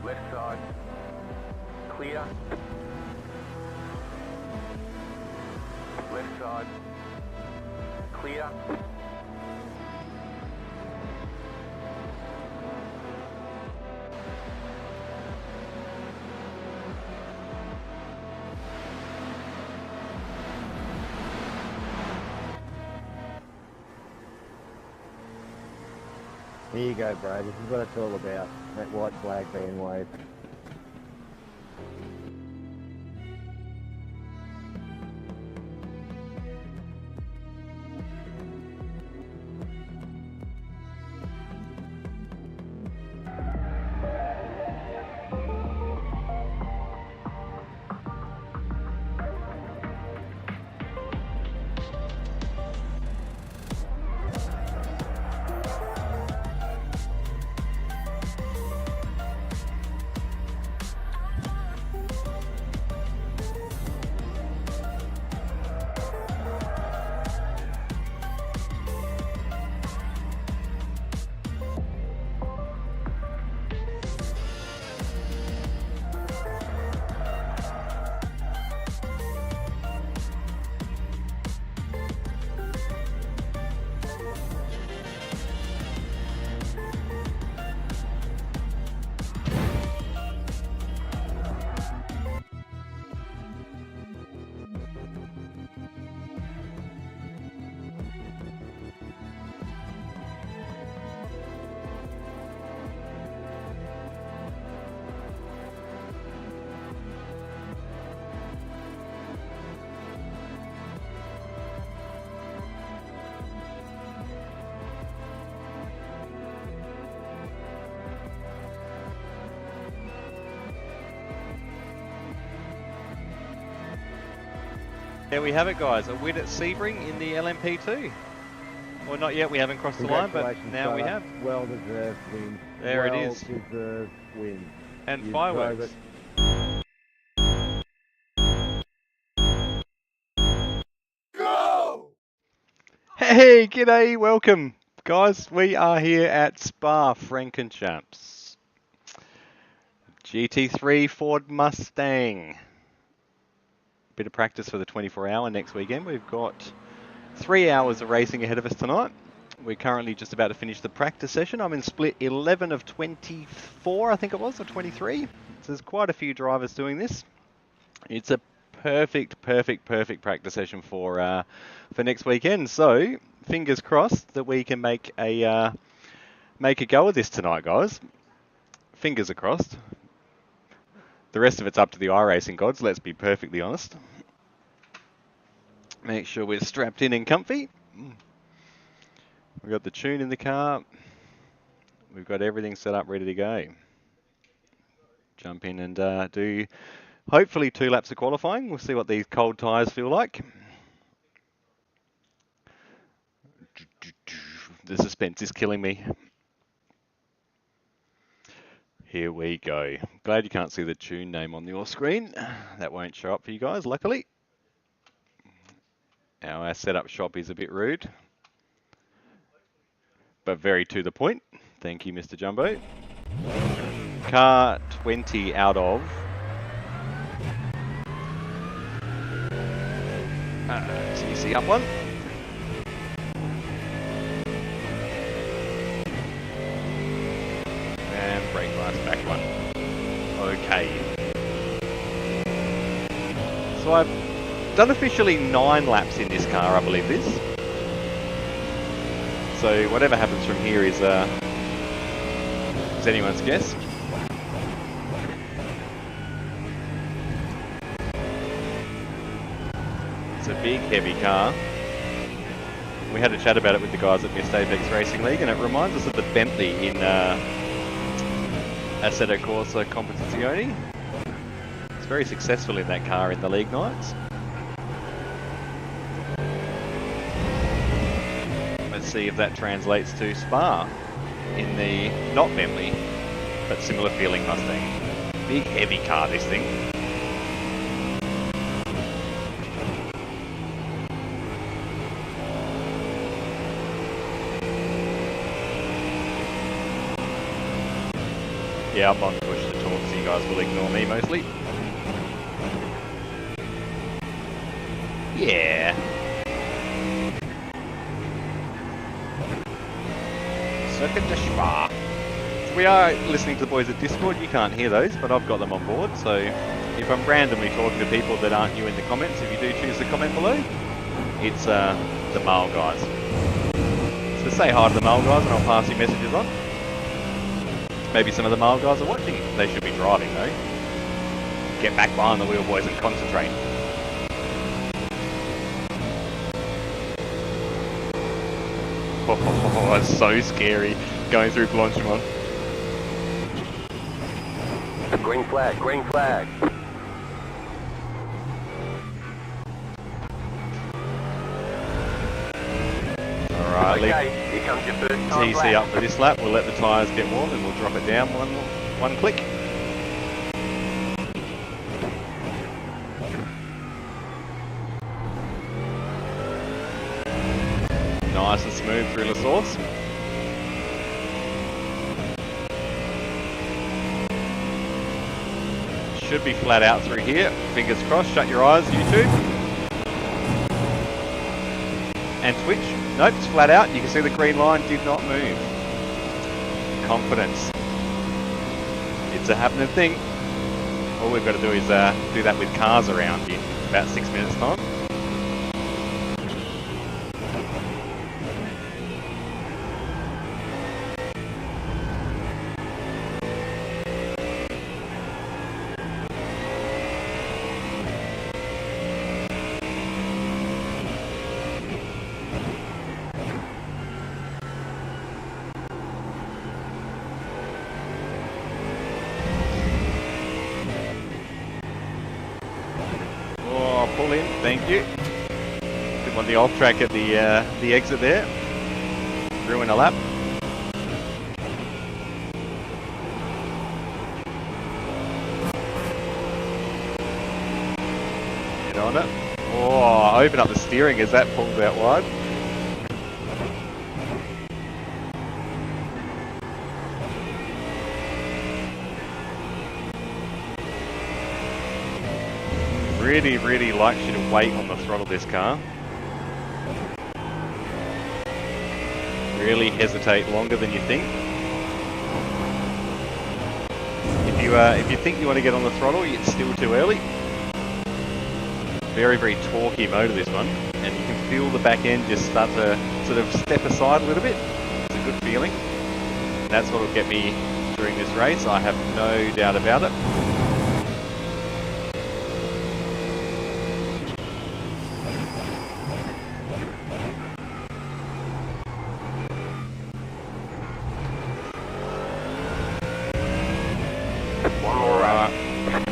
Left side. Clear. Left side. Clear. Here you go, bro. This is what it's all about. That white flag being waved. There we have it, guys. A win at Sebring in the LMP2. Well, not yet. We haven't crossed the line, but now we have. Well deserved win. There it is. Well deserved win. And You fireworks. Go! Hey, g'day, welcome, guys. We are here at Spa-Francorchamps. GT3 Ford Mustang. Bit of practice for the 24-hour next weekend. We've got 3 hours of racing ahead of us tonight. We're currently just about to finish the practice session. I'm in split 11 of 24, I think it was, or 23. So there's quite a few drivers doing this. It's a perfect practice session for next weekend. So fingers crossed that we can make a go of this tonight, guys. Fingers are crossed. The rest of it's up to the iRacing gods, let's be perfectly honest. Make sure we're strapped in and comfy. We've got the tune in the car. We've got everything set up, ready to go. Jump in and do hopefully 2 laps of qualifying. We'll see what these cold tyres feel like. The suspense is killing me. Here we go. Glad you can't see the tune name on your screen. That won't show up for you guys, luckily. Our setup shop is a bit rude, but very to the point. Thank you, Mr. Jumbo. Car 20 out of TC up one. And brake lights back one. Okay. So I've done officially 9 laps in this car, I believe this. So whatever happens from here is anyone's guess. It's a big, heavy car. We had a chat about it with the guys at Mist Apex Racing League, and it reminds us of the Bentley in Assetto Corsa Competizione. It's very successful in that car in the league nights. Let's see if that translates to Spa in the not Bentley, but similar feeling Mustang. Big heavy car, this thing. Yeah, up on push to talk guys will ignore me mostly. Yeah. Circuit de Spa. We are listening to the boys at Discord. You can't hear those, but I've got them on board. So if I'm randomly talking to people that aren't you in the comments, if you do choose to comment below, it's the male guys. So say hi to the male guys and I'll pass your messages on. Maybe some of the male guys are watching. They should be driving though. Get back behind the wheel, boys, and concentrate. Oh, it's so scary going through Blanchimont. Green flag, green flag. Alright, Okay, here comes your first time TC up for this lap. We'll let the tyres get warm and we'll drop it down one click. Nice and smooth through the source. Should be flat out through here. Fingers crossed. Shut your eyes, YouTube. And Twitch. Nope, it's flat out. You can see the green line did not move. Confidence. It's a happening thing. All we've got to do is do that with cars around in about 6 minutes time. Pull in, thank you. Didn't want the off track at the exit there. Ruin a lap. Get on it. Oh, open up the steering as that pulls out wide. Really likes you to wait on the throttle, this car. Really hesitate longer than you think. If you think you want to get on the throttle, it's still too early. Very torquey motor, this one, and you can feel the back end just start to sort of step aside a little bit. It's a good feeling. And that's what will get me during this race. I have no doubt about it.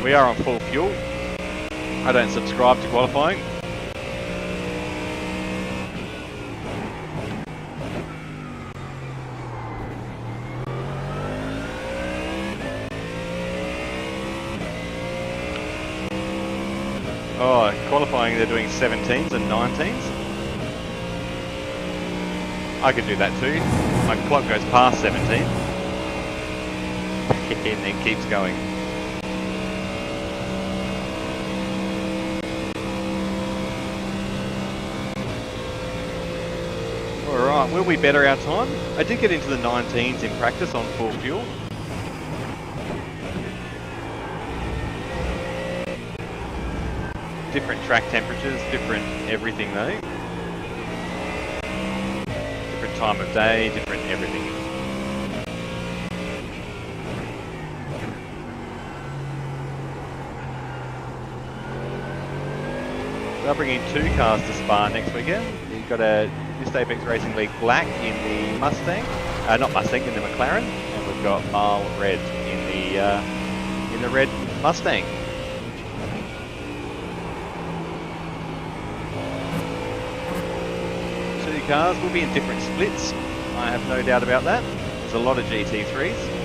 We are on full fuel. I don't subscribe to qualifying. Oh, qualifying they're doing 17s and 19s. I could do that too. My clock goes past 17 and then keeps going. Alright, will we better our time? I did get into the 19s in practice on full fuel. Different track temperatures, different everything though. Different time of day, different everything. They'll bring in 2 cars to Spa next weekend. You've got a Apex Racing League Black in the Mustang, not Mustang, in the McLaren, and we've got Marl Red in the red Mustang. Two cars will be in different splits. I have no doubt about that. There's a lot of GT3s.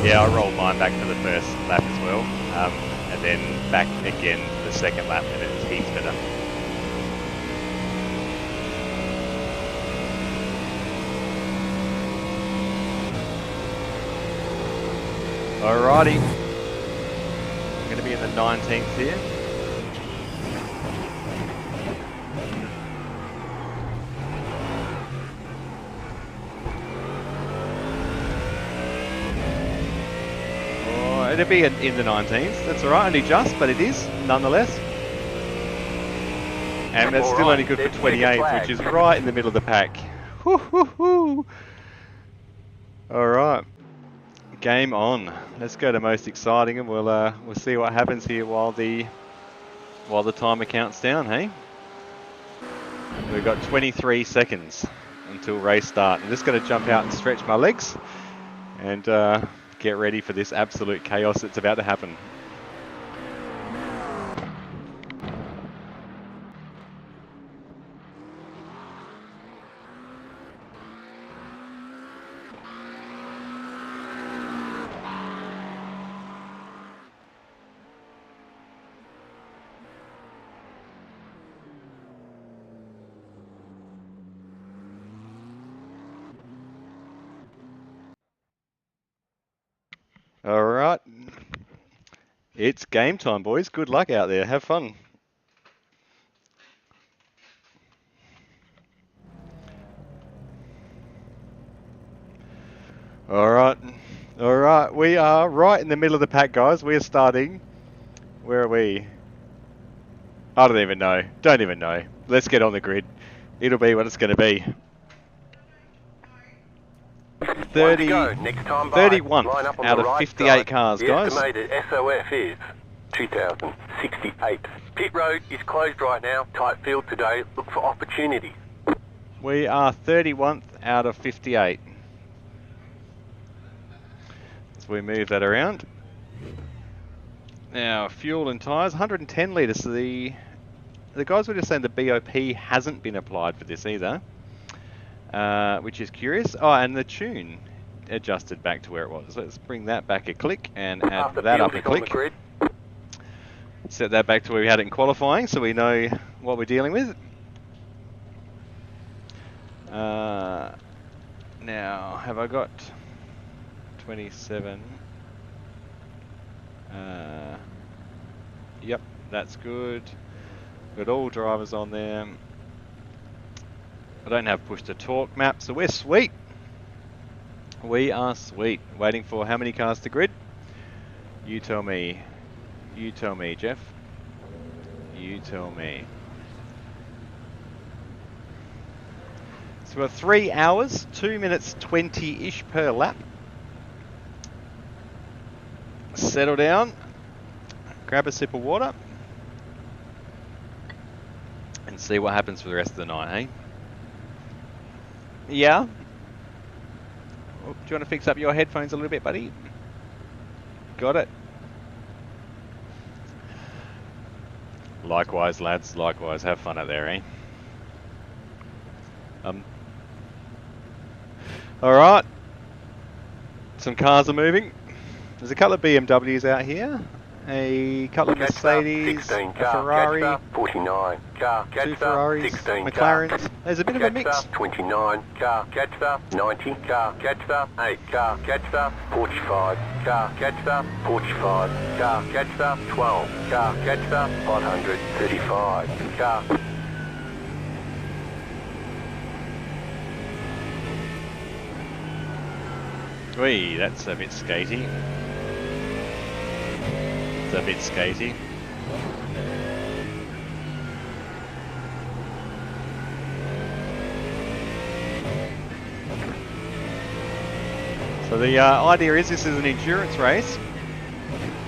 Yeah, I rolled mine back for the first lap as well, and then back again for the second lap, and it was heaps better. Alrighty, I'm going to be in the 19th here. Oh, it'll be in the 19th. That's alright, only just, but it is nonetheless. And that's still only good for 28th, which is right in the middle of the pack. Woo-hoo-hoo! Alright. Game on. Let's go to most exciting, and we'll see what happens here while the timer counts down. Hey, we've got 23 seconds until race start. I'm just going to jump out and stretch my legs, and get ready for this absolute chaos that's about to happen. Alright, it's game time, boys. Good luck out there. Have fun. Alright, we are right in the middle of the pack, guys. We are starting. Where are we? I don't even know. Don't even know. Let's get on the grid. It'll be what it's going to be. 31 out of 58 cars, guys. The estimated SOF is 2,068. Pit road is closed right now. Tight field today. Look for opportunities. We are 31st out of 58. As we move that around. Now, fuel and tyres, 110 litres. The guys were just saying the BOP hasn't been applied for this either. Which is curious. Oh, and the tune adjusted back to where it was. Let's bring that back a click and add that up a click. Set that back to where we had it in qualifying, so we know what we're dealing with. Now, have I got 27? Yep, that's good. Got all drivers on there. I don't have push to talk map, so we're sweet. We are sweet. Waiting for how many cars to grid? You tell me. You tell me, Jeff. You tell me. So we're 3 hours, 2 minutes 20-ish per lap. Settle down. Grab a sip of water. And see what happens for the rest of the night, eh? Yeah? Oh, do you want to fix up your headphones a little bit, buddy? Got it. Likewise, lads. Likewise. Have fun out there, eh? Alright. Some cars are moving. There's a couple of BMWs out here. A couple of Mercedes, a Ferrari, 49 car, 2 Ferraris, McLarens. There's a bit of a mix. 29 car, 90 car, 8 car, 45 car, 45 car, 12 car, 535 car. Whee, that's a bit skatey. A bit skatey. So the idea is this is an endurance race.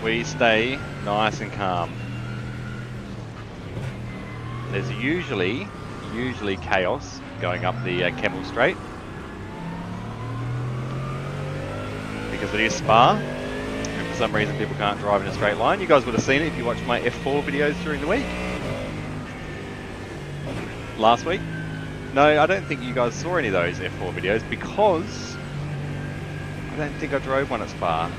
We stay nice and calm. There's usually chaos going up the Kemmel Straight because it is Spa. For some reason people can't drive in a straight line. You guys would have seen it if you watched my F4 videos during the week. Last week. No, I don't think you guys saw any of those F4 videos because I don't think I drove one at Spa.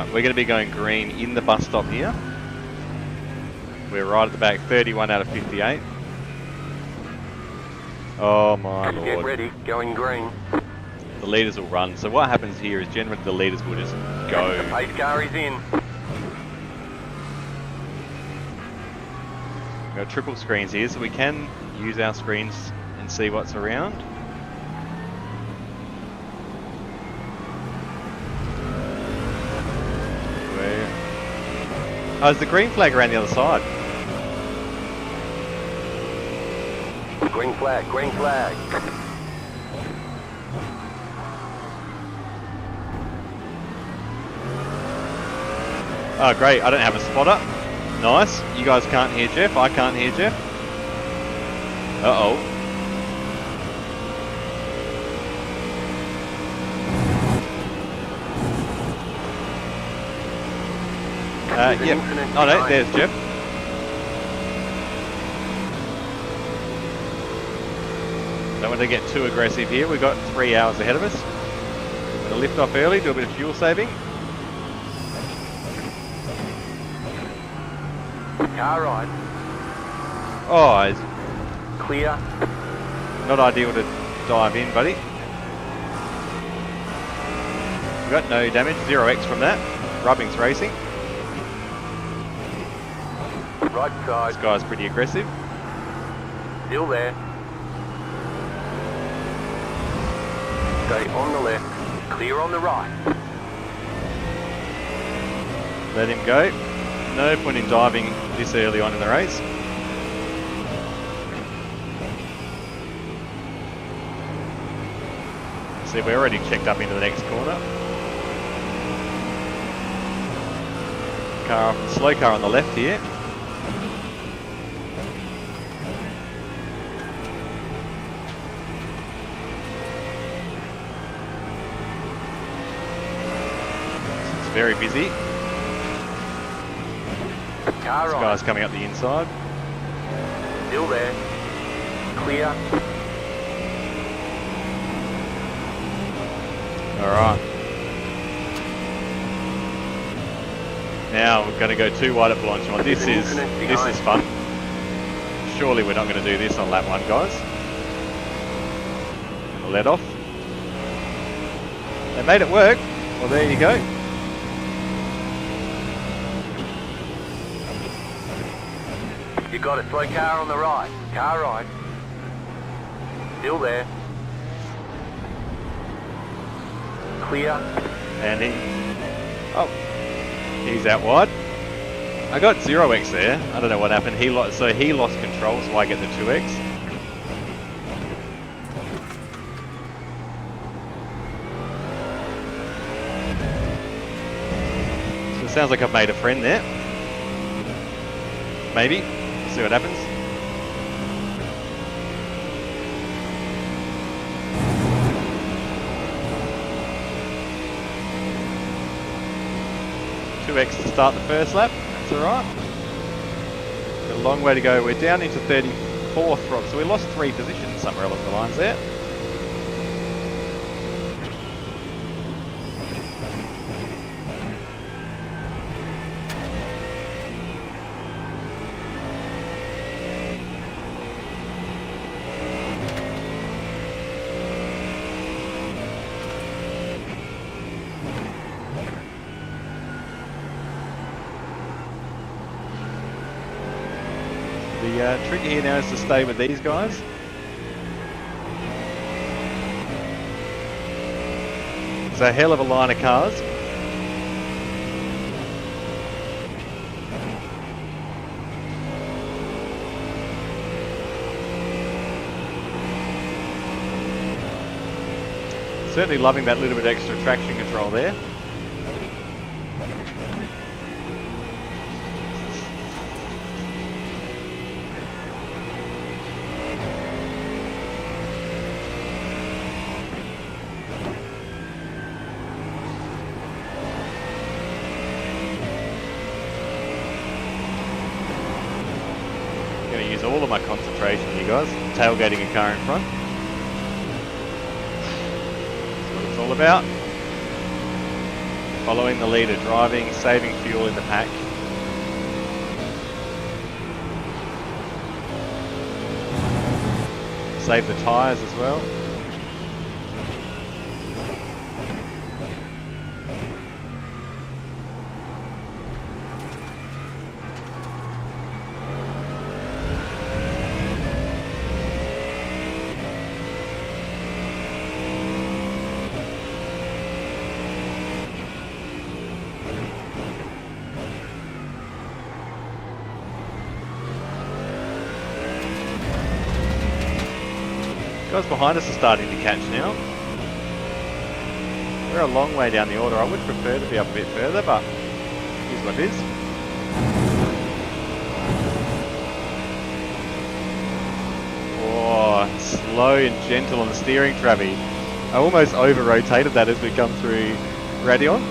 Alright, we're going to be going green in the bus stop here. We're right at the back, 31 out of 58. Oh my lord. Get ready, going green. The leaders will run. So what happens here is generally the leaders will just go. The pace car is in. We've got triple screens here, so we can use our screens and see what's around. Oh, there's the green flag around the other side. Green flag, green flag. Oh great, I don't have a spotter. Nice. You guys can't hear Jeff, I can't hear Jeff. Uh-oh. Yep. Oh no, there's Jeff. Don't want to get too aggressive here. We've got 3 hours ahead of us. We're going to lift off early, do a bit of fuel saving. Car right. Oh, it's Clear. not ideal to dive in, buddy. We've got no damage, 0x from that. Rubbing's racing. Right side. This guy's pretty aggressive. Still there. Stay on the left. Clear on the right. Let him go. No point in diving this early on in the race. See, we're already checked up into the next corner. Slow car on the left here. It's very busy. Car This right. guy's coming up the inside. Still there. Clear. Alright. Now we're going to go too wide at Blanchimont. This is fun. Surely we're not going to do this on lap 1, guys. Let off. They made it work. Well, there you go. You got a slow car on the right. Car right. Still there. Clear. And he's out wide. I got 0x there. I don't know what happened. He lost control, so I get the 2x. So it sounds like I've made a friend there. Maybe. See what happens. X to start the first lap. That's alright. Got a long way to go. We're down into 34th, Rob, so we lost 3 positions somewhere along the lines there. The trick here now is to stay with these guys. It's a hell of a line of cars. Certainly loving that little bit extra traction control there. Use all of my concentration, you guys. Tailgating a car in front. That's what it's all about. Following the leader, driving, saving fuel in the pack. Save the tyres as well. Guys behind us are starting to catch now. We're a long way down the order. I would prefer to be up a bit further, but here's what it is. Oh, slow and gentle on the steering, Travi. I almost over-rotated that as we come through Radion.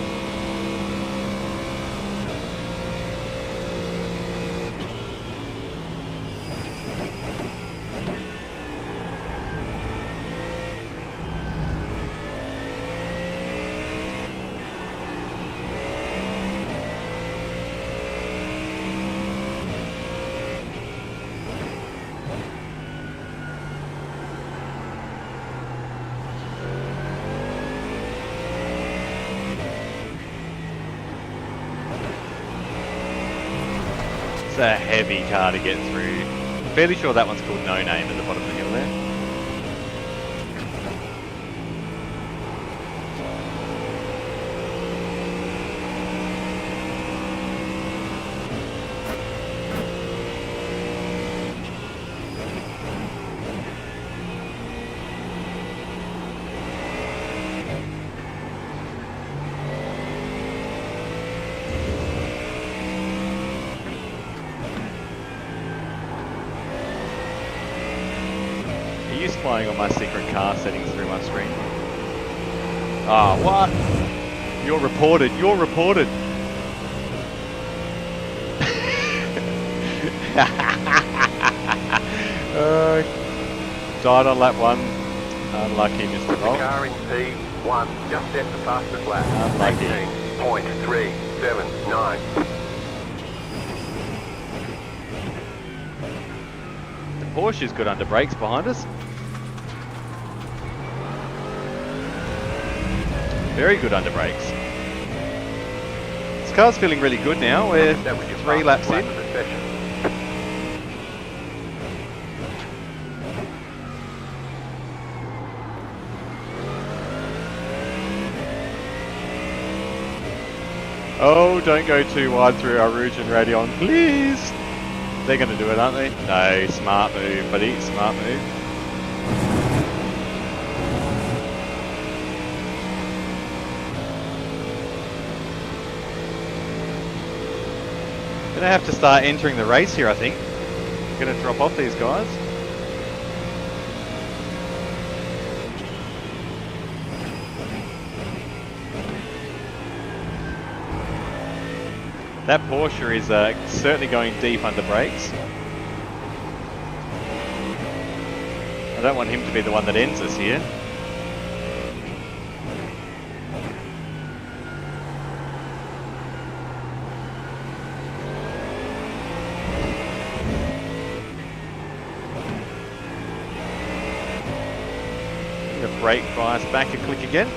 It's a heavy car to get through. I'm fairly sure that one's called No Name at the bottom of the hill there. Flying on my secret car settings through my screen. Ah, what? You're reported. You're reported. Died on lap 1. Unlucky, Mr. The Bolt. car in P1 just set the fastest lap. Unlucky. 18.379. Porsche's good under brakes behind us. Very good under brakes. This car's feeling really good now. We're 3 laps in. Oh, don't go too wide through our Rouge and Radion, please. They're going to do it, aren't they? No, smart move, buddy. Smart move. Gonna have to start entering the race here, I think. Gonna drop off these guys. That Porsche is certainly going deep under brakes. I don't want him to be the one that ends us here. The brake bias back a click again.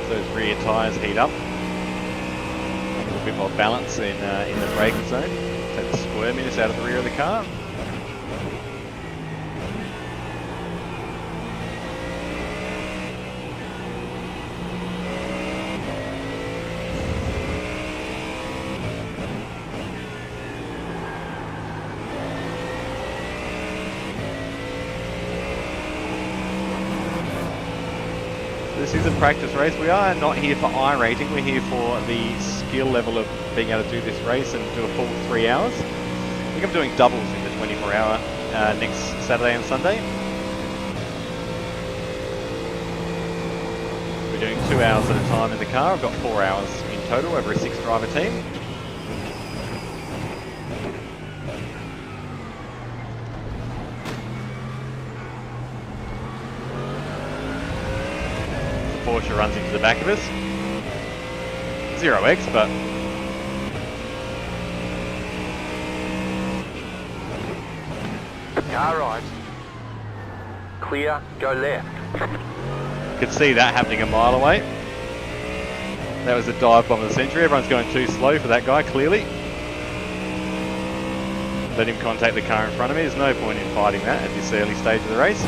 Those rear tyres heat up. A little bit more balance in the braking zone. Take the squirminess out of the rear of the car. This is a practice race. We are not here for iRacing. We're here for the skill level of being able to do this race and do a full 3 hours. I think I'm doing doubles in the 24-hour next Saturday and Sunday. We're doing 2 hours at a time in the car. I've got 4 hours in total over a 6-driver team. Porsche runs into the back of us. 0x, but Car right. Clear, go left. could see that happening a mile away. That was the dive bomb of the century. Everyone's going too slow for that guy, clearly. Let him contact the car in front of me. There's no point in fighting that at this early stage of the race.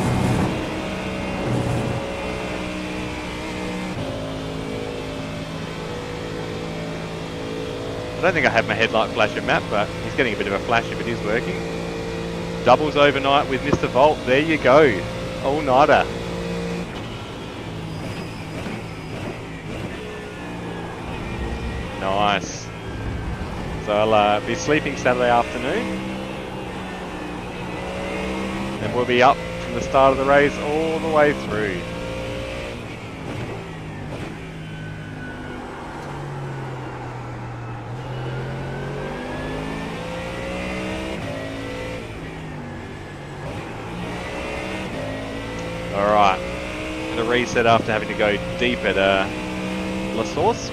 I don't think I have my headlight flash at map, but he's getting a bit of a flash if it is working. Doubles overnight with Mr. Volt. There you go. All-nighter. Nice. So I'll be sleeping Saturday afternoon. And we'll be up from the start of the race all the way through. Alright, I'm going to reset after having to go deep at La Source.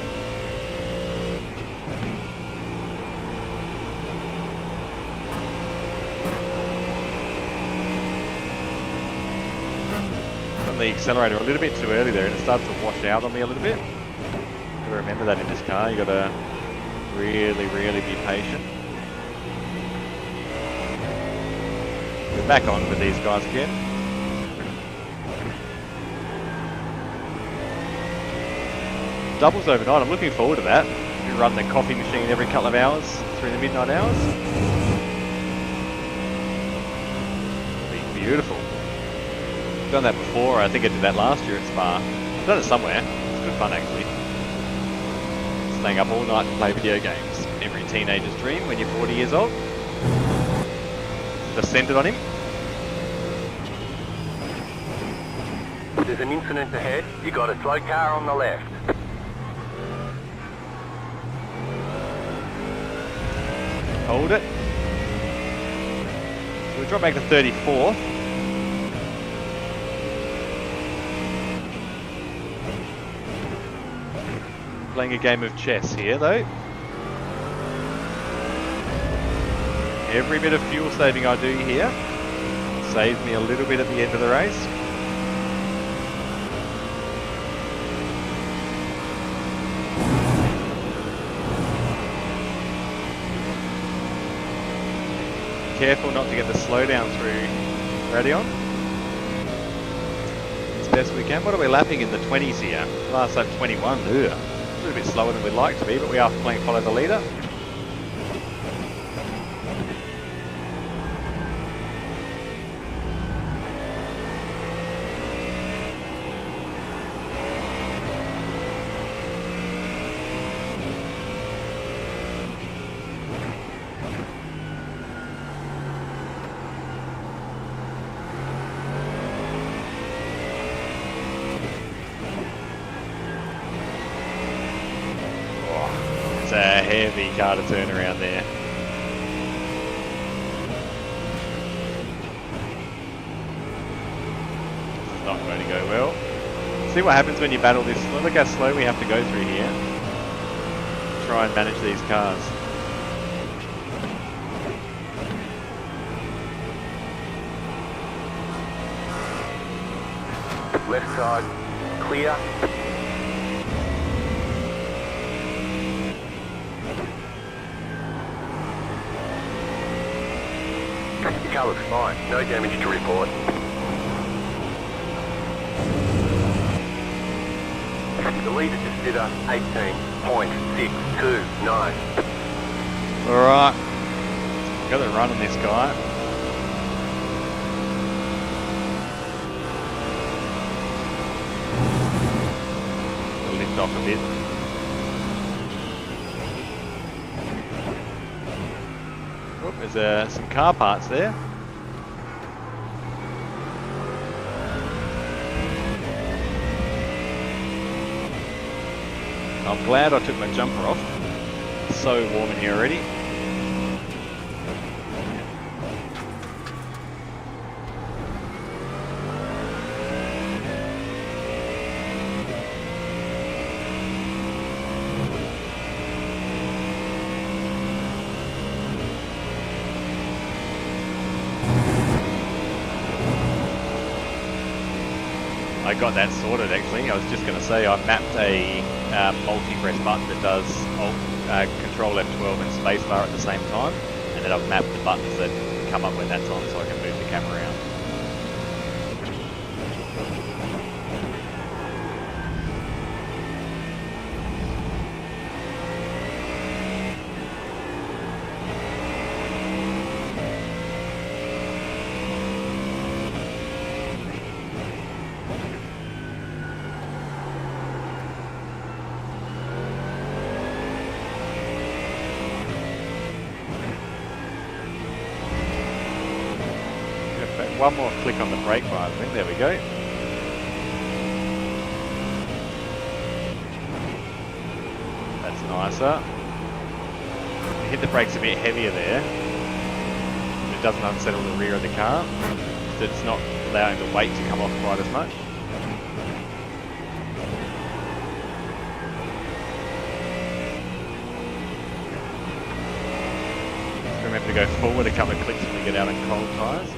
On the accelerator a little bit too early there and it started to wash out on me a little bit. Got to remember that in this car, you got to really be patient. We're back on with these guys again. Doubles overnight, I'm looking forward to that. We run the coffee machine every couple of hours through the midnight hours. It'll be beautiful. I've done that before, I think I did that last year at Spa. I've done it somewhere, it's good fun actually. Staying up all night to play video games. Every teenager's dream when you're 40 years old. Descended on him. There's an incident ahead. You got a slow car on the left. Hold it. So we drop back to 34th. Playing a game of chess here though. Every bit of fuel saving I do here saves me a little bit at the end of the race. Careful not to get the slowdown through Radion. As best we can. What are we lapping in the 20s here? Last lap 21. Ugh. A little bit slower than we'd like to be, but we are playing follow the leader. A heavy car to turn around there. This is not going to go well. See what happens when you battle this. Look how slow we have to go through here. Try and manage these cars. Left side, clear. The car looks fine, no damage to report. The leader just did a 18.629. Alright. Got the run on this guy. Lift off a bit. There's some car parts there. I'm glad I took my jumper off. It's so warm in here already. I got that sorted actually. I was just going to say I mapped a multi-press button that does Control F12 and spacebar at the same time, and then I've mapped the buttons that come up when that's on so I can move the camera around. One more click on the brake bar, I think. There we go. That's nicer. Hit the brakes a bit heavier there. It doesn't unsettle the rear of the car, so it's not allowing the weight to come off quite as much. Just remember to go forward a couple of clicks when we get out on cold tyres.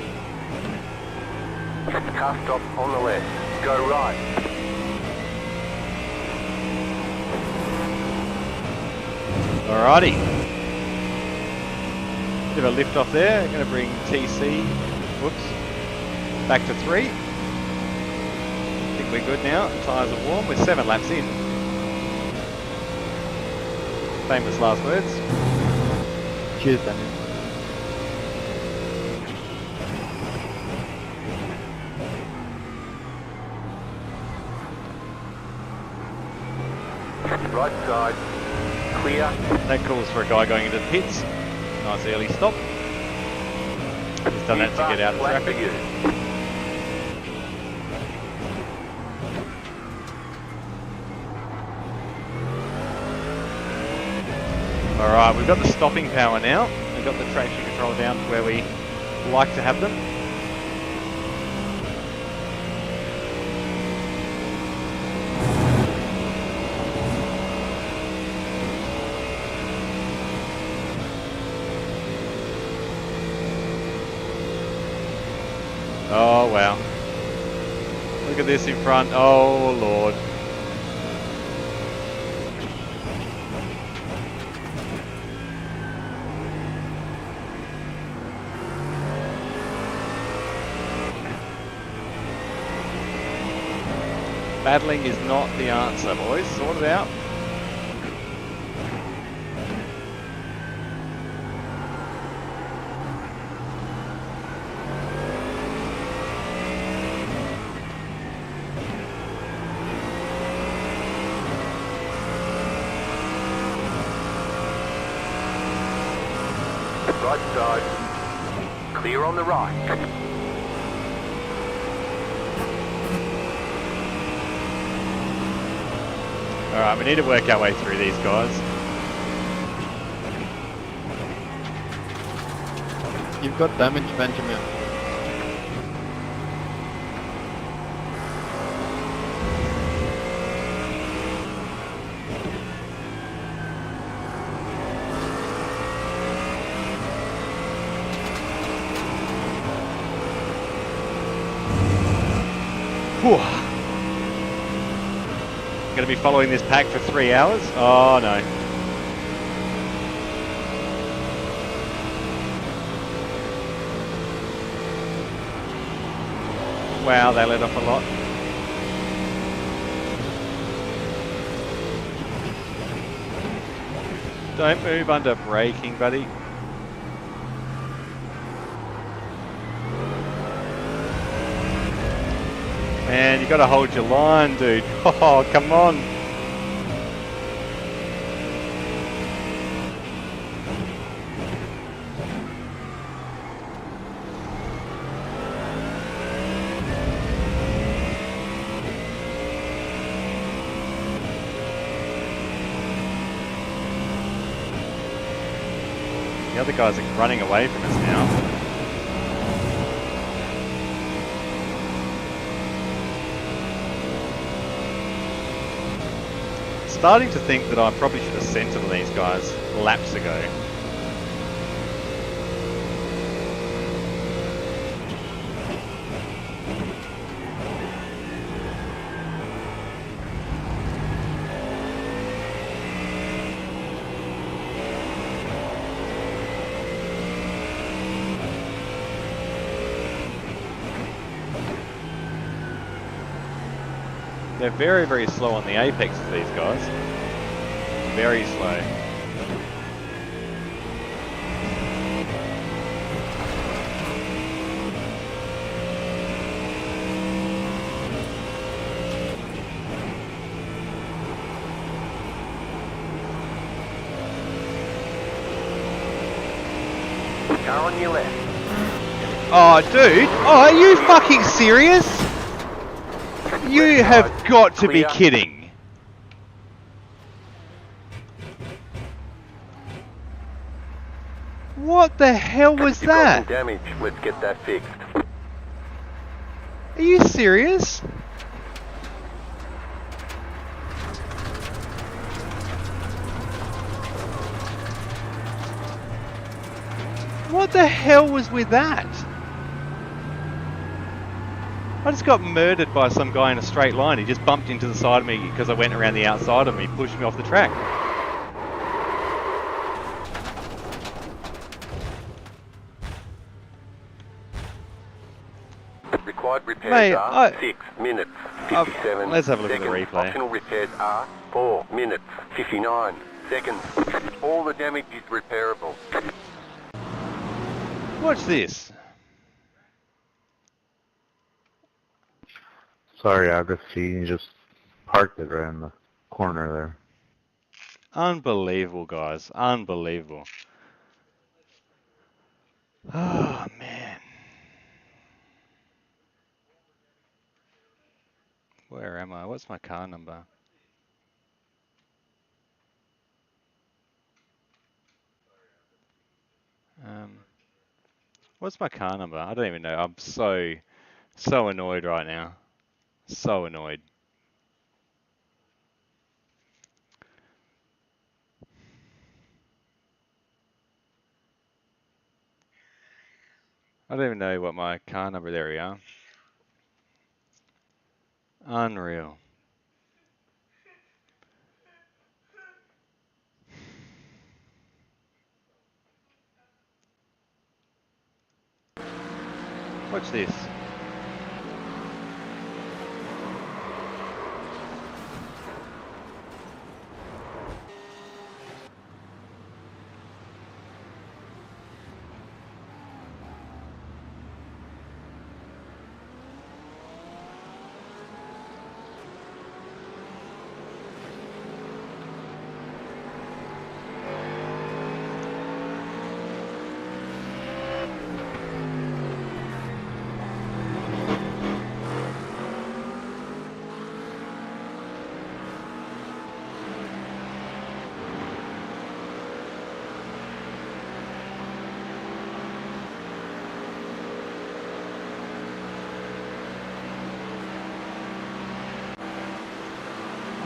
Car stop on the left. Go right. Alrighty. Bit of a lift off there. I'm going to bring TC, whoops, back to 3. I think we're good now. Tyres are warm. We're 7 laps in. Famous last words. Cheers, Daniel. Right side. Clear. That calls for a guy going into the pits. Nice early stop. He's done that to get out of traffic. Alright, we've got the stopping power now. We've got the traction control down to where we like to have them. Oh wow. Look at this in front. Oh Lord. Battling is not the answer, boys. Sort it out. Right side. Clear on the right. Alright, we need to work our way through these guys. You've got damage, Benjamin. Whew. Going to be following this pack for 3 hours? Oh no. Wow, they let off a lot. Don't move under braking, buddy. Man, you got to hold your line, dude. Oh, come on. The other guys are running away from us now. Starting to think that I probably should have sent on these guys laps ago. They're very, very slow on the apex of these guys. Very slow. Car on your left. Oh, dude! Oh, are you fucking serious? You have got to be kidding. What the hell was You've got some that? damage. Let's get that fixed. Are you serious? What the hell was with that? I just got murdered by some guy in a straight line. He just bumped into the side of me because I went around the outside of me, pushed me off the track. Required repairs Mate, are 6 minutes, 57 let's have a look at the seconds. replay. Optional repairs are 4 minutes, 59 seconds. All the damage is repairable. Watch this. Sorry, Augustine, you just parked it right in the corner there. Unbelievable, guys. Unbelievable. Oh, man. Where am I? What's my car number? What's my car number? I don't even know. I'm so annoyed right now. So annoyed. I don't even know what my car number, there we are. Unreal. Watch this.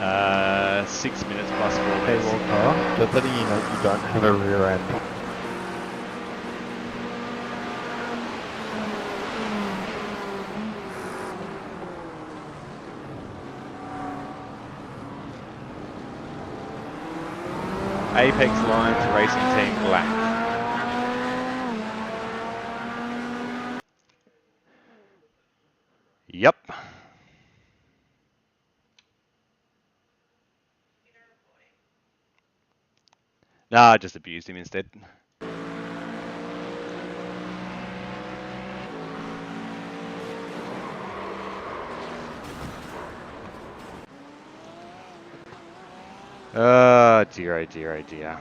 Uh, 6 minutes plus 4 Hey, minutes. well, Carl, just letting you know you don't have a rear end. Apex Lines Racing Team Black. Yep. Nah, I just abused him instead. Oh dear, oh dear, oh dear.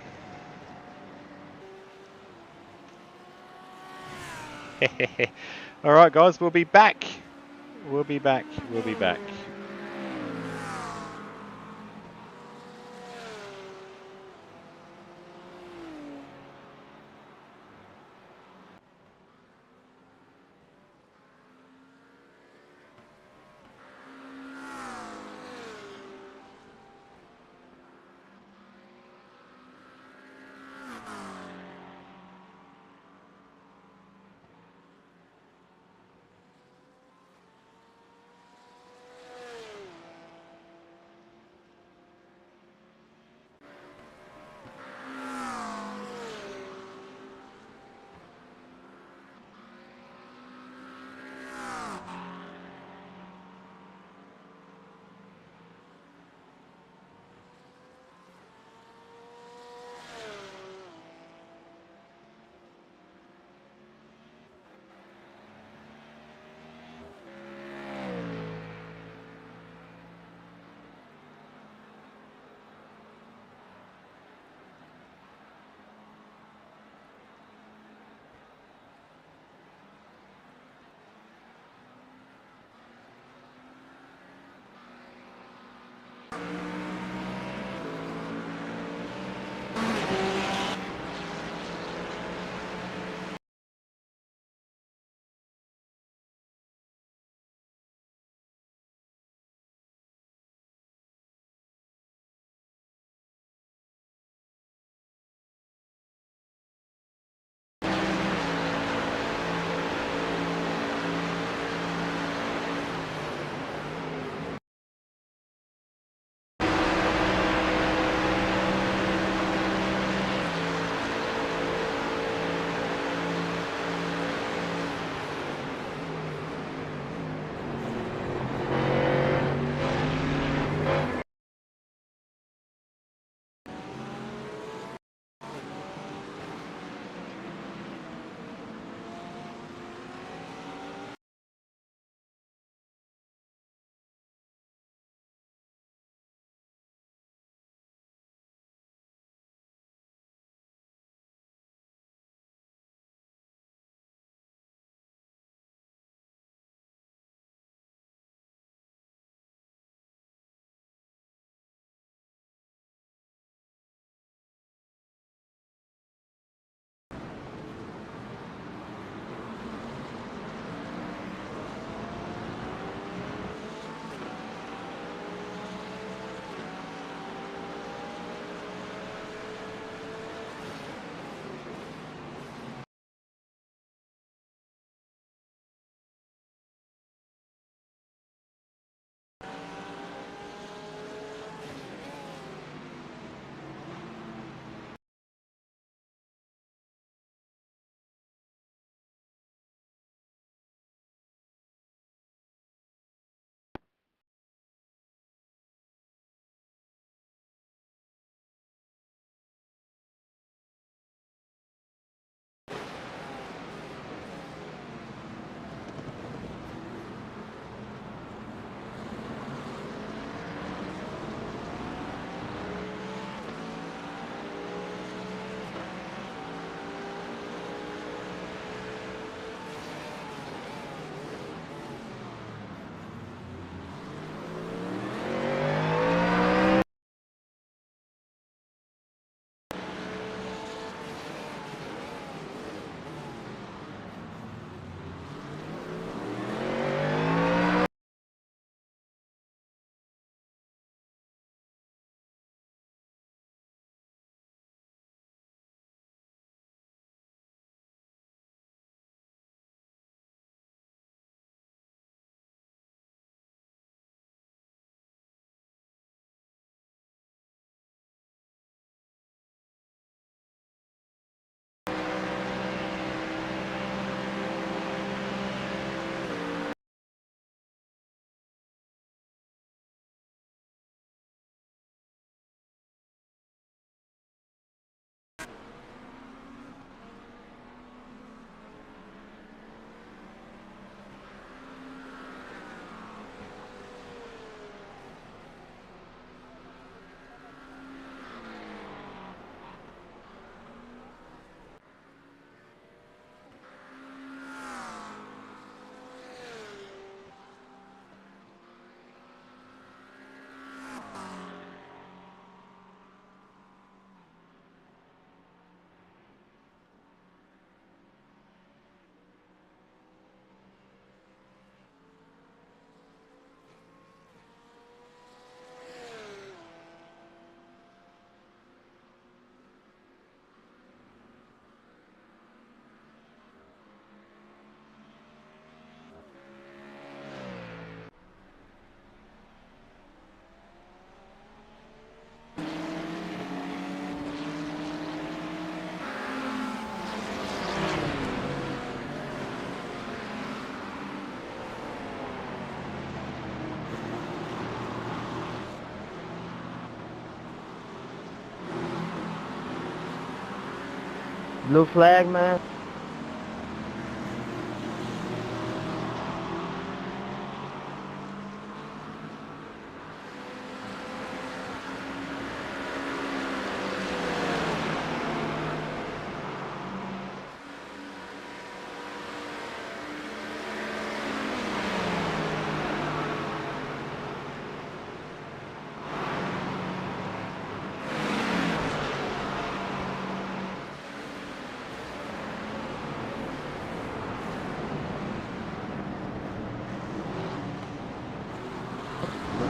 Alright guys, we'll be back. We'll be back. We'll be back. Blue flag, man.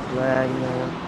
Flag, man.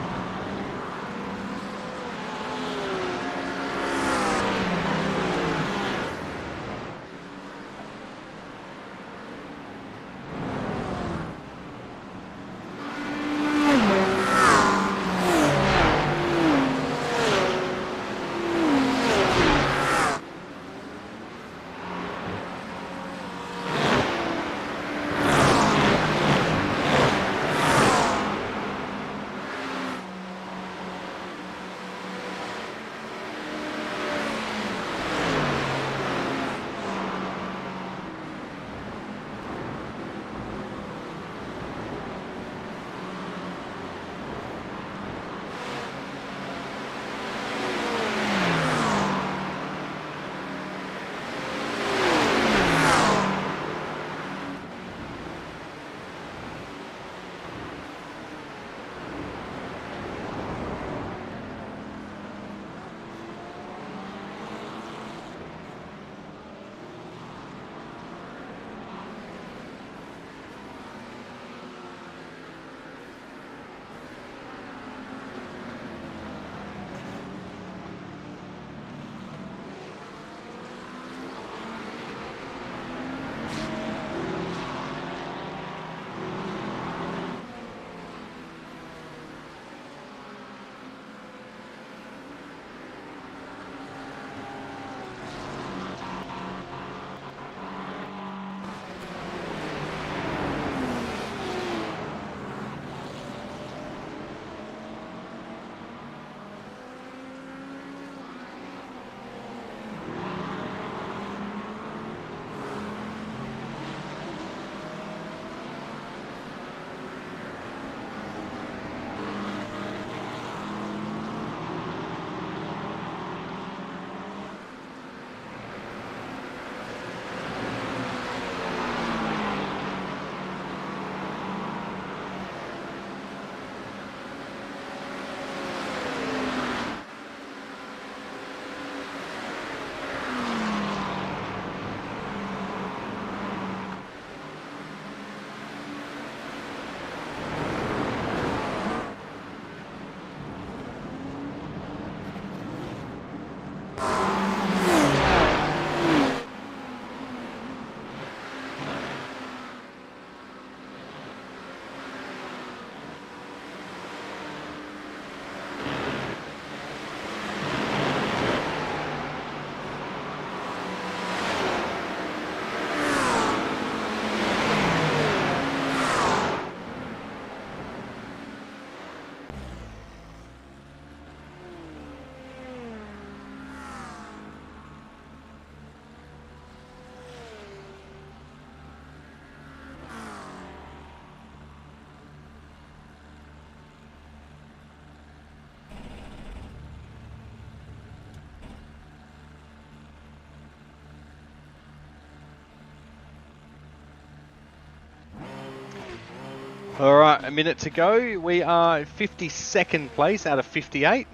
All right, a minute to go. We are 52nd place out of 58.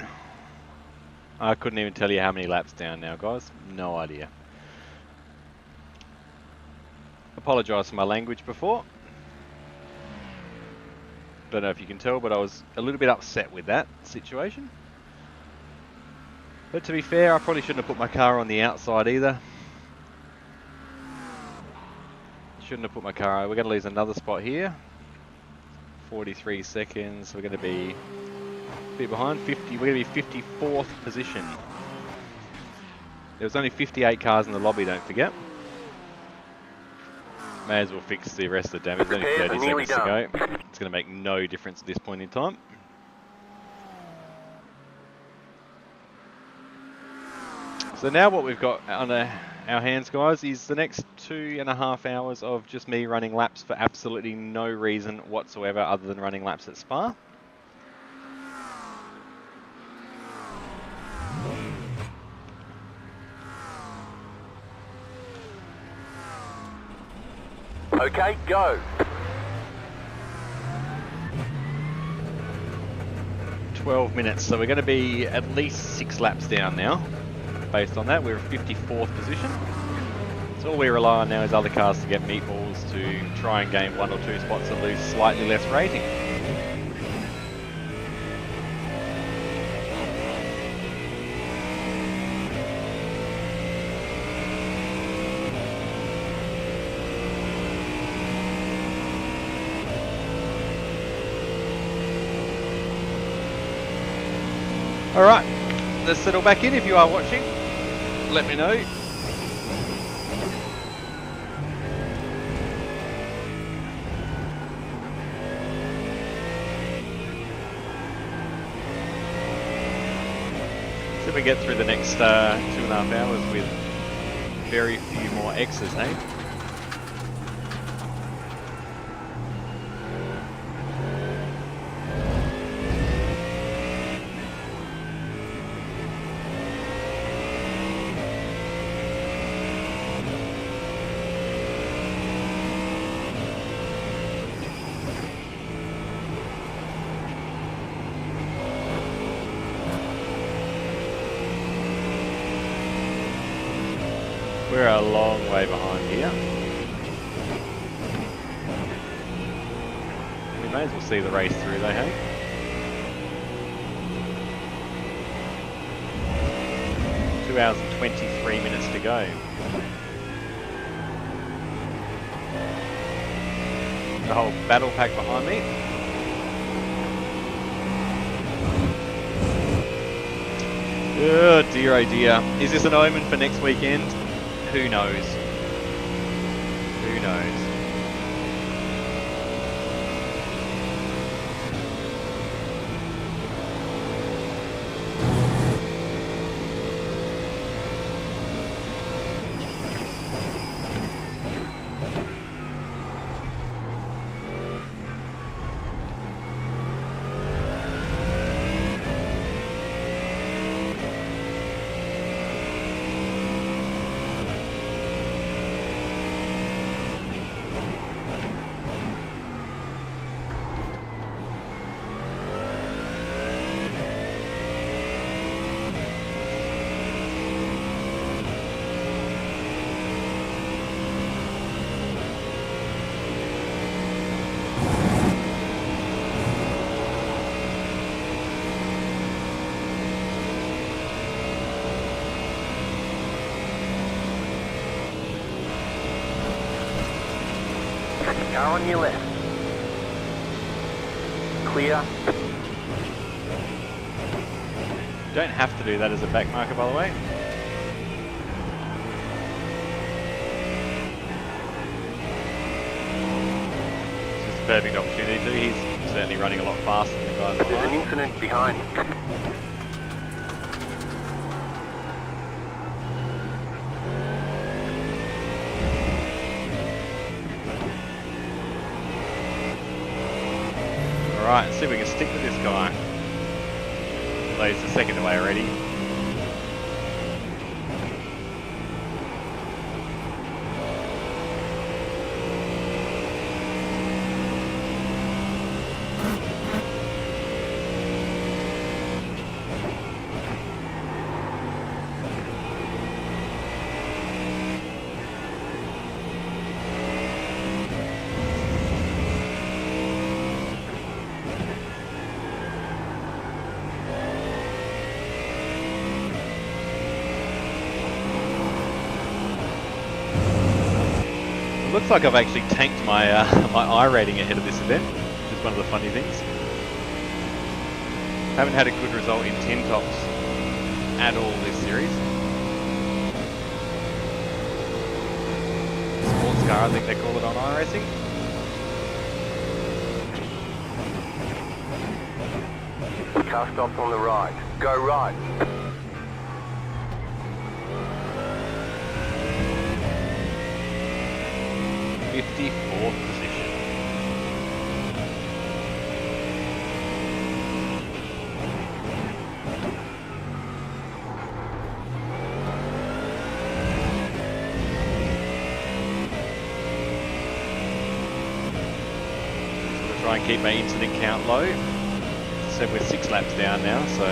I couldn't even tell you how many laps down now, guys. No idea. Apologise for my language before. Don't know if you can tell, but I was a little bit upset with that situation. But to be fair, I probably shouldn't have put my car on the outside either. Shouldn't have put my car. We're going to lose another spot here. 43 seconds. We're going to be a bit behind. 50. We're going to be 54th position. There was only 58 cars in the lobby, don't forget. May as well fix the rest of the damage. There's only 30 seconds to go. It's going to make no difference at this point in time. So now what we've got on our hands, guys, is the next 2.5 hours of just me running laps for absolutely no reason whatsoever other than running laps at Spa. Okay, go. 12 minutes, so we're going to be at least 6 laps down now. Based on that, we're 54th position. So all we rely on now is other cars to get meatballs to try and gain 1 or 2 spots and lose slightly less rating. Alright, let's settle back in. If you are watching, let me know. So we get through the next 2.5 hours with very few more X's, eh? We're a long way behind here. We may as well see the race through though, hey? Two hours and 23 minutes to go. The whole battle pack behind me. Oh dear, oh dear. Is this an omen for next weekend? Who knows? Who knows? Car on your left. Clear. Don't have to do that as a back marker, by the way. It's just a perfect opportunity to. He's certainly running a lot faster than the guys There's an behind. incident behind him. Alright, let's see if we can stick with this guy. Although he's the second away already. Looks like I've actually tanked my my I rating ahead of this event, which is one of the funny things. Haven't had a good result in 10 tops at all this series. Sports car, I think they call it on iRacing. Car stops on the right. Go right. try and keep my incident count low. So we're 6 laps down now, so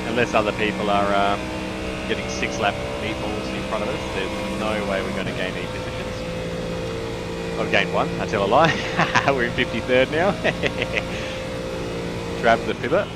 unless other people are getting 6 lap meatballs in front of us, there's no way we're going to gain any positions. I've gained 1, I tell a lie. We're in 53rd now. Grab the fibber.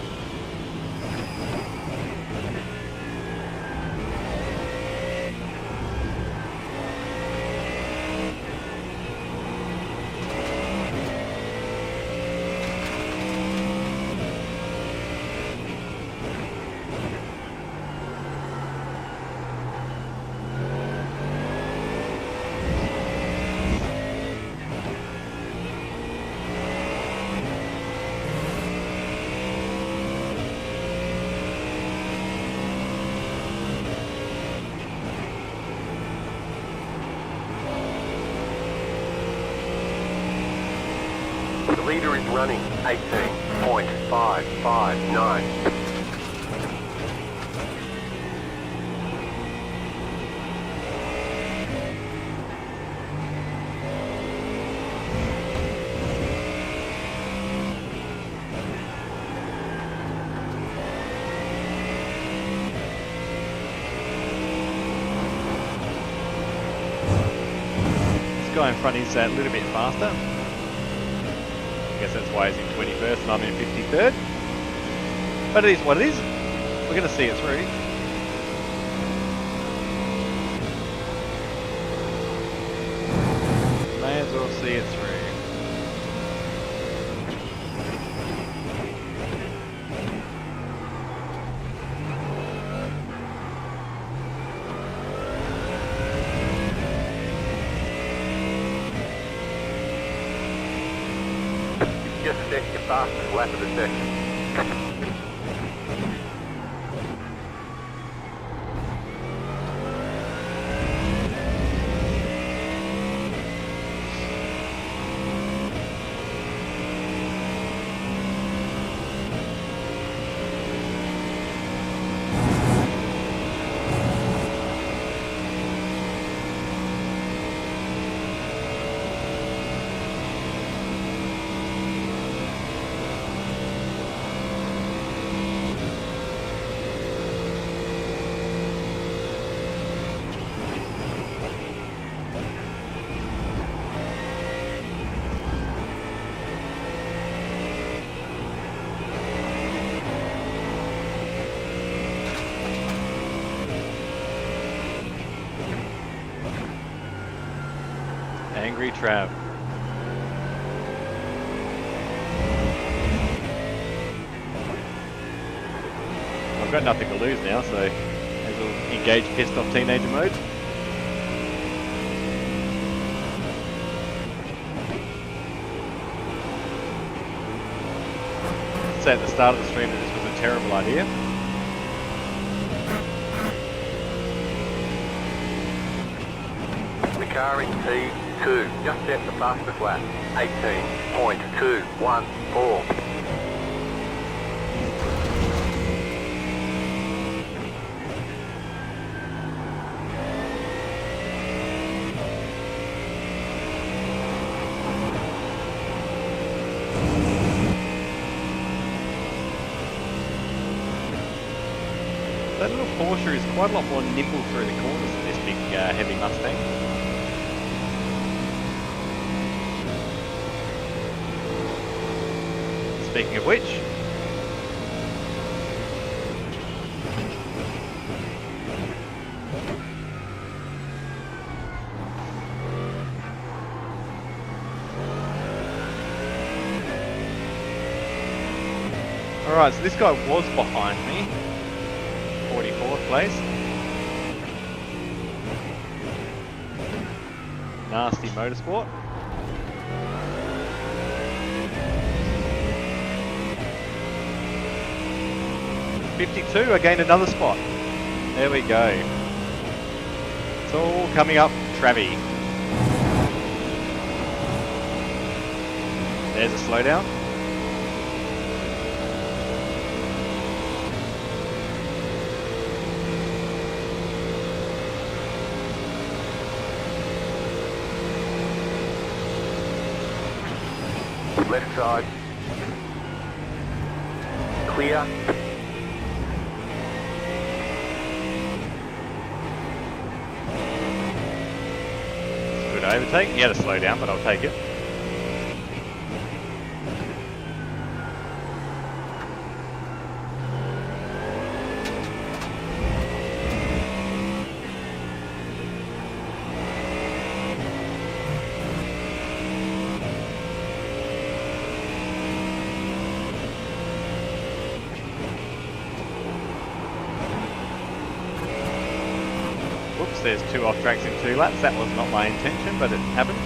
The leader is running 18.559. This guy in front is a little bit faster. I guess that's why he's in 21st and I'm in 53rd. But it is what it is. We're going to see it through. May as well see it through. Just set your fastest lap of the session. Angry Trav. I've got nothing to lose now, so may as well engage pissed off teenager mode. Say at the start of the stream that this was a terrible idea. The car in T2 just set the fastest lap. 18.214. That little Porsche is quite a lot more nimble through the corners than this big heavy Mustang. Speaking of which, alright, so this guy was behind me, 44th place. Nasty motorsport. I gained another spot. There we go. It's all coming up Travie. There's a slowdown. left side. Clear. Good overtake. He had to slow down, but I'll take it. Whoops, there's 2 off tracks in 2 laps. That was not my intention, but it happened.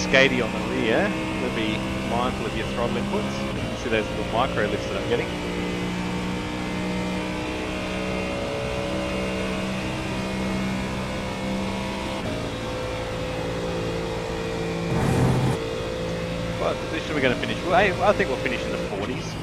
Skatey on the rear, you'll be mindful of your throttle inputs. You can see those little micro lifts that I'm getting. What position are we going to finish? Well, I think we'll finish in the 40s.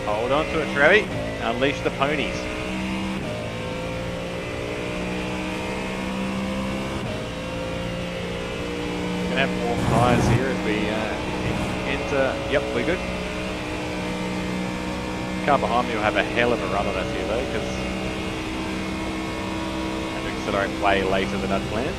Hold on to it, Trevi. Unleash the ponies. Gonna have warm tyres here as we enter. Yep, we're good. Car behind me will have a hell of a run on us here though, because I have to accelerate way later than I'd planned.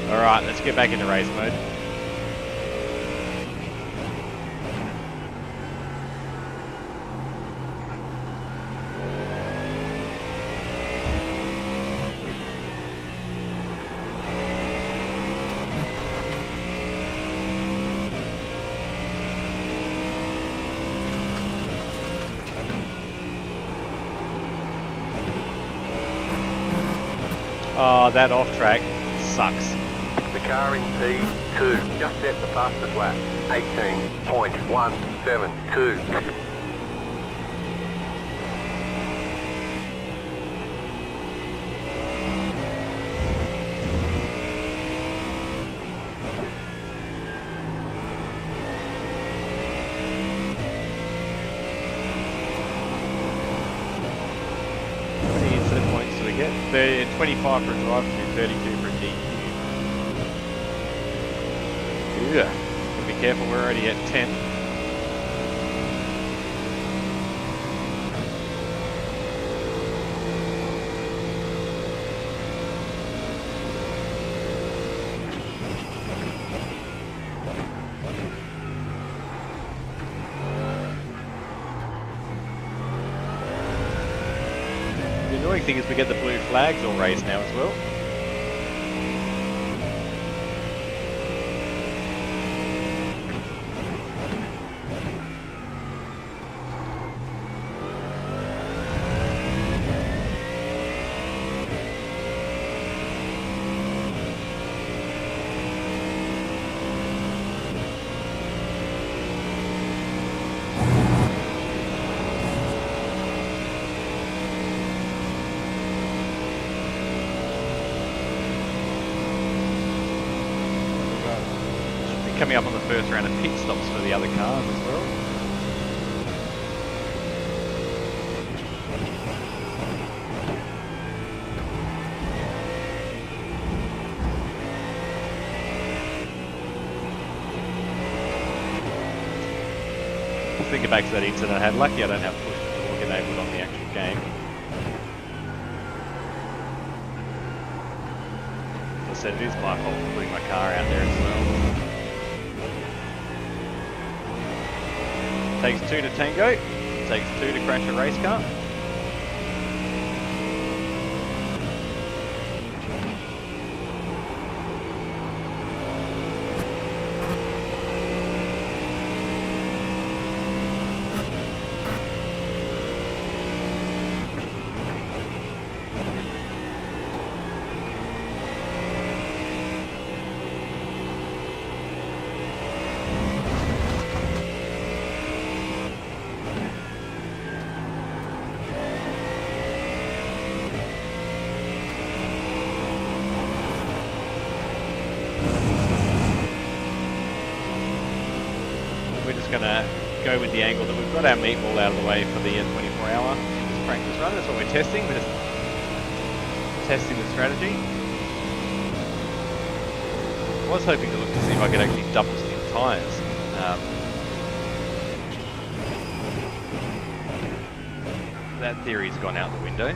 Alright, let's get back into race mode. Oh, that off track sucks. The car in P2 just set the fastest lap, 18.172. How many incident points do we get? 25 for a drive through, 32 for a DQ. Yeah, gotta be careful, we're already at 10. The annoying thing is we get the blue flags all race now as well. Coming up on the first round of pit stops for the other cars as well. Thinking back to that incident I had, lucky I don't have push to talk enabled on the actual game. I said, it is my fault for putting my car out there as well. Takes 2 to tango. Takes 2 to crash a race car. We're just going to go with the angle that we've got our meatball out of the way for the 24-hour practice run. That's what we're testing. We're just testing the strategy. I was hoping to look to see if I could actually double steam tyres. That theory's gone out the window.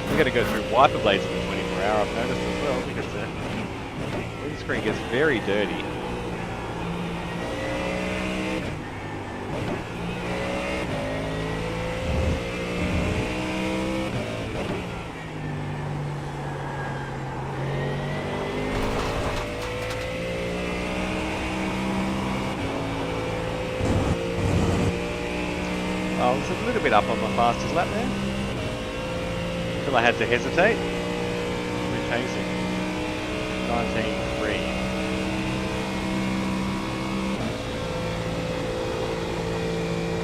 We've got to go through wiper blades in the 24-hour, I've noticed as well, because the windscreen gets very dirty. I was a little bit up on my fastest lap there. Until I had to hesitate. We're chasing 19.3.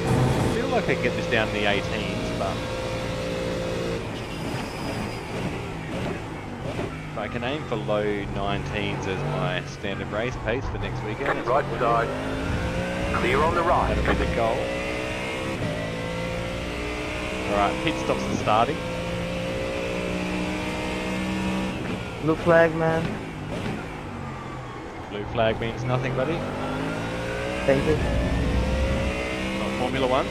I feel like I can get this down to the 18s, but if I can aim for low 19s as my standard race pace for next weekend. Cut right side. Clear on the right. That'll be the goal. Alright, pit stops are starting. Blue flag, man. Blue flag means nothing, buddy. Thank you. Not Formula One.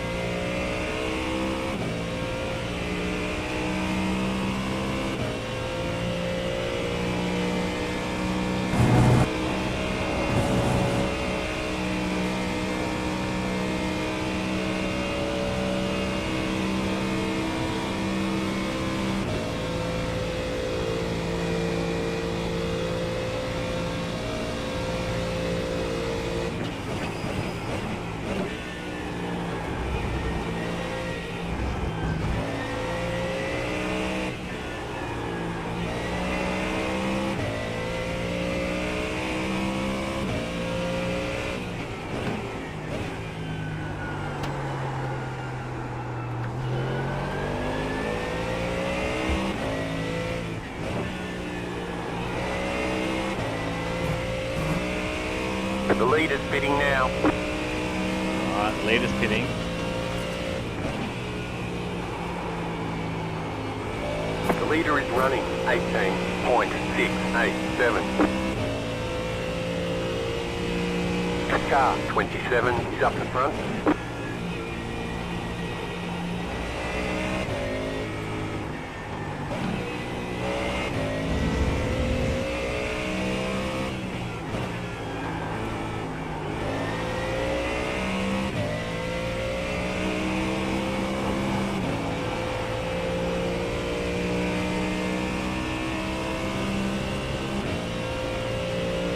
The leader's pitting now. Alright, leader's pitting. The leader is running 18.687. Car 27 is up the front.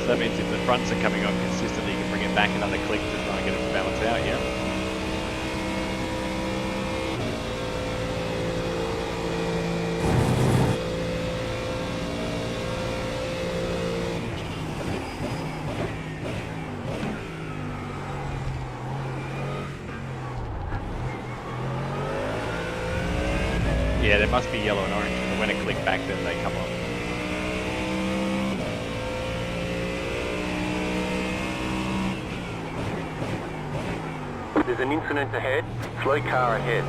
So that means if the fronts are coming on consistently, you can bring it back another click to try and get it to balance out, yeah? Yeah, there must be yellow and orange, but when it click back then they come on. There's an incident ahead. Slow car ahead.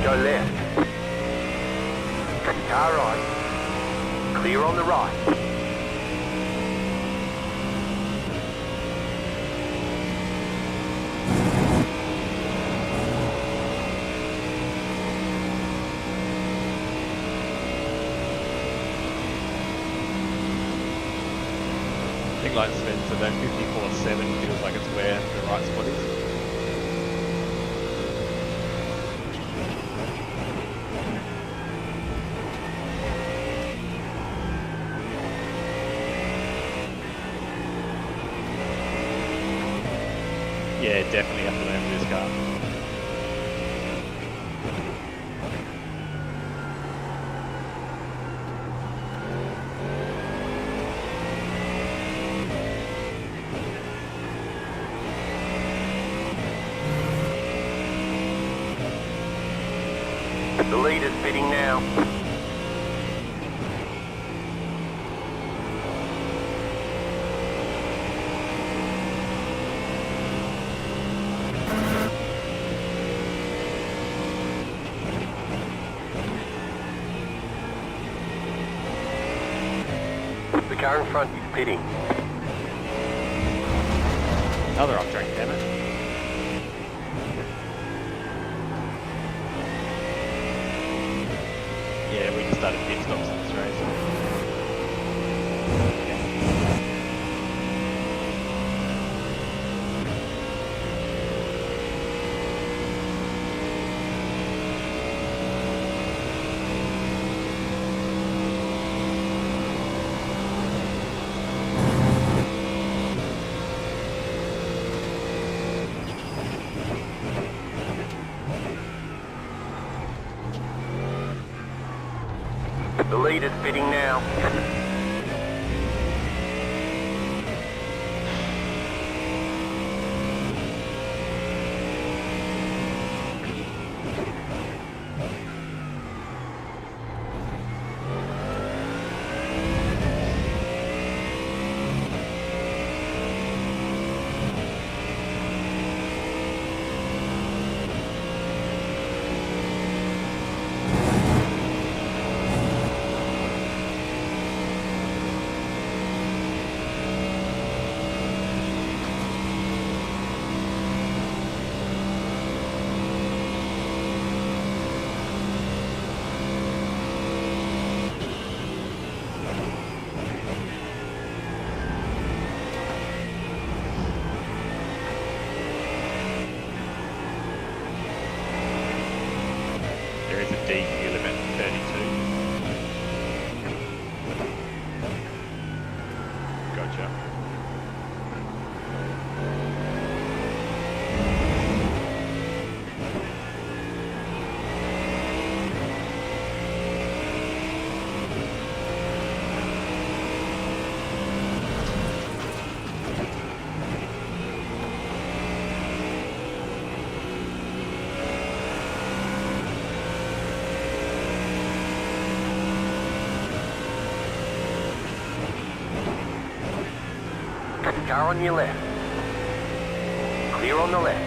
Go left. Car right. Clear on the right. I think like Sven said, that 54.7 feels like it's where the right spot is. Yeah, definitely have to learn with this car. The leader's pitting now. The car in front is pitting. Another off track, damn it. Yeah, we just started pit stops in this race. The leader's pitting now. There is a DQ limit 32. Gotcha. Car on your left. Clear on the left.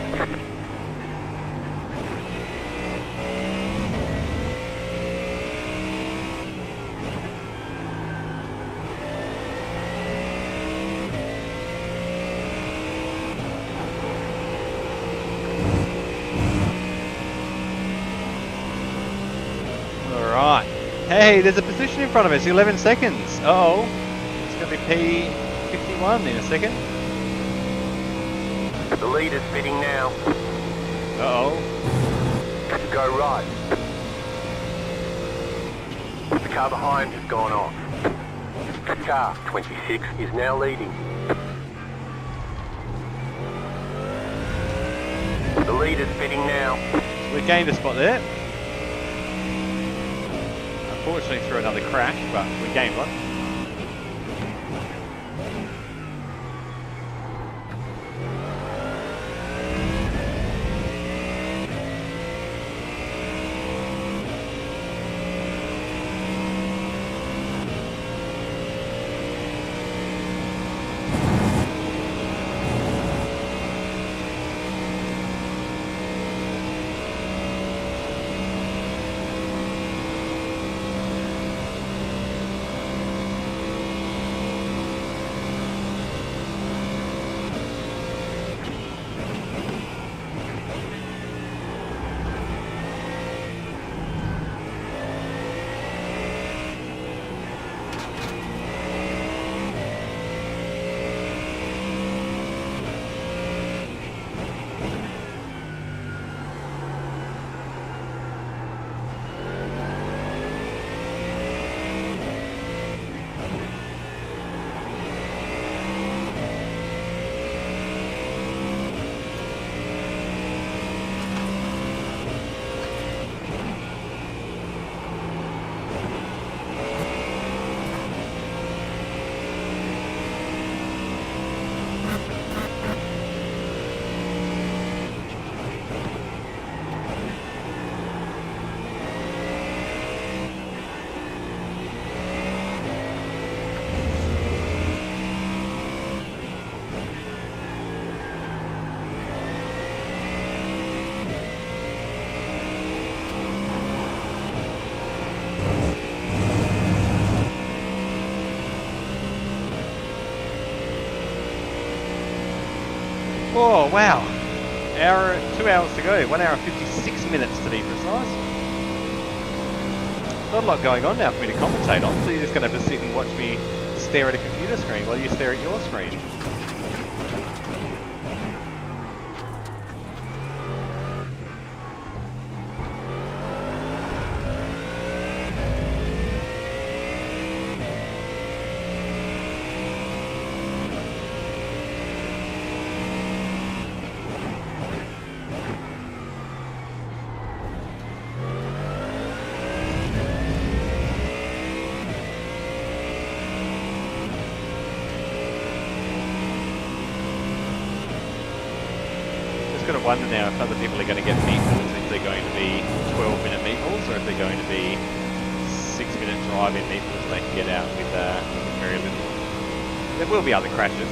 Right. Hey, there's a position in front of us, 11 seconds. Uh-oh. It's going to be P51 in a second. The leader's bidding now. Uh-oh. Go right. The car behind has gone off. Car 26 is now leading. The leader's bidding now. We gained a spot there. Unfortunately through another crash, but we gained one. Oh, wow. 2 hours to go. 1 hour and 56 minutes to be precise. Not a lot going on now for me to commentate on, so you're just going to have to sit and watch me stare at a computer screen while you stare at your screen. Got to wonder now if other people are going to get meatballs, if they're going to be 12-minute meatballs or if they're going to be 6-minute drive-in meatballs they can get out with very little. There will be other crashes.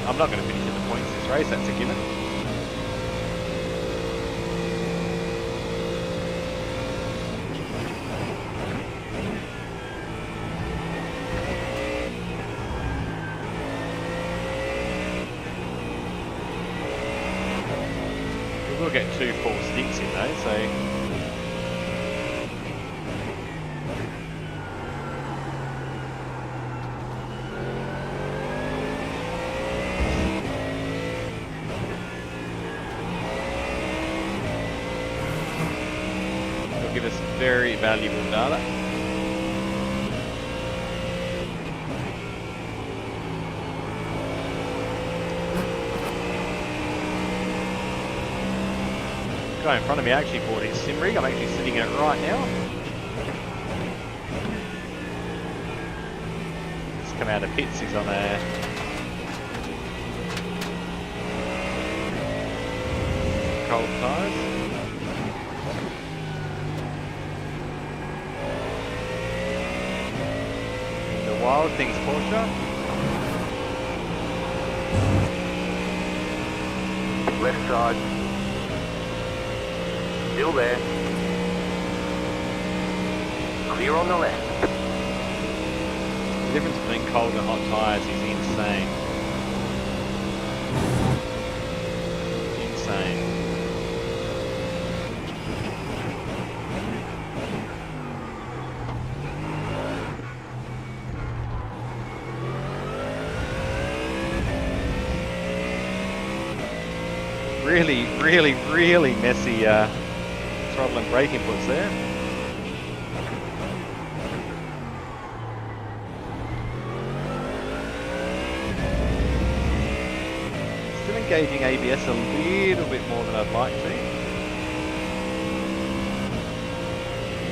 I'm not going to finish at the points this race, that's a given. We'll get 2 full stints in though, so it'll give us very valuable data. Guy in front of me actually bought his sim rig. I'm actually sitting in it right now. Just come out of pits. He's on a cold tyres. The Wild Things Porsche. Left side. Still there. Clear on the left. The difference between cold and hot tyres is insane. Insane. really, really, really messy throttle and brake inputs there. Still engaging ABS a little bit more than I'd like to.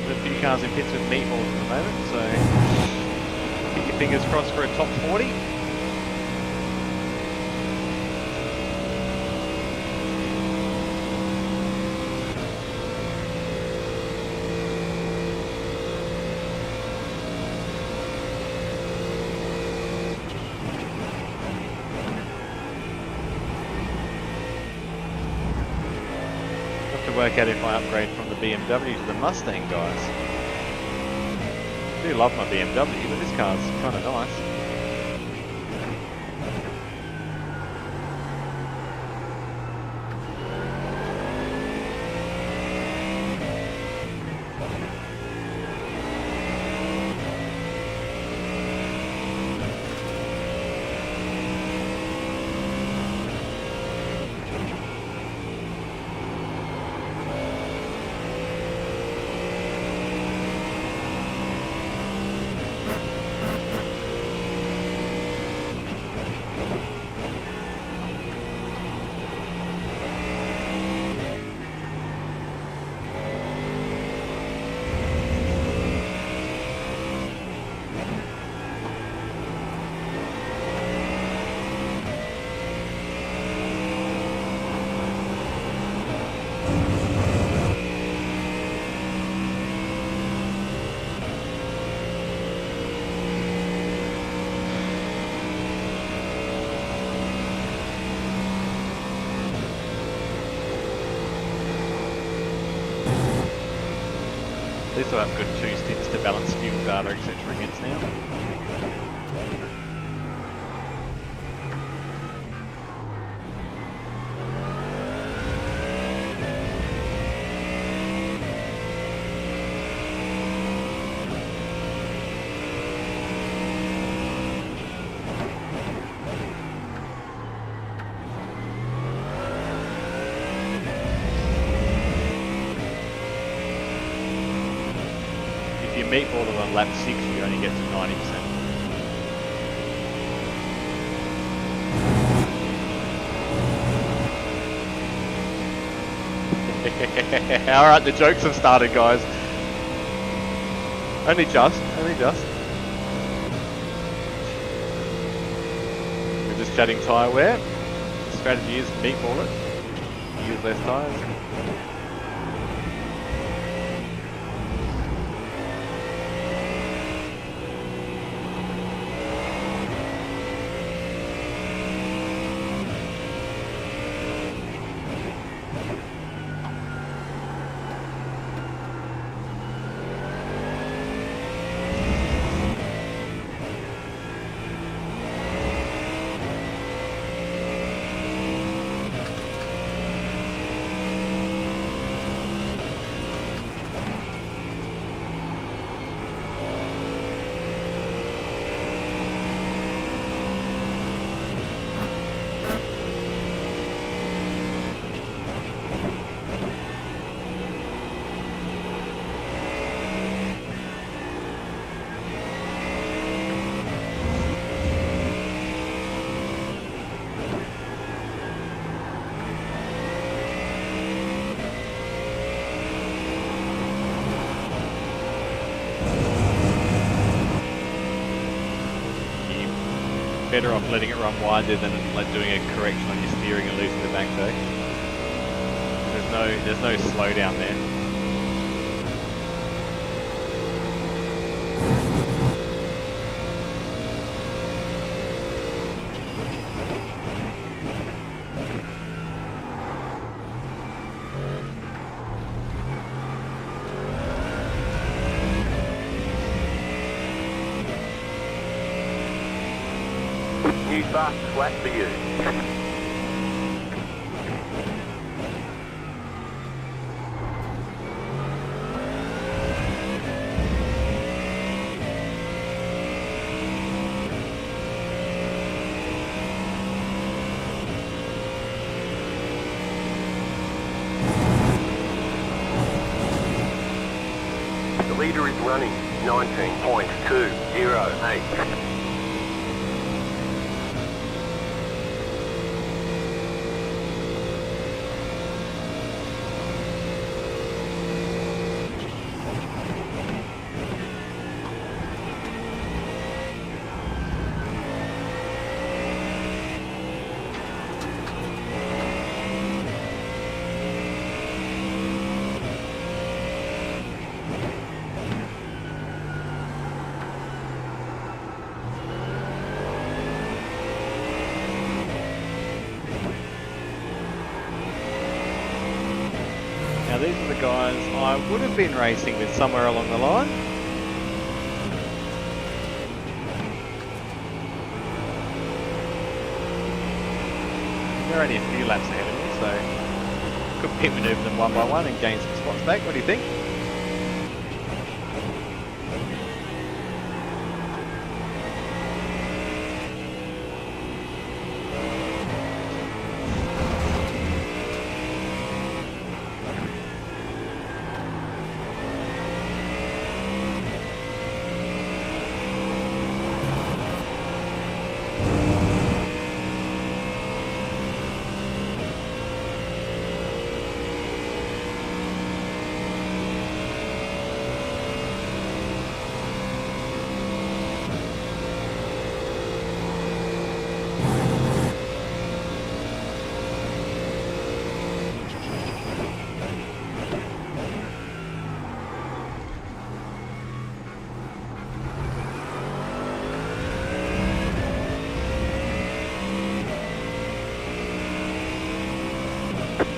There's a few cars in pits with meatballs at the moment, so keep your fingers crossed for a top 40. Work out if I upgrade from the BMW to the Mustang, guys. I do love my BMW, but this car's kind of nice. At least I'll have good 2 stints to balance fuel data, etc. against now. Meatball on lap 6, you only get to 90%. Alright, the jokes have started, guys. Only just. We're just chatting tyre wear. The strategy is meatball it. Use less tyres. Better off letting it run wider than like doing a correction on your steering and losing the back though. There's no slowdown there. New fast flat for you. The leader is running 19.208. Now these are the guys I would have been racing with somewhere along the line. They're only a few laps ahead of me, so could pit maneuver them one by one and gain some spots back. What do you think?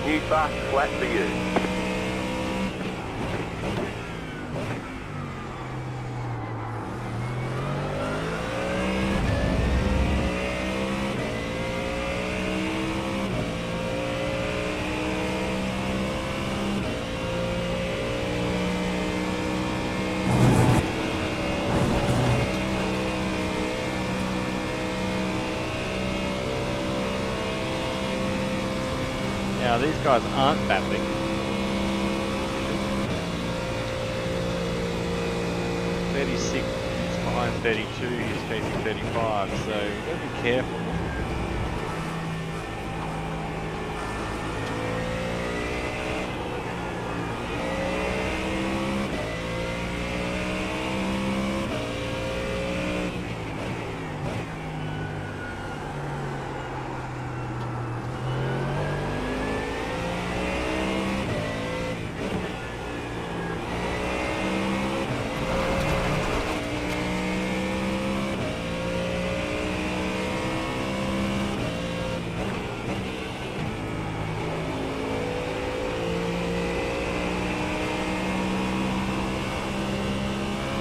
New fast flat for you. Now these guys aren't battling. 36 is behind 32, he's facing 35, so you've got to be careful.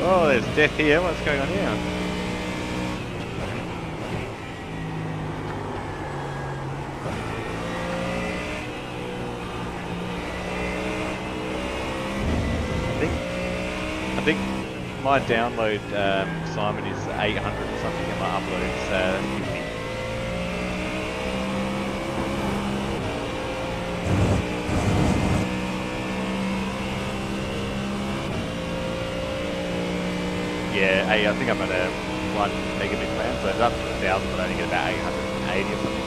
Oh, there's death here. What's going on here? I think my download, Simon, is 800 or something, and my upload's 50. Yeah, I think I'm at a 1 megabit plan, so it's up to 1,000, but I only get about 880 or something.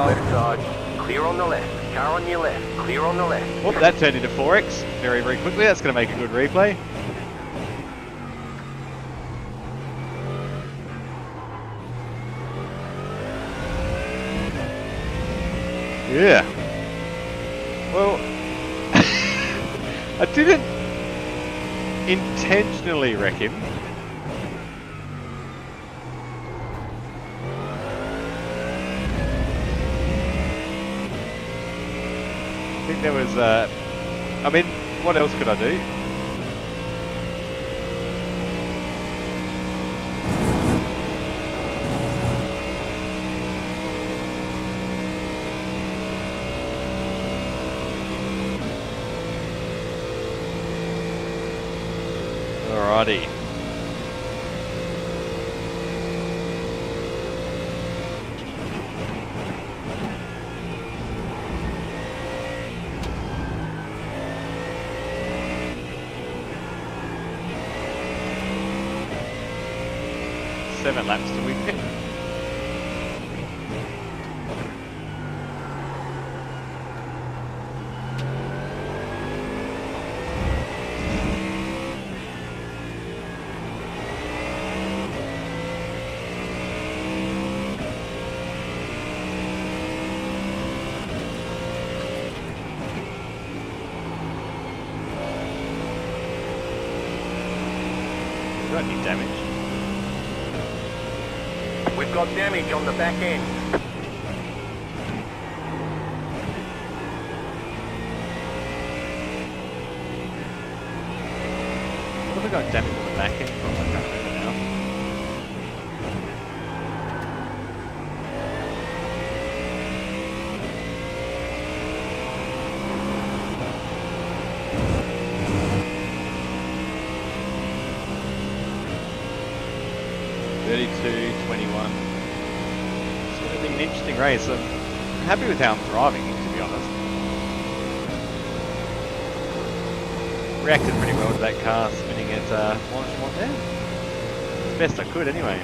Left side, clear on the left. Car on your left, clear on the left. Oh, that turned into 4X very, very quickly. That's going to make a good replay. Yeah. Well, I didn't intentionally wreck him. I think there was, I mean, what else could I do? Alrighty. 7 laps till we pit. Got any damage? We've got damage on the back end. What have I got damage on the back end from? I can't remember now. It's going to be an interesting race. I'm happy with how I'm driving, to be honest. Reacted pretty well to that car spinning at Montreal there. As best I could, anyway.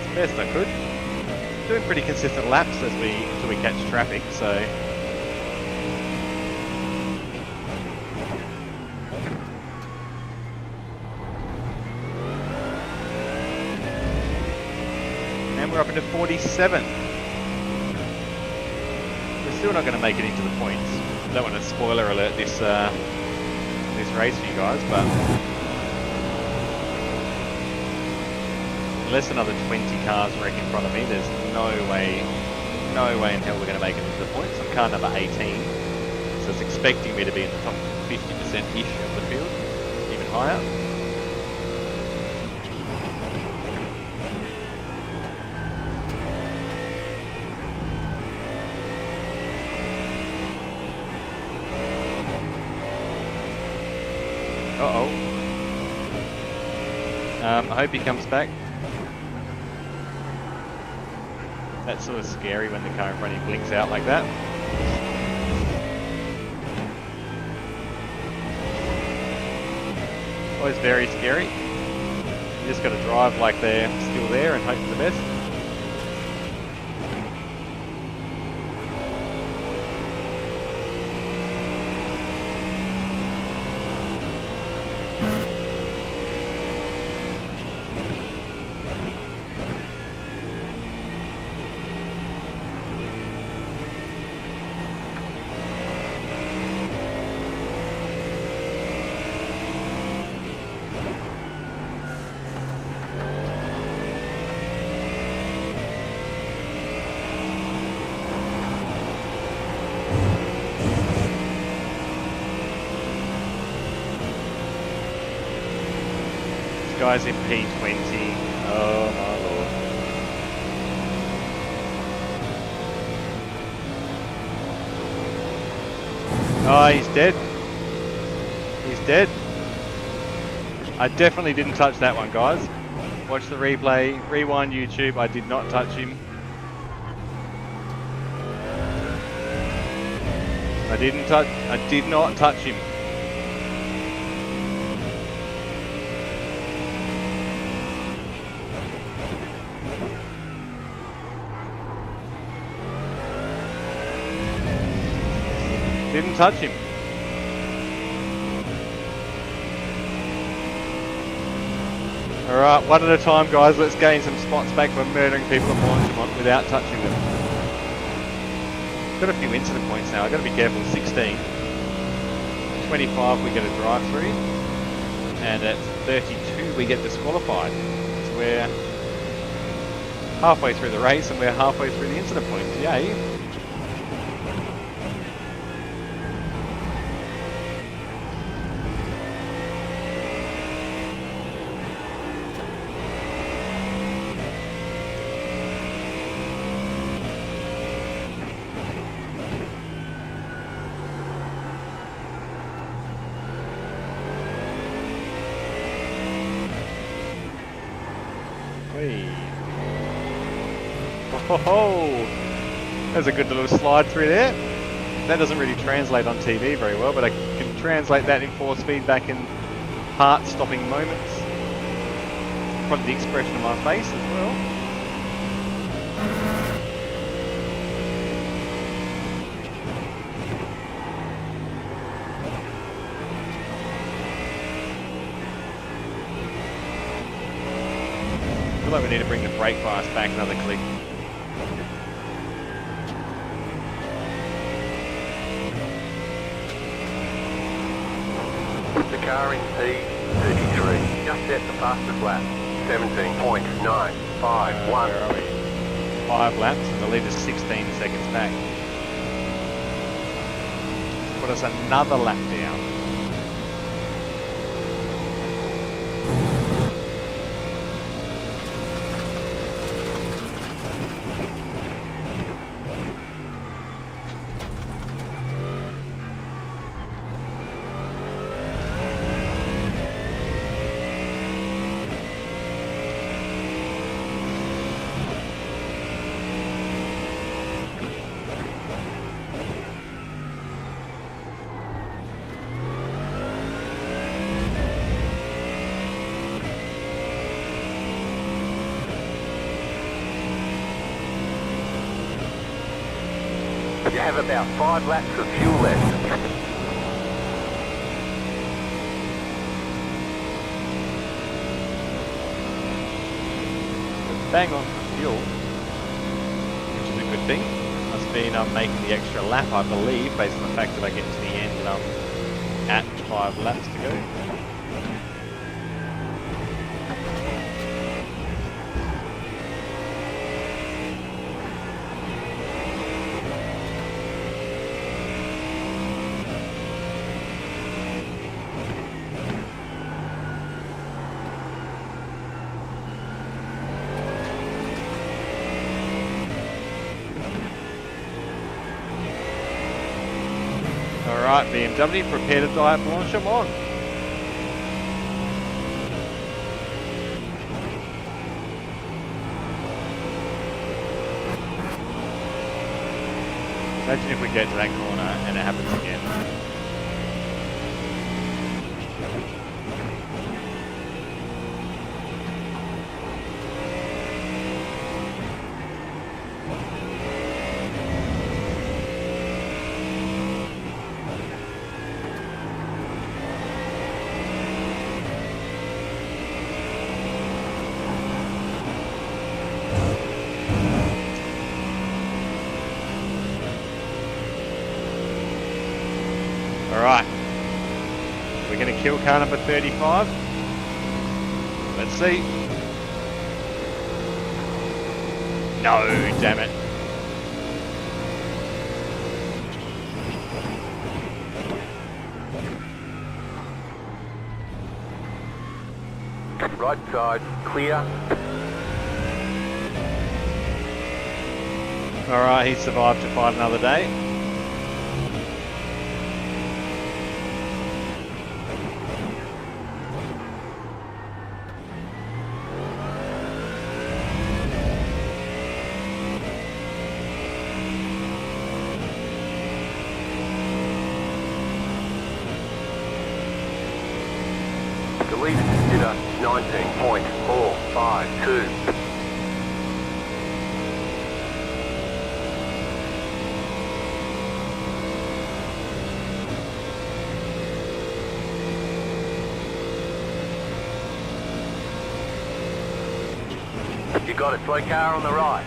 As best I could. Doing pretty consistent laps until we catch traffic, so and we're up into 47. We're still not going to make it into the points. I don't want to spoiler alert this race for you guys, but unless another 20 cars wreck in front of me, there's no way in hell we're going to make it into the points. I'm car number 18, so it's expecting me to be in the top 50%-ish of the field, even higher. Uh-oh. I hope he comes back. That's sort of scary when the car in front of you blinks out like that. Always very scary. You just got to drive like they're still there and hope for the best. Guy's in P20. Oh my lord. Oh, he's dead. He's dead. I definitely didn't touch that one, guys. Watch the replay. Rewind YouTube. I did not touch him. I did not touch him. Didn't touch him. Alright, one at a time, guys. Let's gain some spots back for murdering people at Leukodystrophy without touching them. Got a few incident points now. I've got to be careful. 16. 25 we get a drive through. And at 32 we get disqualified. So we're halfway through the race and we're halfway through the incident points. Yay. Oh, there's a good little slide through there. That doesn't really translate on TV very well, but I can translate that in force feedback in heart-stopping moments. Probably the expression of my face as well. I feel like we need to bring the brake bias back another click. The car in P33 just set the fastest lap. 17.951. Where are we? 5 laps and the leader's 16 seconds back. Put us another lap down. You have about 5 laps of fuel left. Bang on for fuel, which is a good thing. Must mean I'm making the extra lap, I believe, based on the fact that I get to the end and I'm at 5 laps to go. Alright, BMW, prepare to die at Blanchimont. Imagine if we get to that corner and it happens again. Alright, we're going to kill car number 35. Let's see. No, damn it. Right side, clear. Alright, he survived to fight another day. The lead did a 19.452. You got a slow car on the right.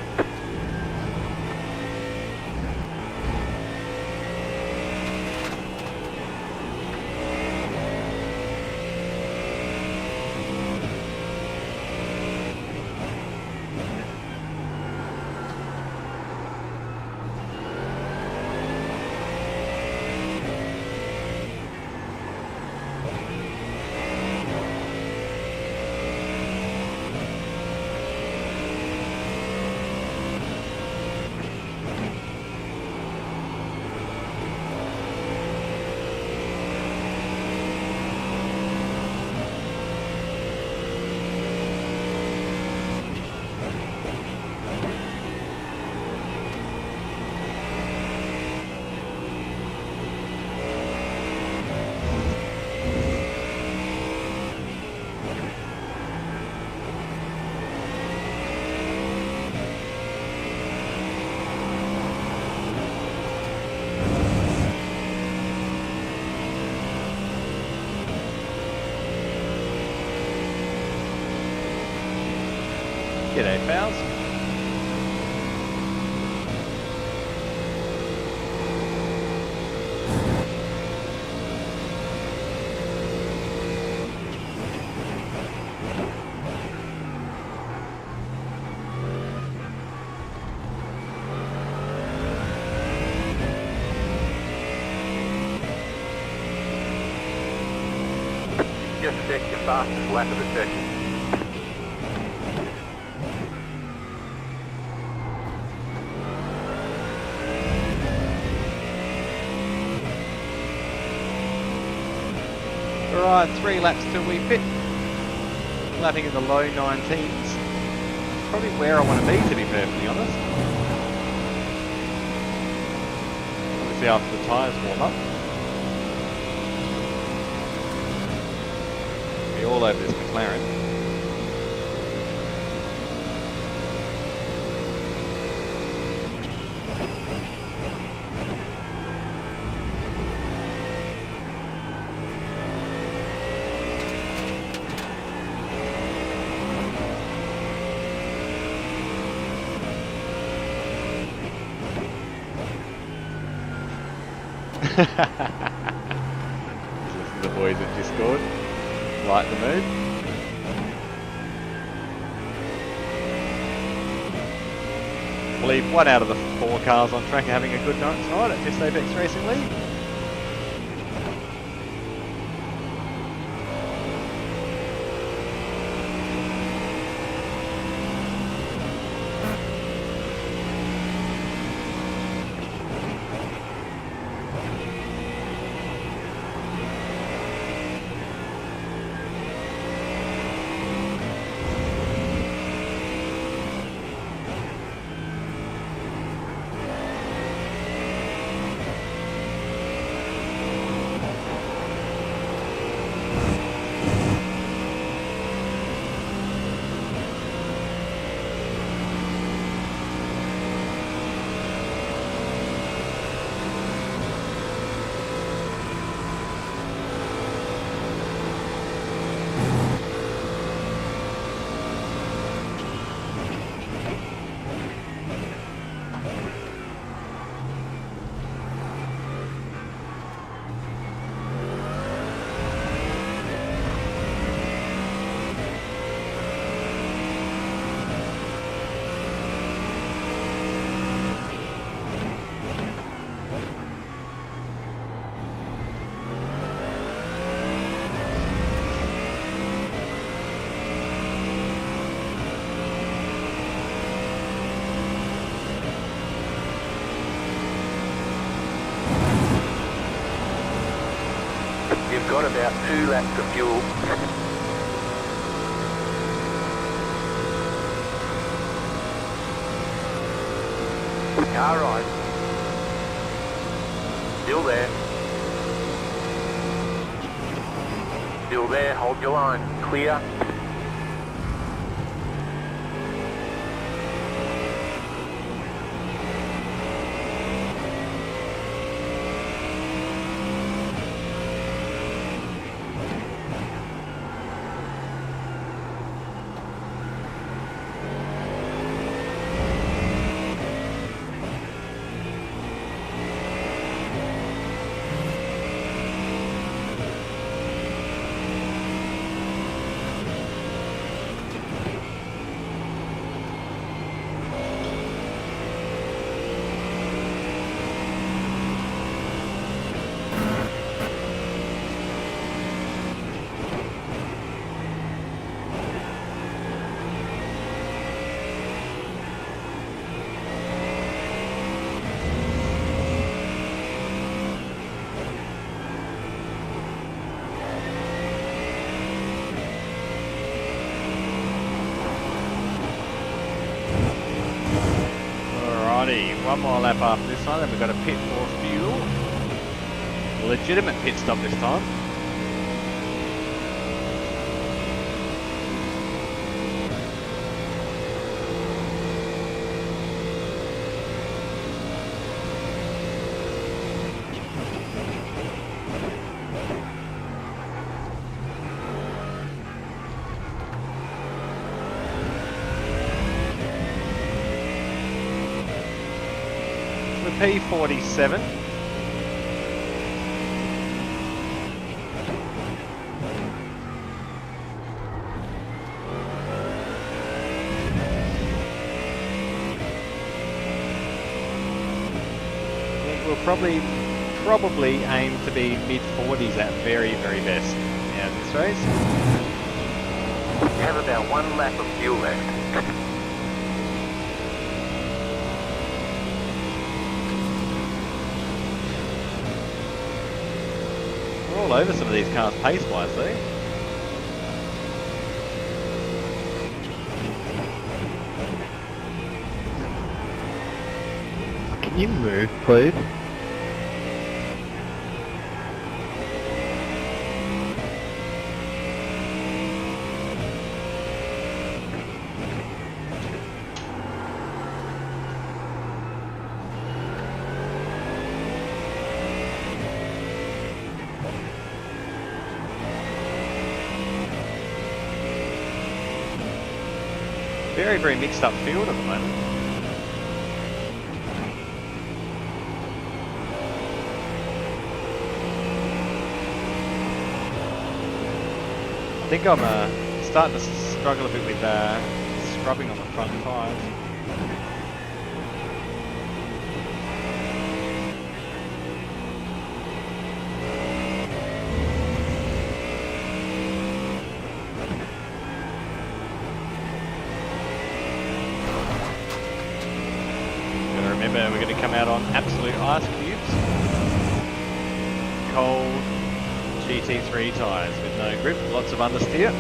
G'day, pals. Just set your fastest lap of the session. Alright, 3 laps till we fit. Lapping in the low 19s. Probably where I want to be perfectly honest. Obviously after the tyres warm up. Be all over this McLaren. Listen to the boys at Discord. Like the mood. I believe 1 out of the 4 cars on track are having a good night tonight at 5th Apex Racing League. You've got about 2 laps of fuel. Car ride. Still there. Still there, hold your line. Clear. One more lap after this time, then we've got a pit for fuel. Legitimate pit stop this time. P47. We'll probably aim to be mid-40s at very best out this race. We have about 1 lap of fuel left. We're all over some of these cars pace-wise though. Can you move, please? Very mixed up field at the moment. I think I'm starting to struggle a bit with scrubbing on the front tyres. Remember, we're going to come out on absolute ice cubes. Cold GT3 tyres with no grip, lots of understeer.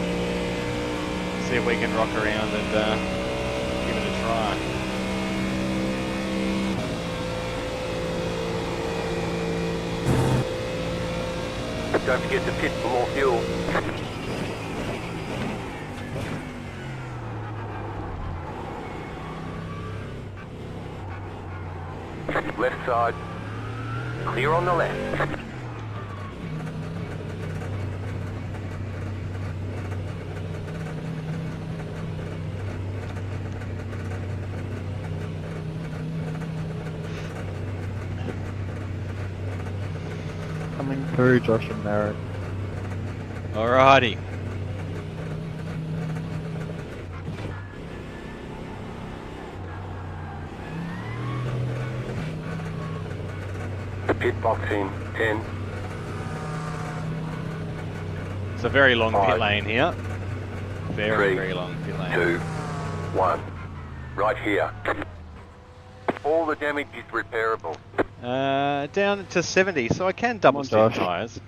See if we can rock around and give it a try. Don't forget to pit for more fuel. Left side, clear on the left. Coming through, Josh and Merritt. Alrighty. Pit box in 10. It's a very long 5, pit lane here. 3, Very long pit lane. 2, 1. Right here. All the damage is repairable. Down to 70, so I can double stick tyres.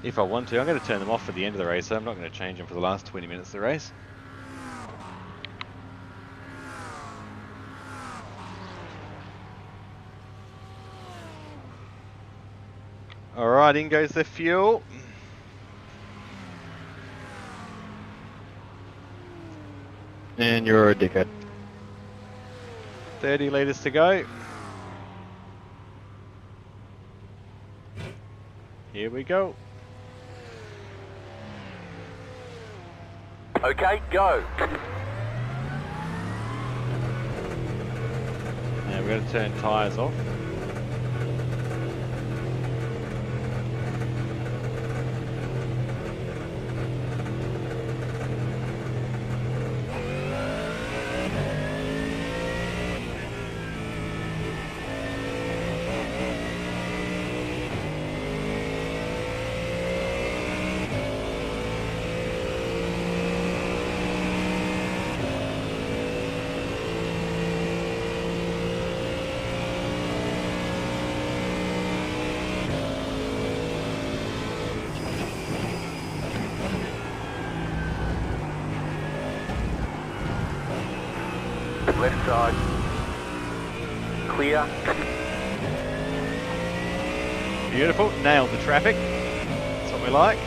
If I want to. I'm going to turn them off for the end of the race, so I'm not going to change them for the last 20 minutes of the race. Alright, in goes the fuel. And you're a dickhead. 30 litres to go. Here we go. Okay, go. Now we've got to turn tyres off. Left side, clear. Beautiful, nailed the traffic. That's what we like.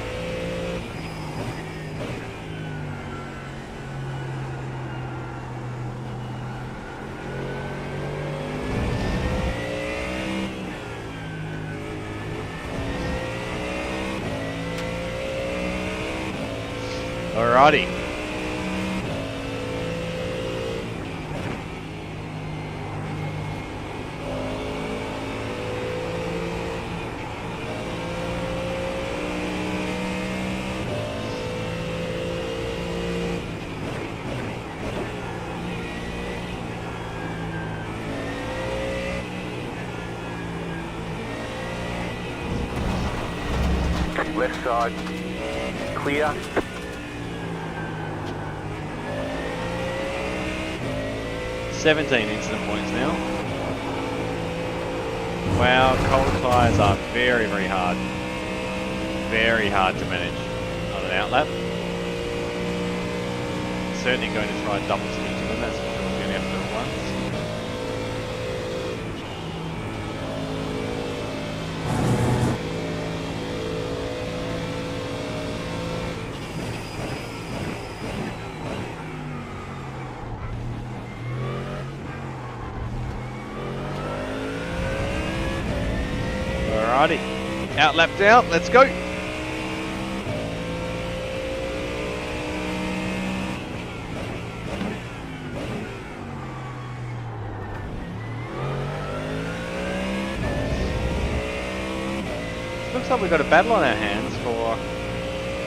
Alrighty. left side, clear. "17 incident points now." Wow, cold tyres are very, very hard. Very hard to manage on an outlap. Certainly going to try double switching them, that's what we're going to have to do at once. Alrighty, outlapped out, let's go. Looks like we've got a battle on our hands for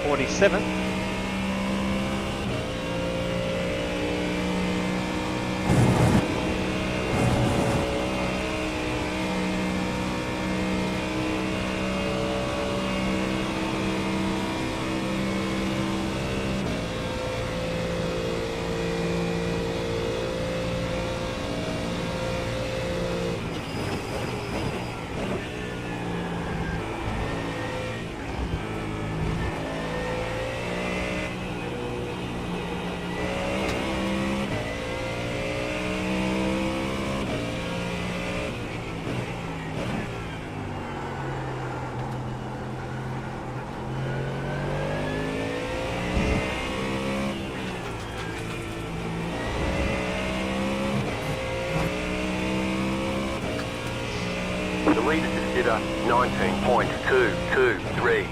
47th. The leader just did a 19.223.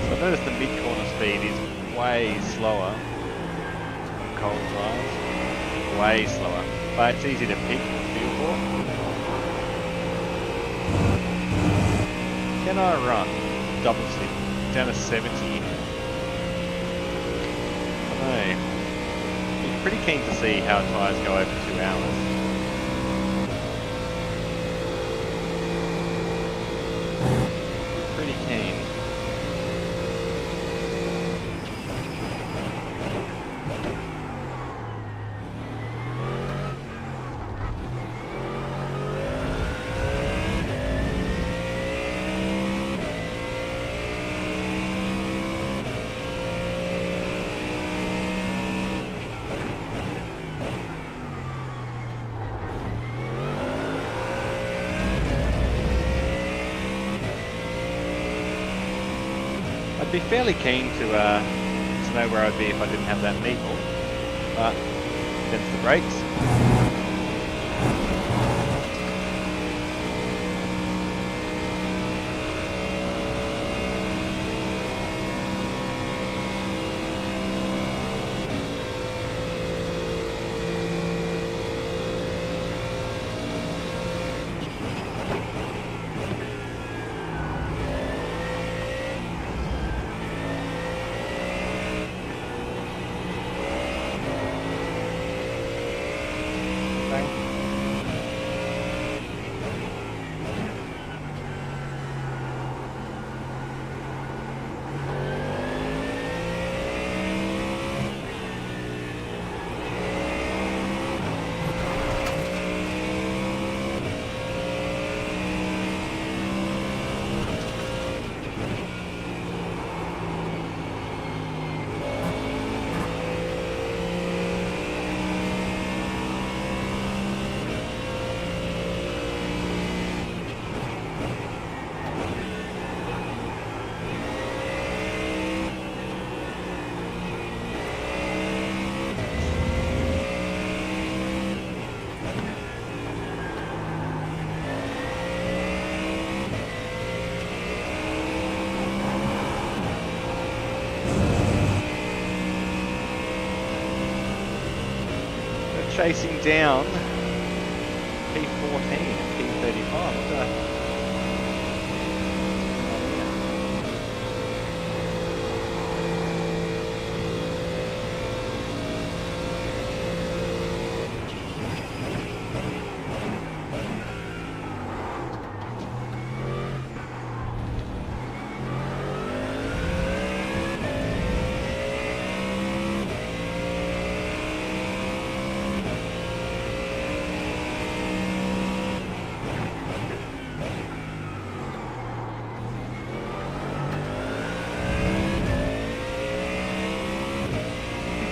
So I've noticed the mid-corner speed is way slower on cold tyres. Way slower, but it's easy to pick and feel for. Can I run double stick down to 70? I don't know. I'm pretty keen to see how tyres go over 2 hours. Pretty keen. I'd be fairly keen to know where I'd be if I didn't have that meatball, but that's the brakes. Chasing down P4 P35. What the?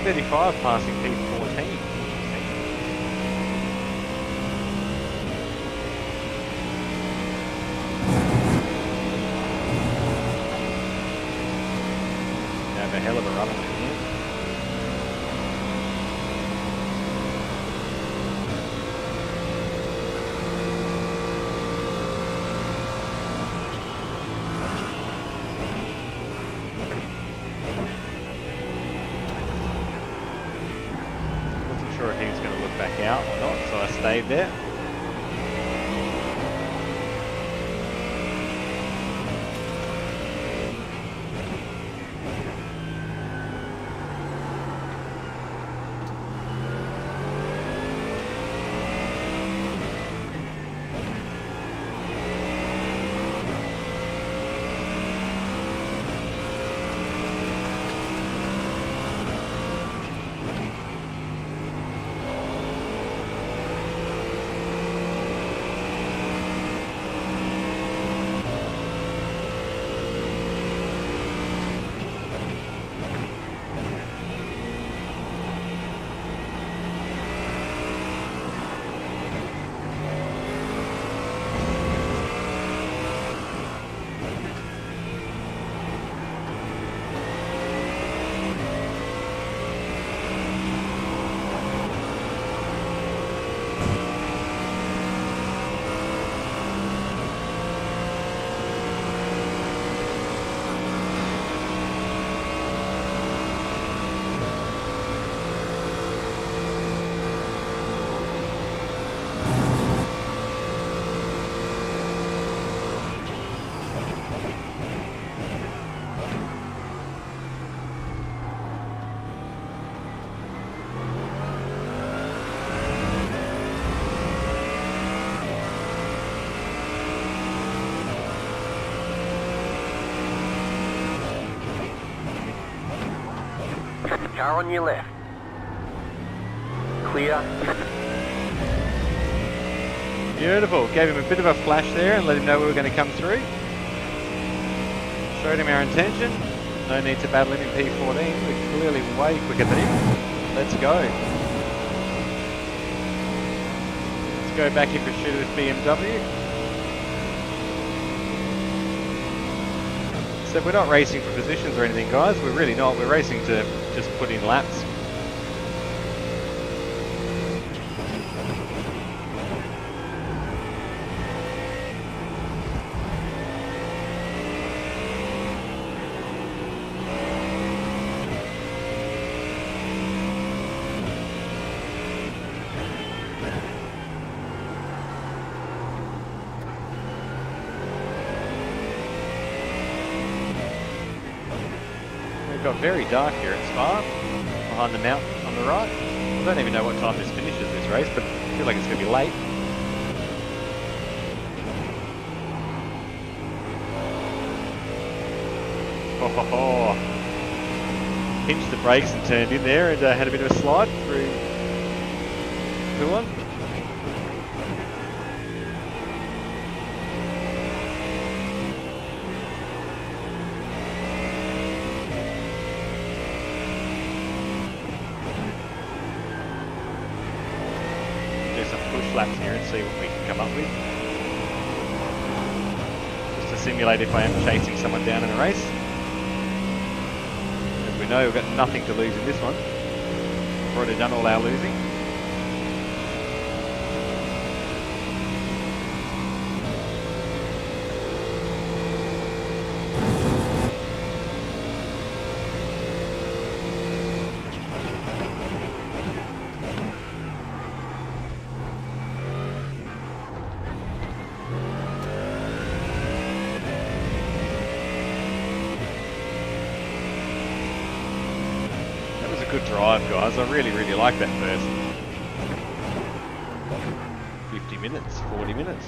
P35 passing P14. Have a hell of a run on it here. Wasn't sure if he was going to look back out or not, so I stayed there. Car on your left. Clear. Beautiful. Gave him a bit of a flash there and let him know we were going to come through. Showed him our intention. No need to battle him in P14. We're clearly way quicker than him. Let's go. Let's go back in pursuit of this BMW. So we're not racing for positions or anything, guys. We're really not. We're racing to just put in laps. It got very dark here at Spa, behind the mountain on the right. I don't even know what time this finishes, this race, but I feel like it's going to be late. Oh, pinched the brakes and turned in there and had a bit of a slide through the one. Laps here and see what we can come up with. Just to simulate if I am chasing someone down in a race. As we know, we've got nothing to lose in this one. We've already done all our losing. good drive, guys. I really, really like that first 50 minutes, 40 minutes,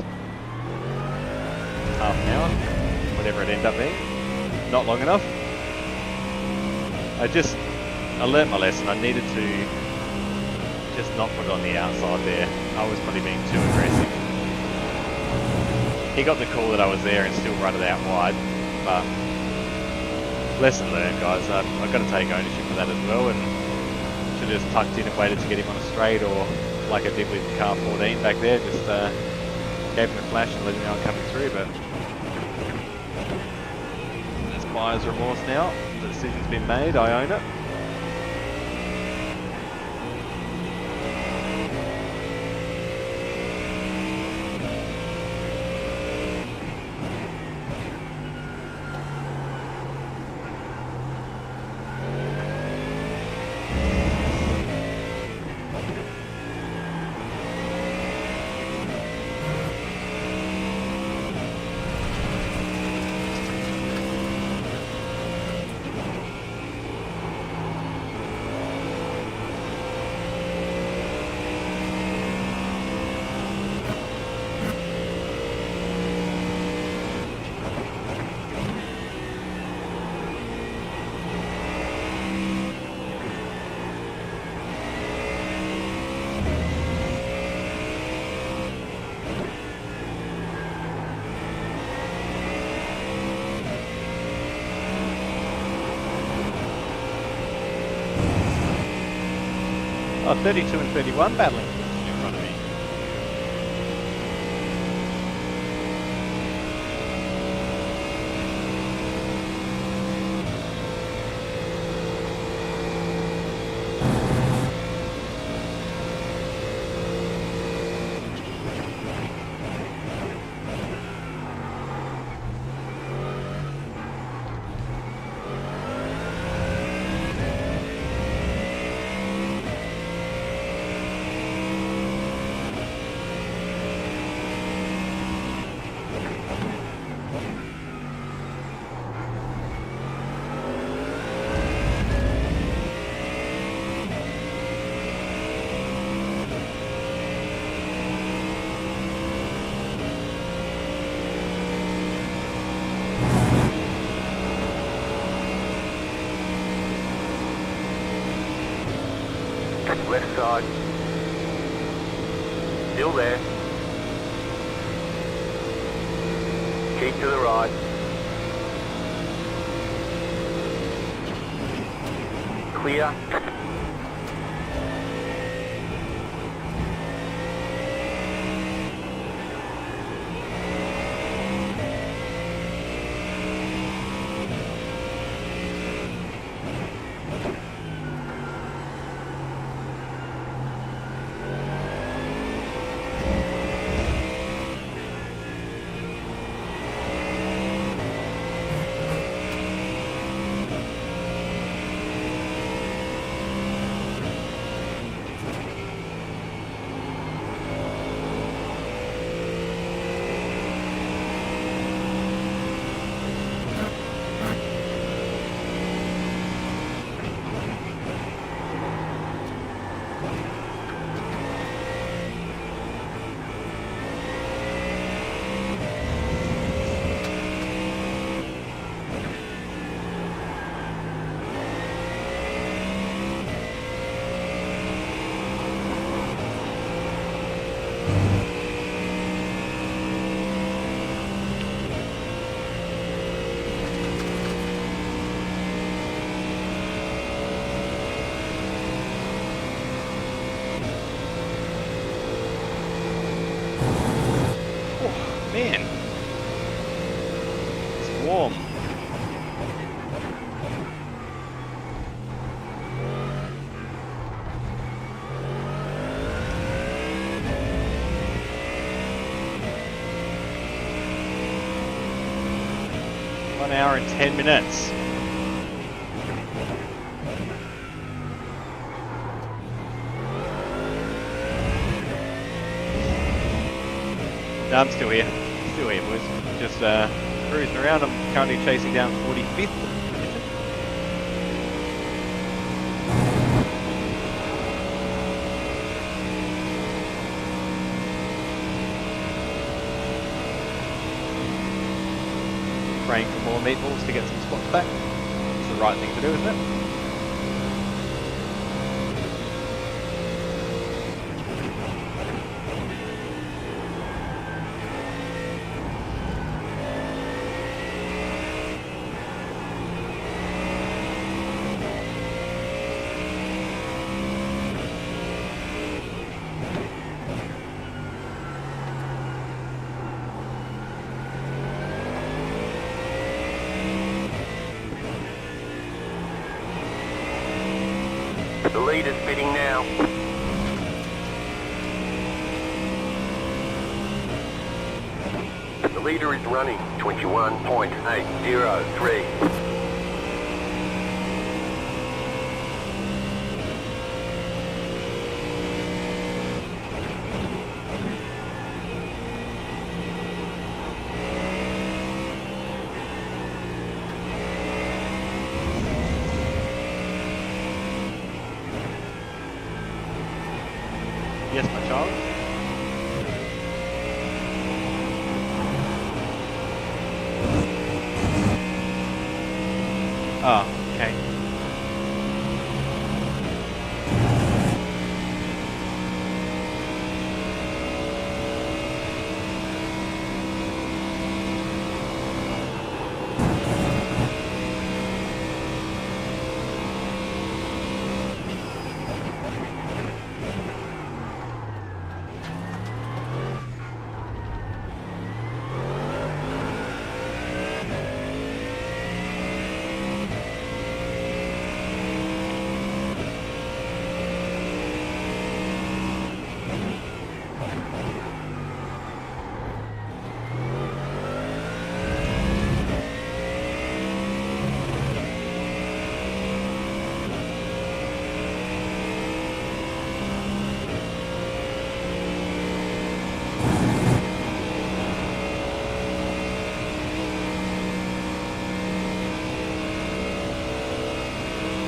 half an hour, whatever it ended up being. Not long enough. I learnt my lesson. I needed to just not put it on the outside there. I was probably being too aggressive. He got the call that I was there and still run it out wide, but lesson learned, guys. I've got to take ownership of that as well, and should have just tucked in and waited to get him on a straight, or like I did with car 14 back there, just gave him a flash and let him know I'm coming through. But there's buyer's remorse now. The decision's been made. I own it. Oh, 32 and 31 battling in front of me. Left side. Still there. Keep to the right. Clear. Man, it's warm. One hour and 10 minutes. No, I'm still here. Still here, boys. Just cruising around. I'm currently chasing down 45th position. praying for more meatballs to get some spots back. It's the right thing to do, isn't it? The leader's bidding now. The leader is running 21.803. Yes, my child. Oh, okay.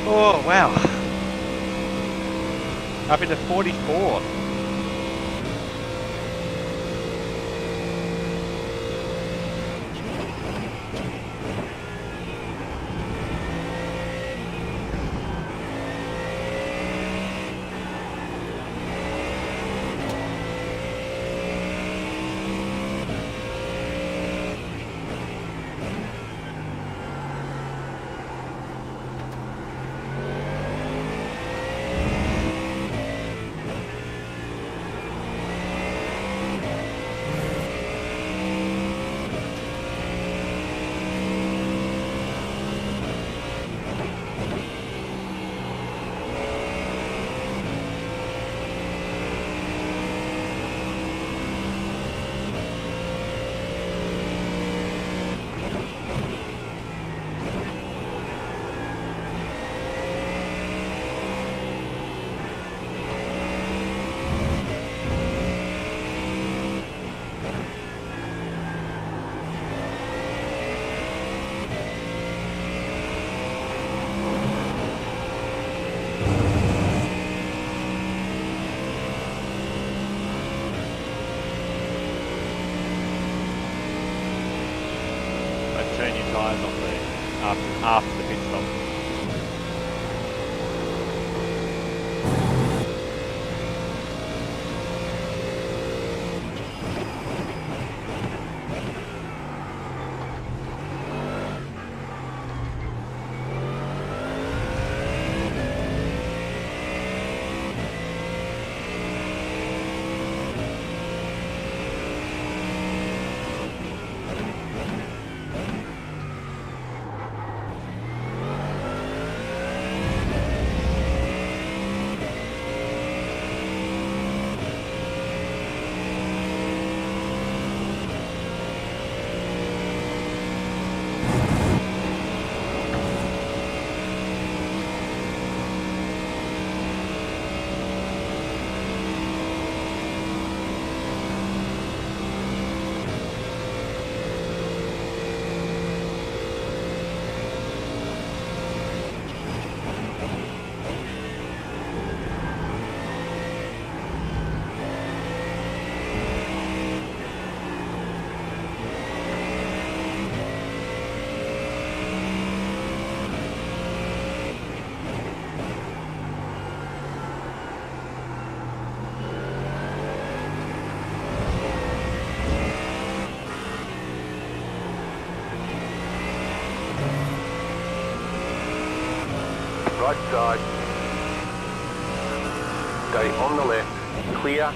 Oh, wow. Up into 44. Turn your tyres off there after the pit stop. right side. Stay on the left. Clear.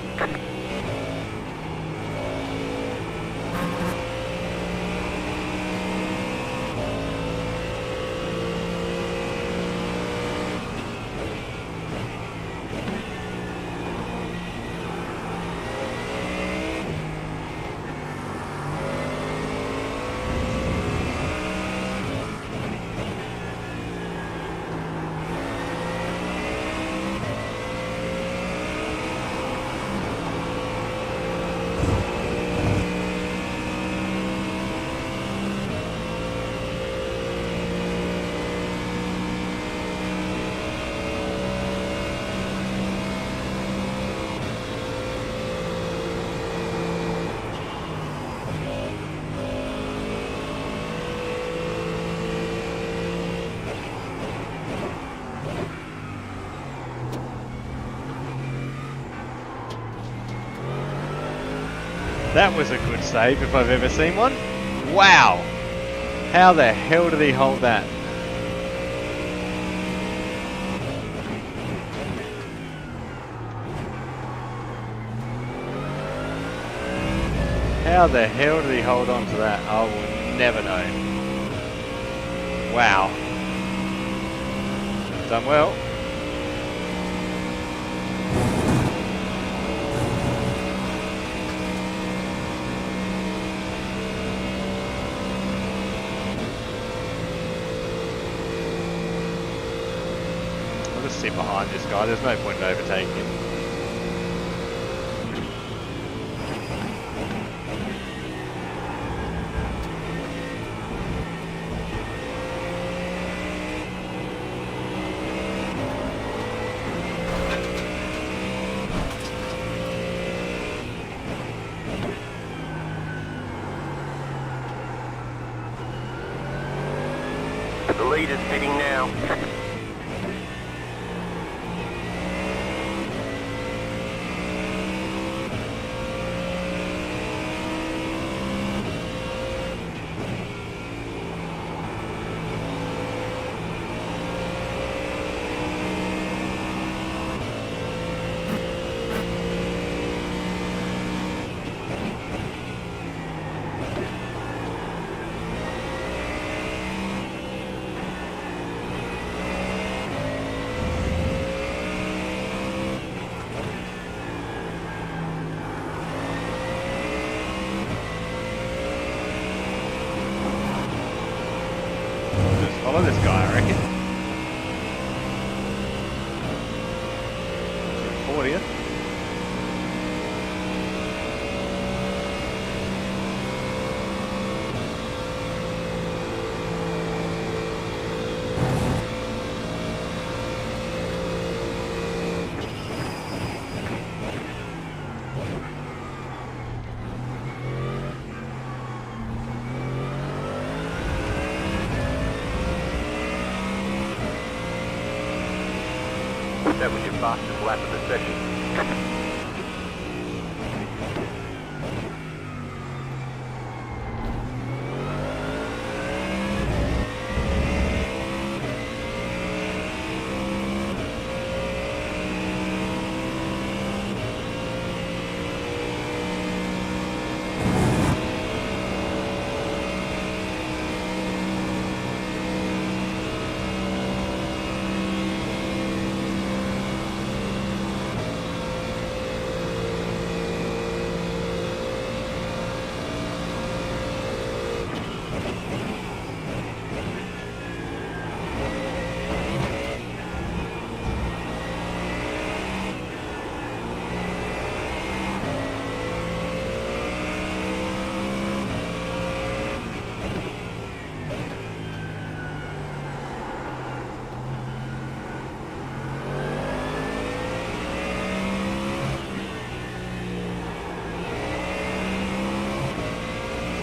That was a good save if I've ever seen one. Wow! How the hell did he hold that? How the hell did he hold on to that? I will never know. Wow. Done well. I'll just sit behind this guy, there's no point in overtaking him. The leader's pitting now. Follow this guy, I reckon. 40th. That was your fastest lap of the session.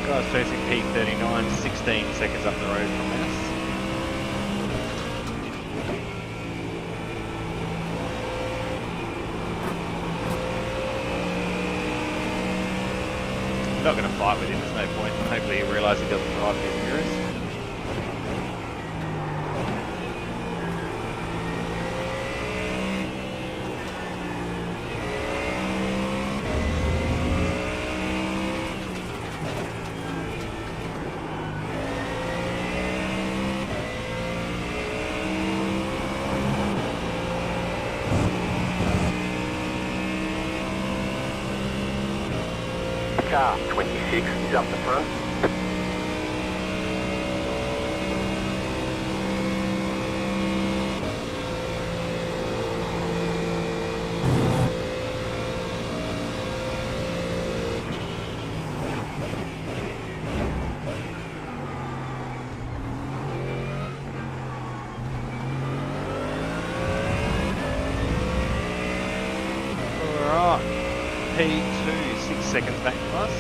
Guy's chasing P39, 16 seconds up the road from us. I'm not going to fight with him, there's no point. Hopefully he realises he doesn't drive his mirrors. car. 26 is up the front. P2, 6 seconds back from us.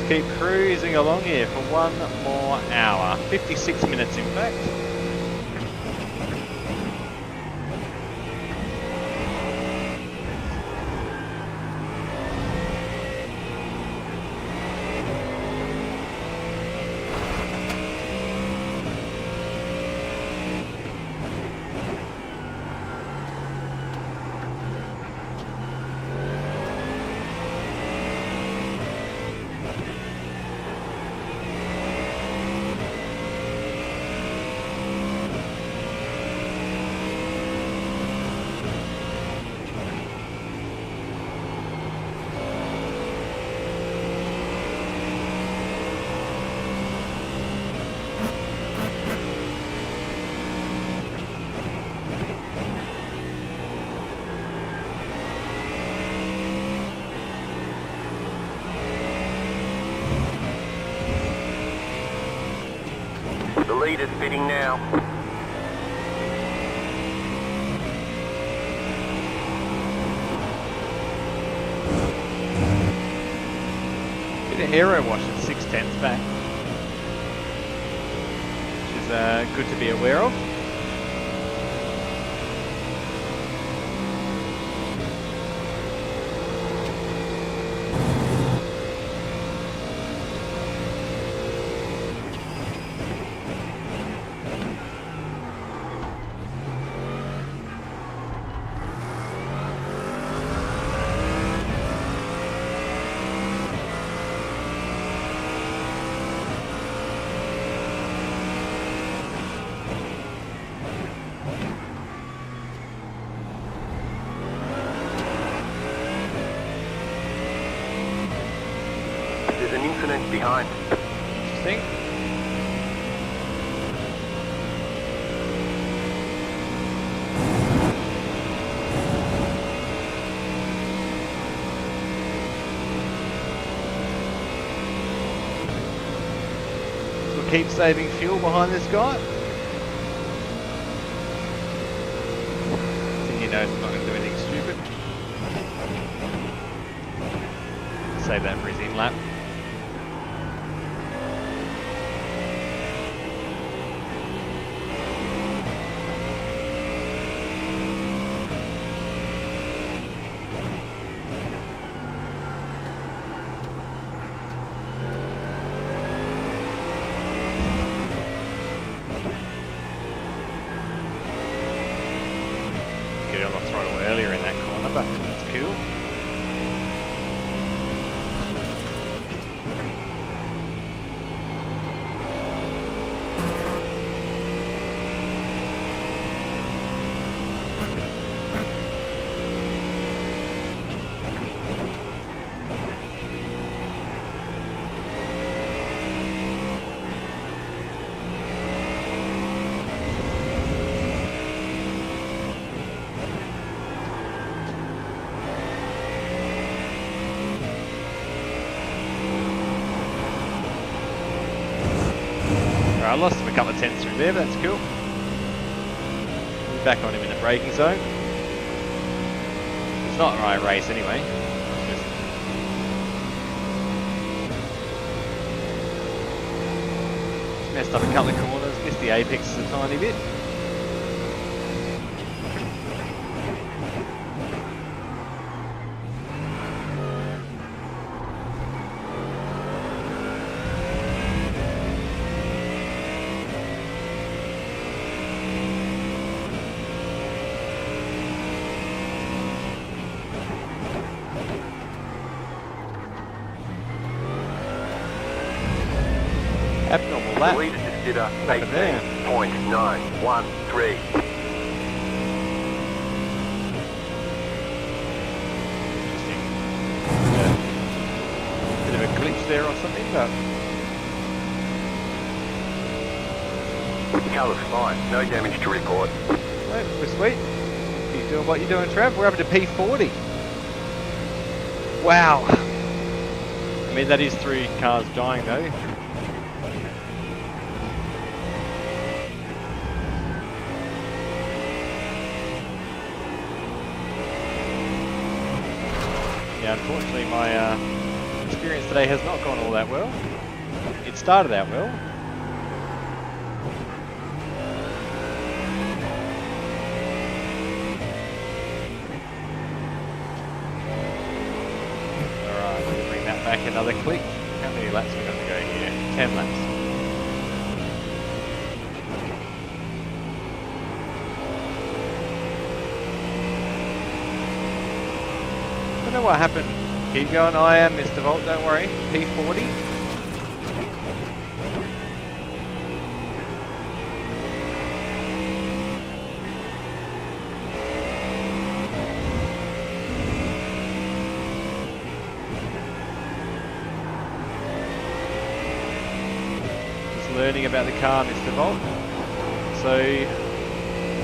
Keep cruising along here for one more hour. 56 minutes in fact. The leader's fitting now. Bit of aero wash at 6/10 back, which is good to be aware of. There's an incident behind. Interesting. So we'll keep saving fuel behind this guy. I think he knows I'm not going to do anything stupid. Save that for his in lap. Get on the throttle earlier in that corner, but that's cool. I lost him a couple of tenths through there, but that's cool. We're back on him in the braking zone. It's not an iRace anyway. Just messed up a couple of corners, missed the apex a tiny bit. all that. Leader consider Happened there? 18.913. Bit of a glitch there or something, but The car looks fine. No damage to report. right, we're sweet. Keep doing what you're doing, Trav. We're up to P40. Wow. I mean, that is 3 cars dying though. Yeah, unfortunately my experience today has not gone all that well. It started out well. Alright, we'll bring that back another click. How many laps we got to go here? 10 laps. I don't know what happened. Keep going, I am Mr. Volt, don't worry. P40. Just learning about the car, Mr. Volt. So,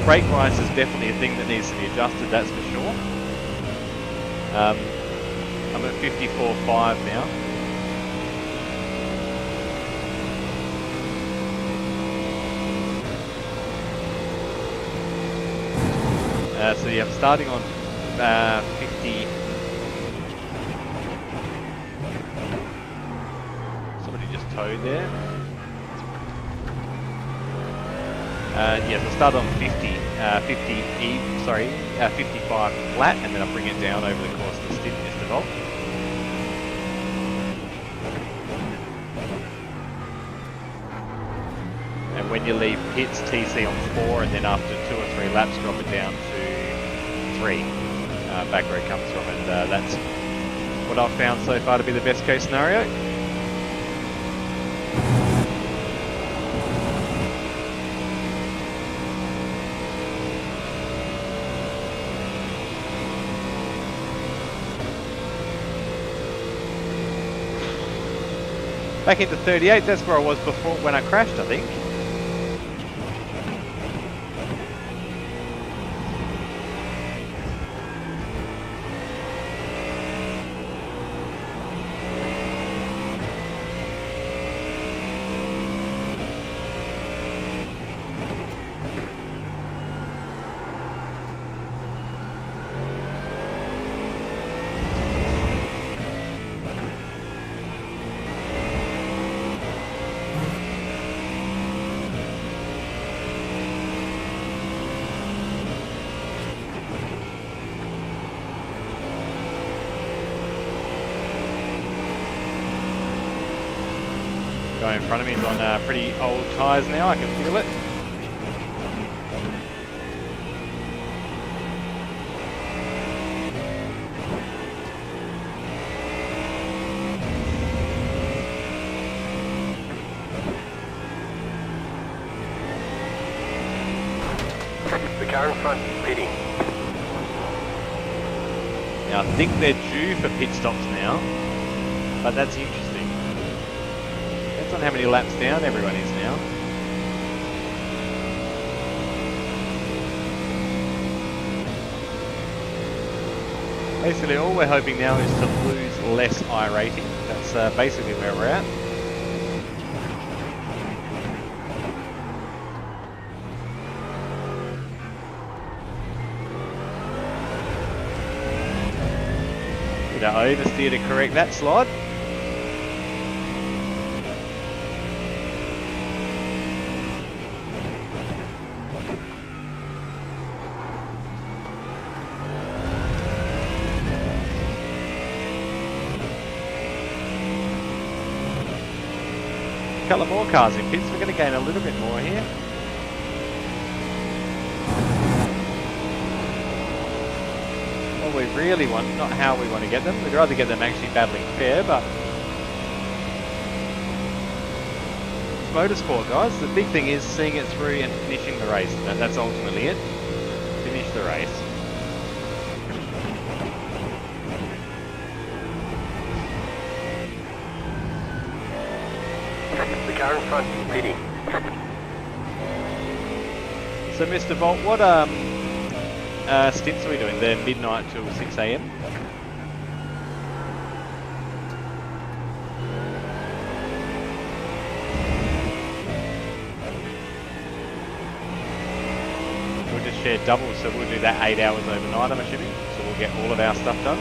brake rise is definitely a thing that needs to be adjusted, that's for sure. I'm at 54.5 now. So yeah, I'm starting on 50. Somebody just towed there. Yes, I start on 55 flat, and then I bring it down over the course of the stint, Mr. Volt. And when you leave pits, TC on 4, and then after 2 or 3 laps, drop it down to 3, back where it comes from, and that's what I've found so far to be the best case scenario. Back into 38, that's where I was before when I crashed, I think. Guy in front of me is on pretty old tyres now, I can feel it. The car in front is pitting. Now I think they're due for pit stops now, but that's interesting. Depends on how many laps down everyone is now. Basically all we're hoping now is to lose less iRacing. That's basically where we're at. Did I oversteer to correct that slide? A couple more cars in pits, we're going to gain a little bit more here. What we really want, not how we want to get them, we'd rather get them actually battling fair, but motorsport, guys. The big thing is seeing it through and finishing the race. That's ultimately it. Finish the race. The car in front is pitting. So, Mr. Volt, what stints are we doing? They're midnight till 6 AM. We'll just share doubles, so we'll do that 8 hours overnight, I'm assuming. So we'll get all of our stuff done.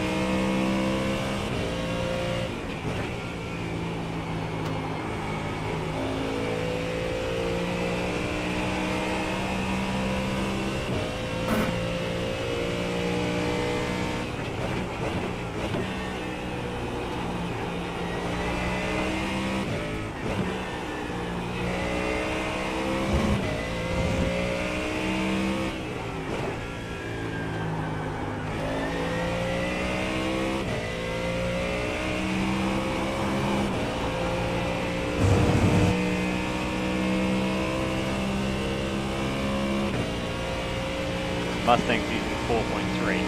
Mustang's using 4.3.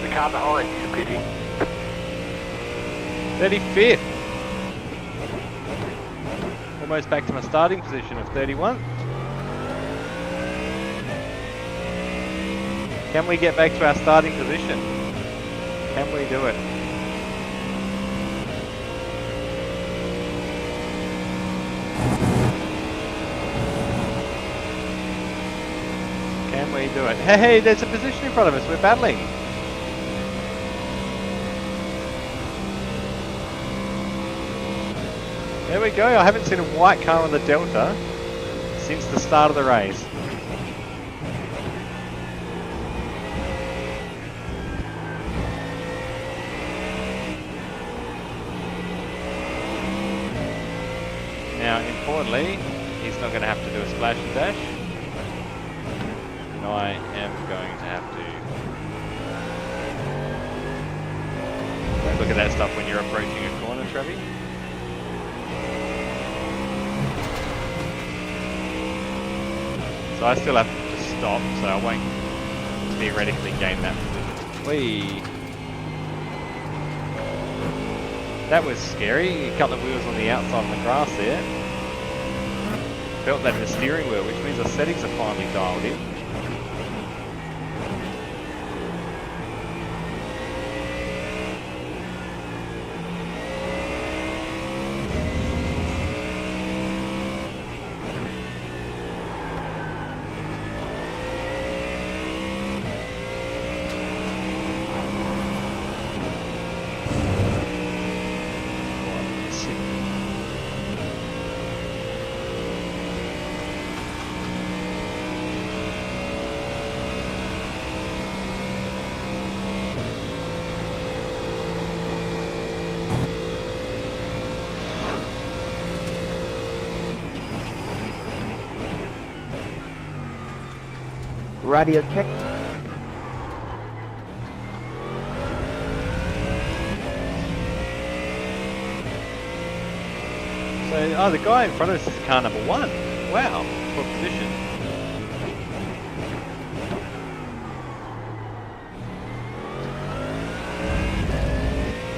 The car behind is pitting. 35th. Almost back to my starting position of 31. Can we get back to our starting position? Can we do it? Can we do it? Hey, there's a position in front of us. We're battling. There we go. I haven't seen a white car on the Delta since the start of the race. Now, importantly, he's not going to have to do a splash and dash. And I am going to have to... Don't look at that stuff when you're approaching a corner, Trevi. So I still have to stop, so I won't theoretically gain that position. Whee! That was scary. A couple of wheels on the outside of the grass there. Felt that in the steering wheel, which means the settings are finally dialed in. Radio check. So, the guy in front of us is car number 1. Wow, what position?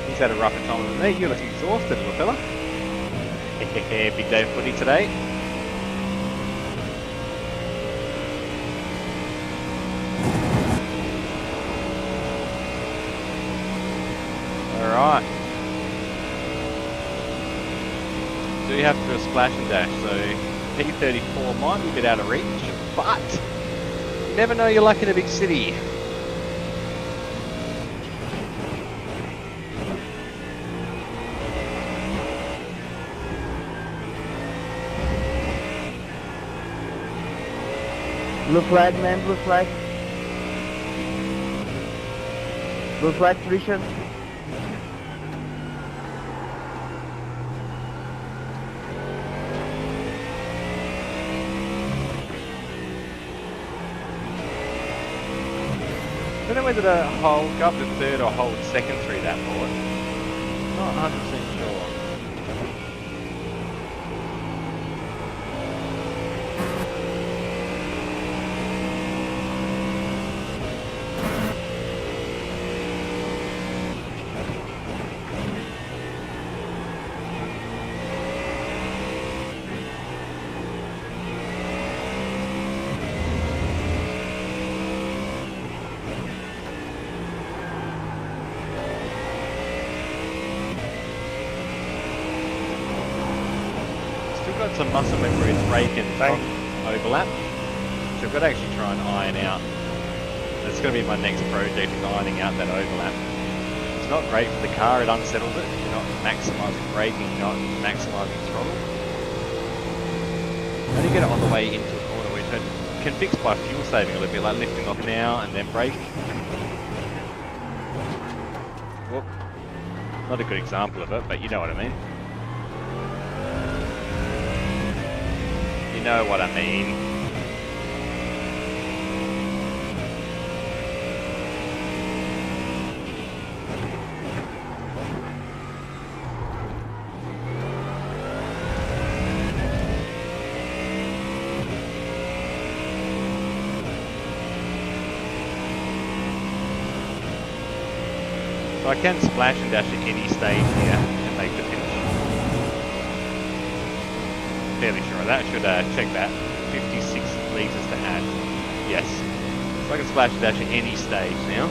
He's had a rougher time than me. You look exhausted, little fella. Big day of footy today. Alright. Do you have to do a splash and dash, so P34 might be a bit out of reach, but you never know your luck in a big city. Blue flag, man, blue flag. Blue flag position. I don't know whether to hold, go up to third or hold second through that board. Not 100% sure. Got some muscle memory, it's brake and front overlap, so I've got to actually try and iron out. That's going to be my next project, is ironing out that overlap. It's not great for the car, it unsettles it. You're not maximising braking, you're not maximising throttle. Only get it on the way into a corner, which I can fix by fuel saving a little bit, like lifting off now and then brake. Whoop. Not a good example of it, but you know what I mean. You know what I mean. So I can splash and dash at any stage here and make the finish. Fairly sure of that. I should check that. 56 litres to add. Yes. So I can splash and dash at any stage now.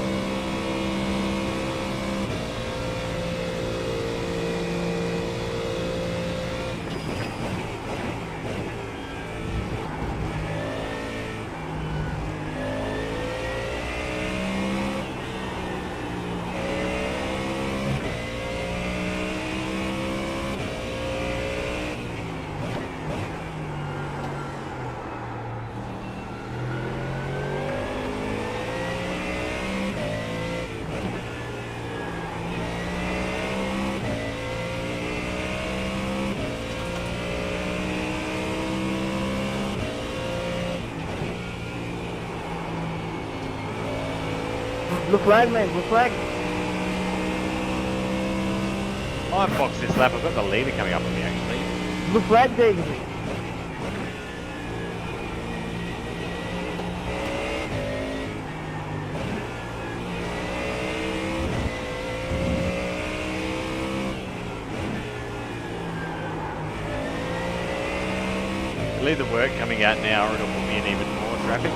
Blue flag, man, blue flag. I might box this lap. I've got the leader coming up on me actually. Blue flag, David. The leader work coming out now, or it'll put me in even more traffic.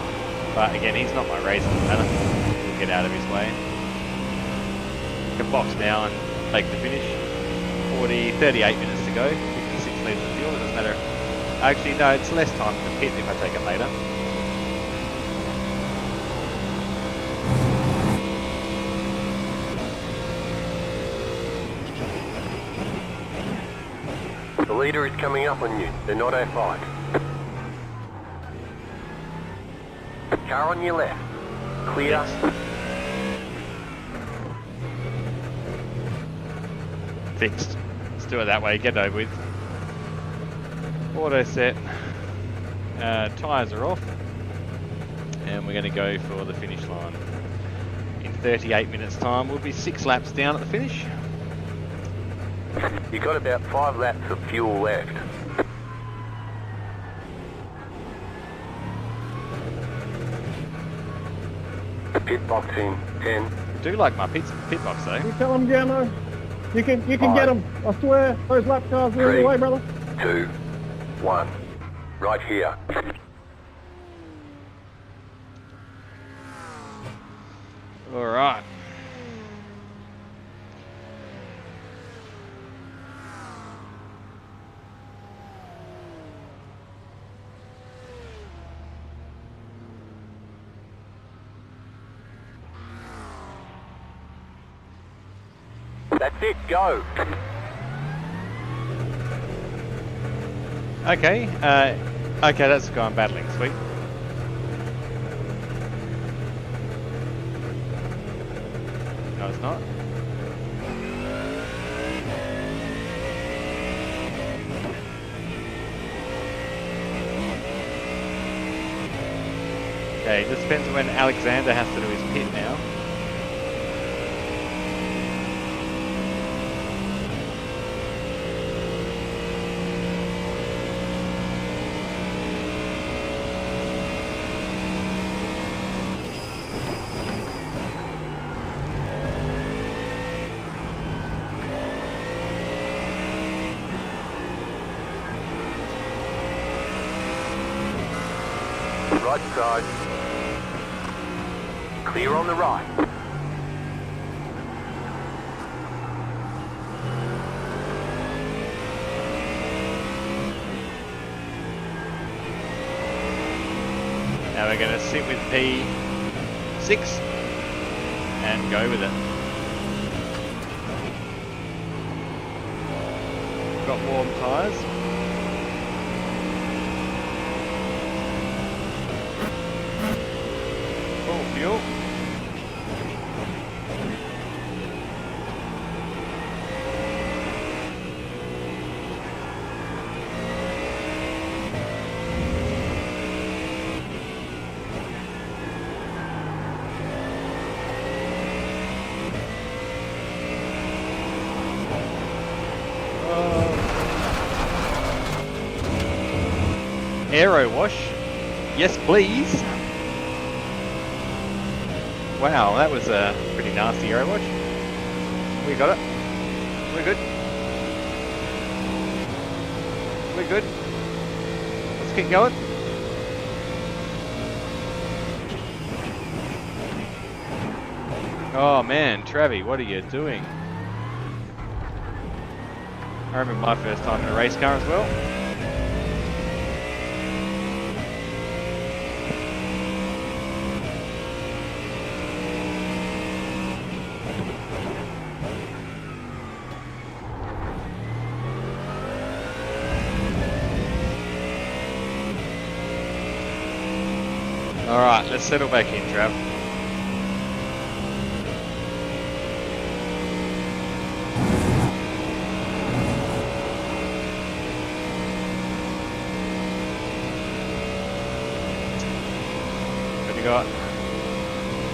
But again, he's not my racing pattern. We'll get out of his way. I can box now and take the finish. 38 minutes to go. 56 litres of fuel. It doesn't matter. Actually, no, it's less time to pit if I take it later. The leader is coming up on you. They're not our fight. Car on your left. Clear. Fixed. Let's do it that way. Get it over with. Auto set. Tyres are off. And we're going to go for the finish line. In 38 minutes time, we'll be 6 laps down at the finish. You've got about 5 laps of fuel left. Pit box in 10. I do like my pit box though. You tell him, Jammo. You can get him. I swear, those lap cars are in the way, brother. 2, 1. Right here. All right. That's it, go. Okay, okay, that's gone battling, sweet. No, it's not. Okay, it just depends when Alexander has to do his pit now. Right side. Clear on the right. Now we're going to sit with P6 and go with it. Got warm tyres. Full fuel. Aero wash. Yes, please. Wow, that was a pretty nasty aero wash. We got it. We're good. We're good. Let's keep going. Oh man, Travi, what are you doing? I remember my first time in a race car as well. Alright, let's settle back in, Trav. We've got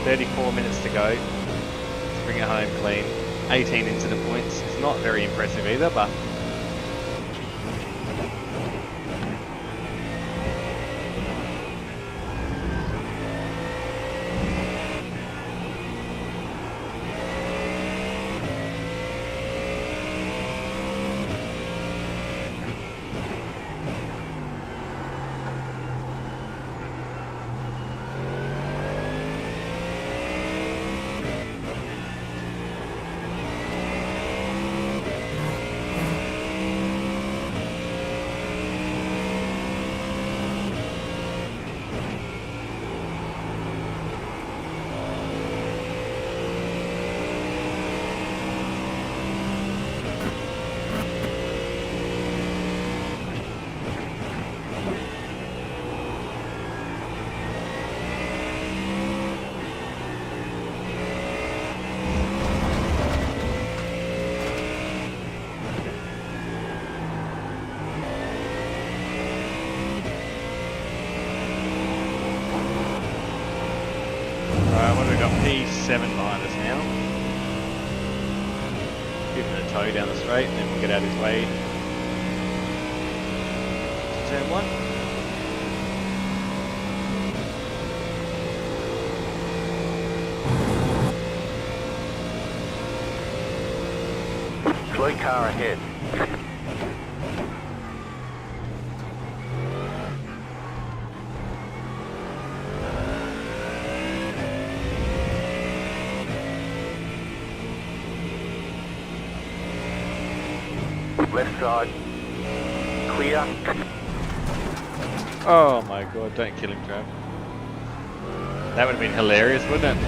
34 minutes to go. Let's bring it home clean. 18 into the points. It's not very impressive either, but what have we got? P7 behind us now. Give him a tow down the straight and then we'll get out of his way. Turn 1. Slow car ahead. Left side. Clear. Oh my god, don't kill him, Trav. That would have been hilarious, wouldn't it?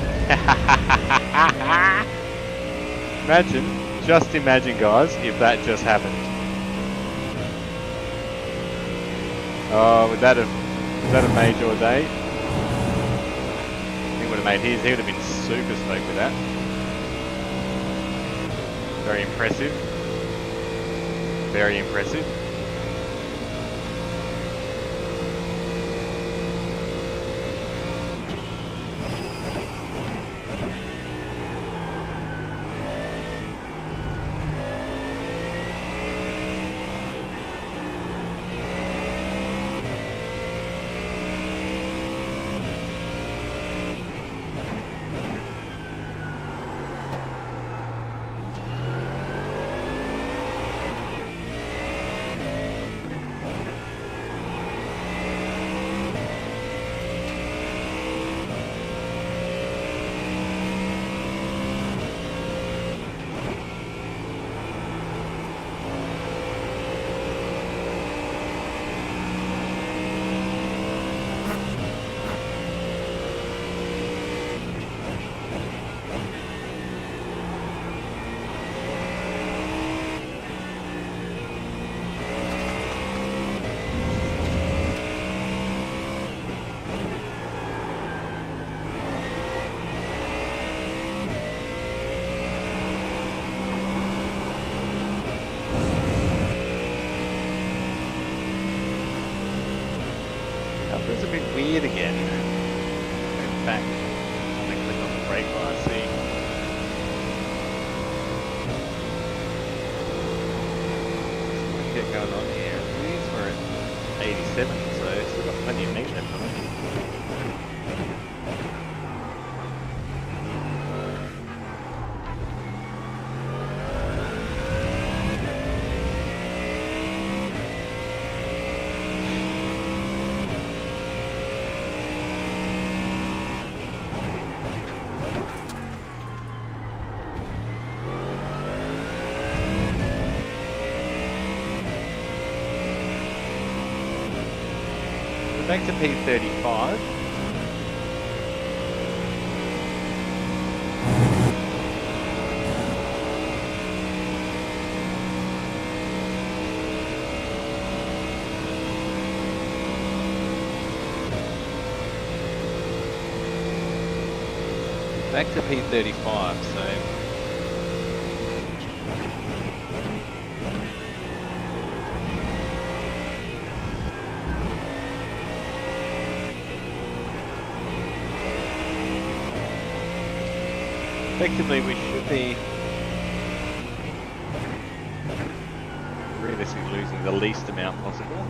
Imagine, just imagine guys, if that just happened. Oh, would that have made your day? He would have made his, he would have been super stoked with that. Very impressive. Very impressive. It's a bit weird again. In fact, I'm going to click on the brake bar, see. What do we get going on here? These were at 87, so still got plenty of meat left on it. Back to P35. Back to P35, so effectively we should be realistically losing the least amount possible.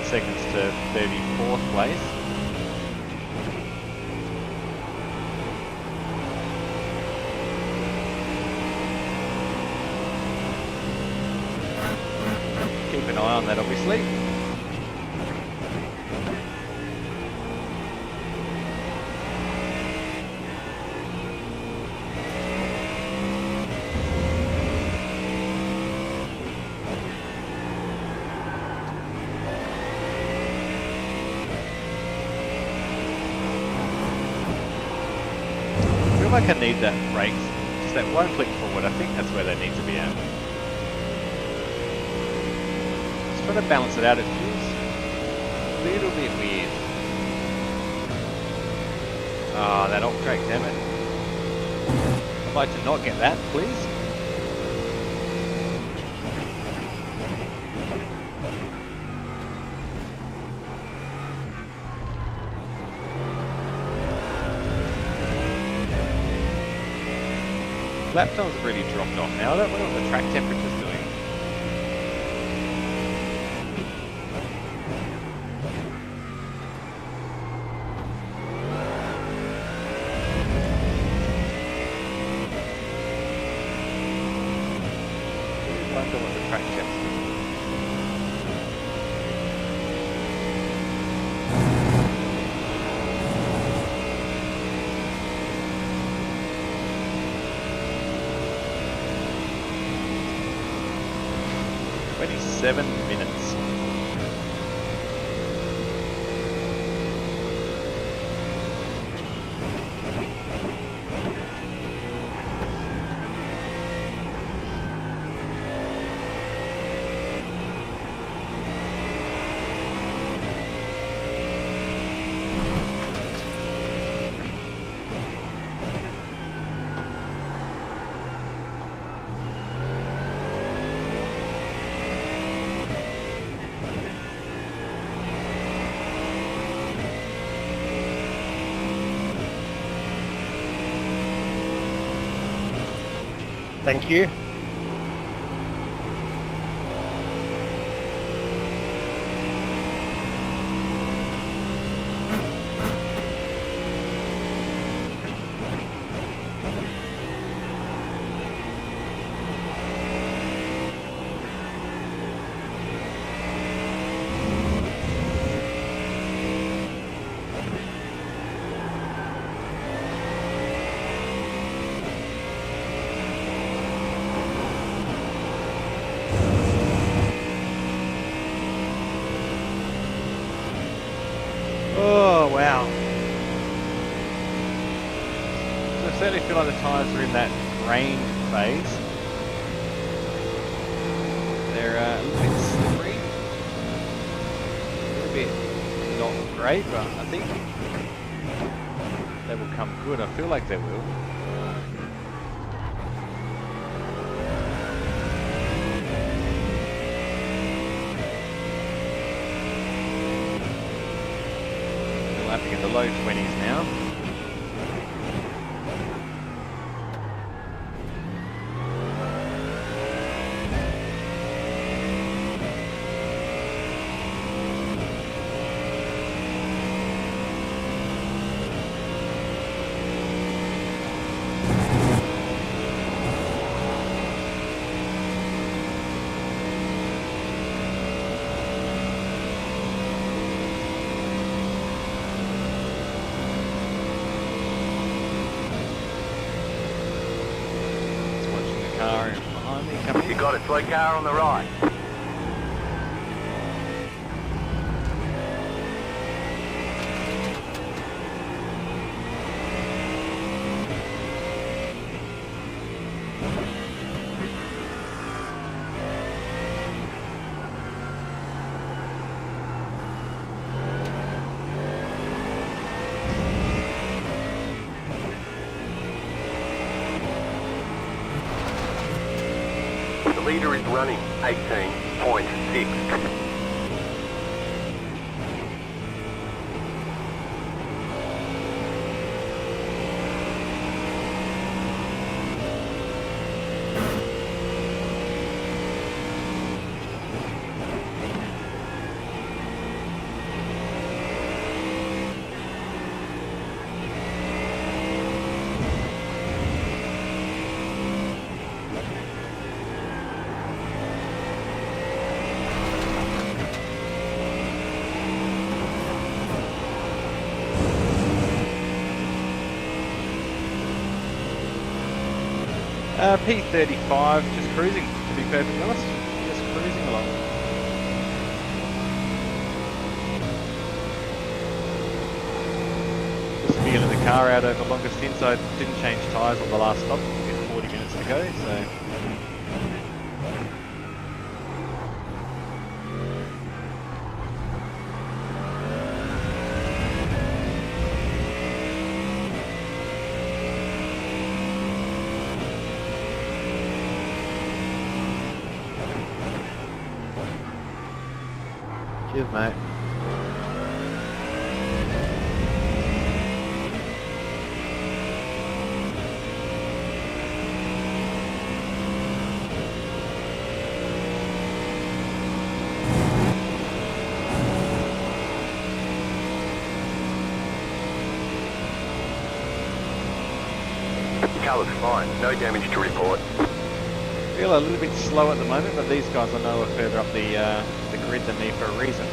Seconds to 34th place. Keep an eye on that, obviously. I can need that brake, just that one click forward. I think that's where they need to be at. Just trying to balance it out. It feels a little bit weird. Ah, that off track, damn it. I'd like to not get that, please. Lap times have really dropped off now. I don't know what the track temperature's doing. I wonder what the track temp's doing. Seven minutes. Thank you. Oh, wow. So I certainly feel like the tyres are in that range phase. They're a little bit slippery. A little bit not great, but I think they will come good. I feel like they will. Lapping in the low 20s now. You got it, slow car on the right. The leader is running 18.6. P35, just cruising, to be perfectly honest. Just cruising along. Just feeling the car out over longer stints. I didn't change tyres on the last stop with 40 minutes to go, so... Cheers, mate. The car looks fine, no damage to report. Feel a little bit slow at the moment, but these guys I know are further up the grid than me for a reason.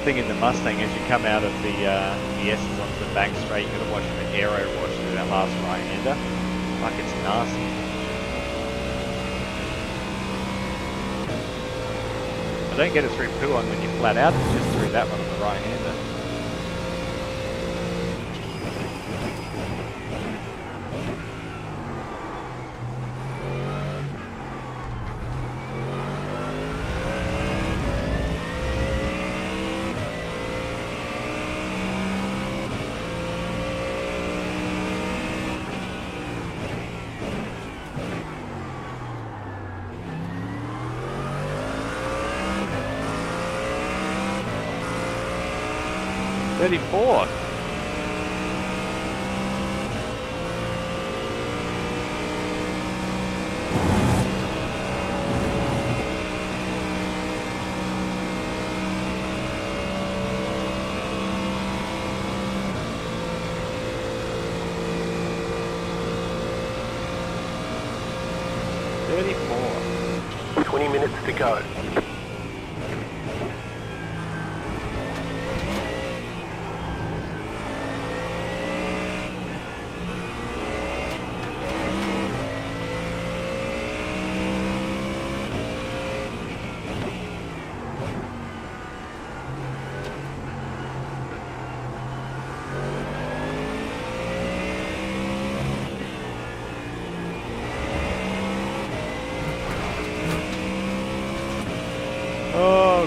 thing in the Mustang, as you come out of the S's onto the back straight, you've got to watch for the aero wash through that last right-hander. Like, it's nasty. I don't get it through Puon when you're flat out, it's just through that one on the right-hander. '34. '34. 20 minutes to go.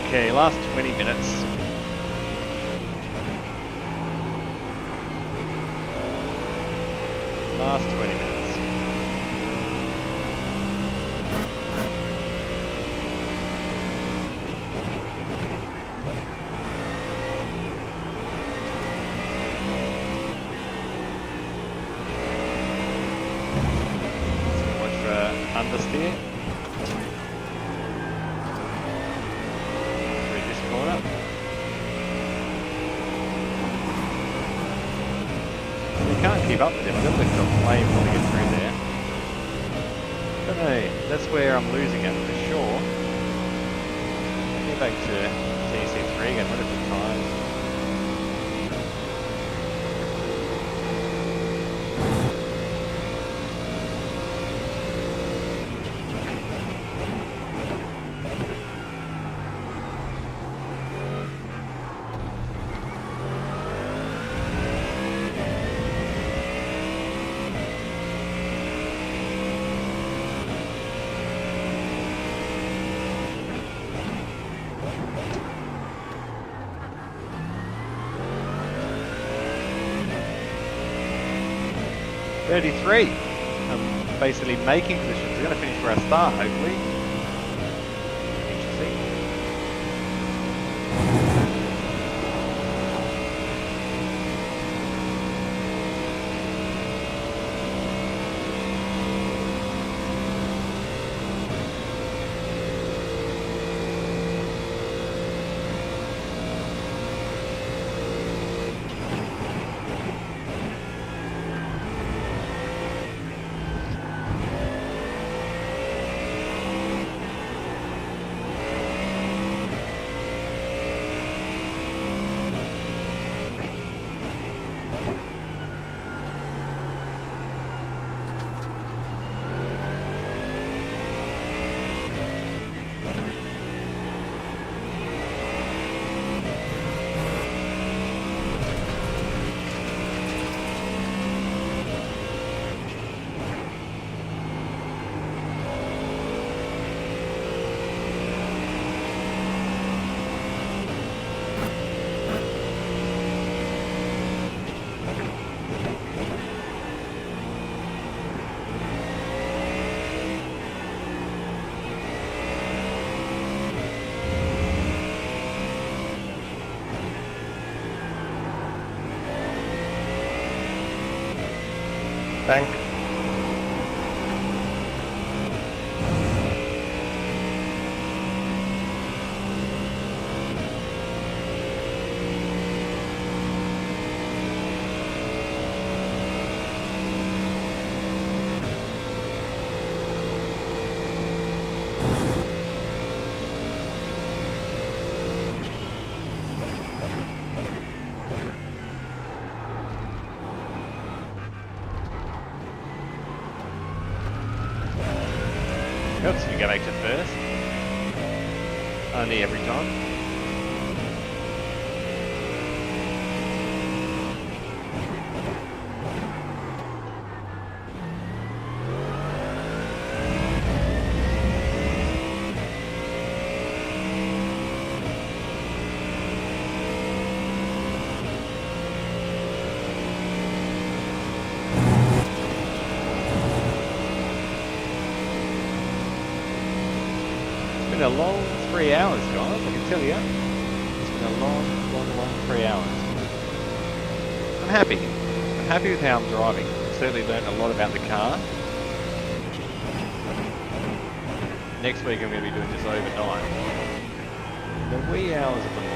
Okay, last 20 minutes. Last 20 minutes. So watch for understeer. Keep up with him. I've got to lift off way before they get through there. Don't know, that's where I'm losing it for sure. Get back to TC3 again, what a good time. '33. I'm basically making positions. We're going to finish where I start, hopefully. Interesting. Bank. Helps if you go back to first. Only every time. It's been a long 3 hours, guys, I can tell you. It's been a long 3 hours. I'm happy. I'm happy with how I'm driving. I've certainly learned a lot about the car. Next week I'm going to be doing this overnight. The wee hours of the morning.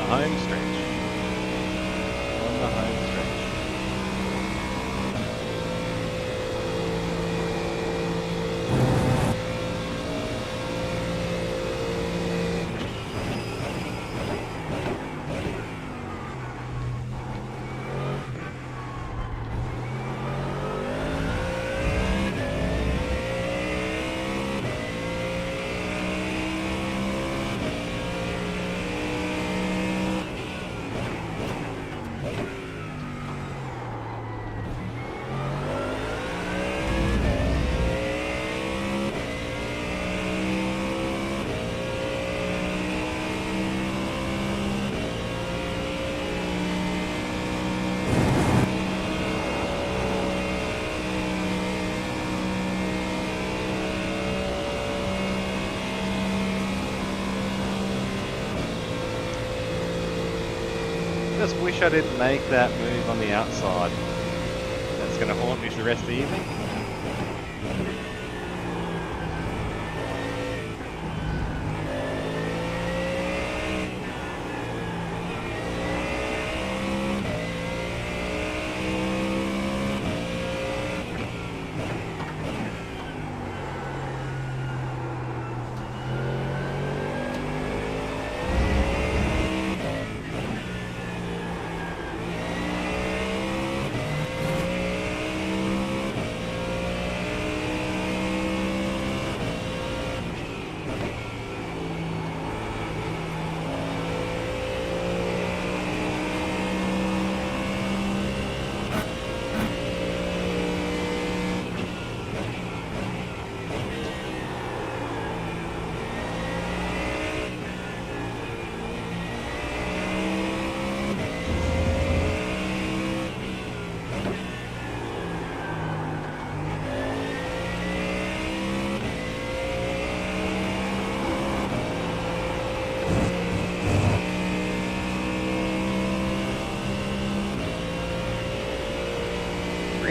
Home stretch. On the home stretch. Just wish I didn't make that move on the outside. That's going to haunt me for the rest of the evening.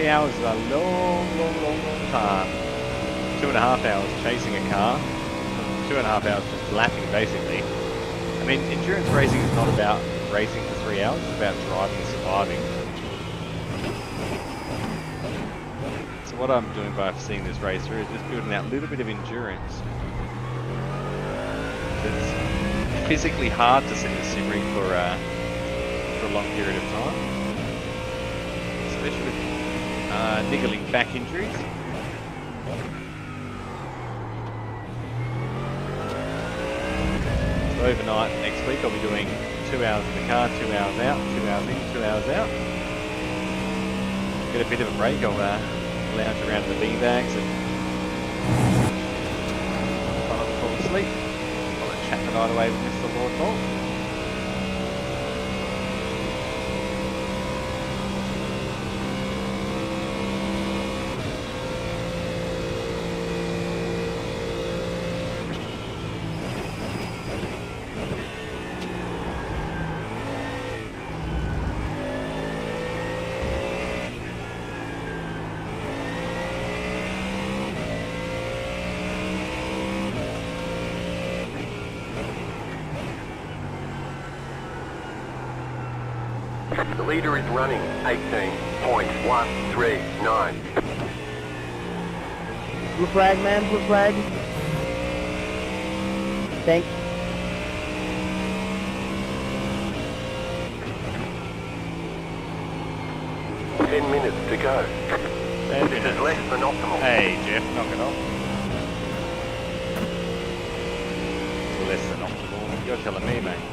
Hours is a long time. 2.5 hours chasing a car. 2.5 hours just lapping, basically. I mean, endurance racing is not about racing for 3 hours. It's about driving and surviving. So what I'm doing by seeing this race through is just building that little bit of endurance. It's physically hard to sit in a sim rig for a long period of time, especially with niggling back injuries. So overnight next week I'll be doing 2 hours in the car, 2 hours out, 2 hours in, 2 hours out. Get a bit of a break. I'll lounge around in the beanbags and try not to fall asleep. I'll chat the night away with Mr. Lord Bolt. The leader is running 18.139. Blue flag, man, blue flag. Thanks. Ten minutes to go. This is less than optimal. Hey Jeff, knock it off. Less than optimal. You're telling me, mate.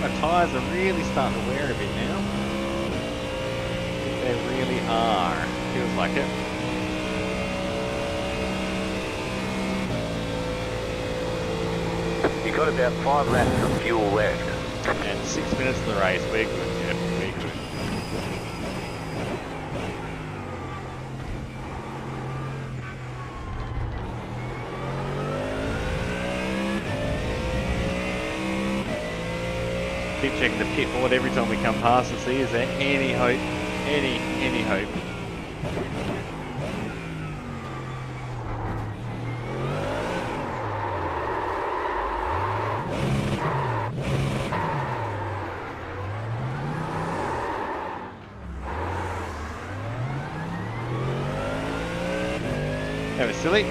My tyres are really starting to wear a bit now. They really are. Feels like it. You've got about 5 laps of fuel left. And 6 minutes of the race. We're good, Jeff. We're good. Keep checking the pit board every time we come past and see is there any hope, any hope. That was silly.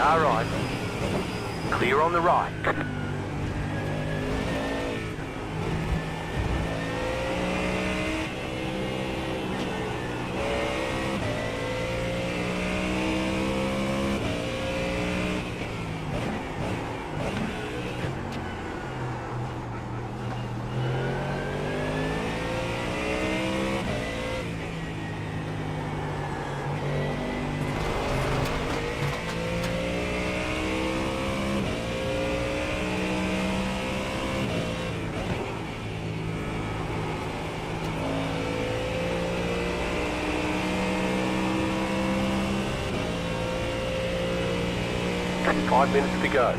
Car right. Clear on the right. And 5 minutes to go.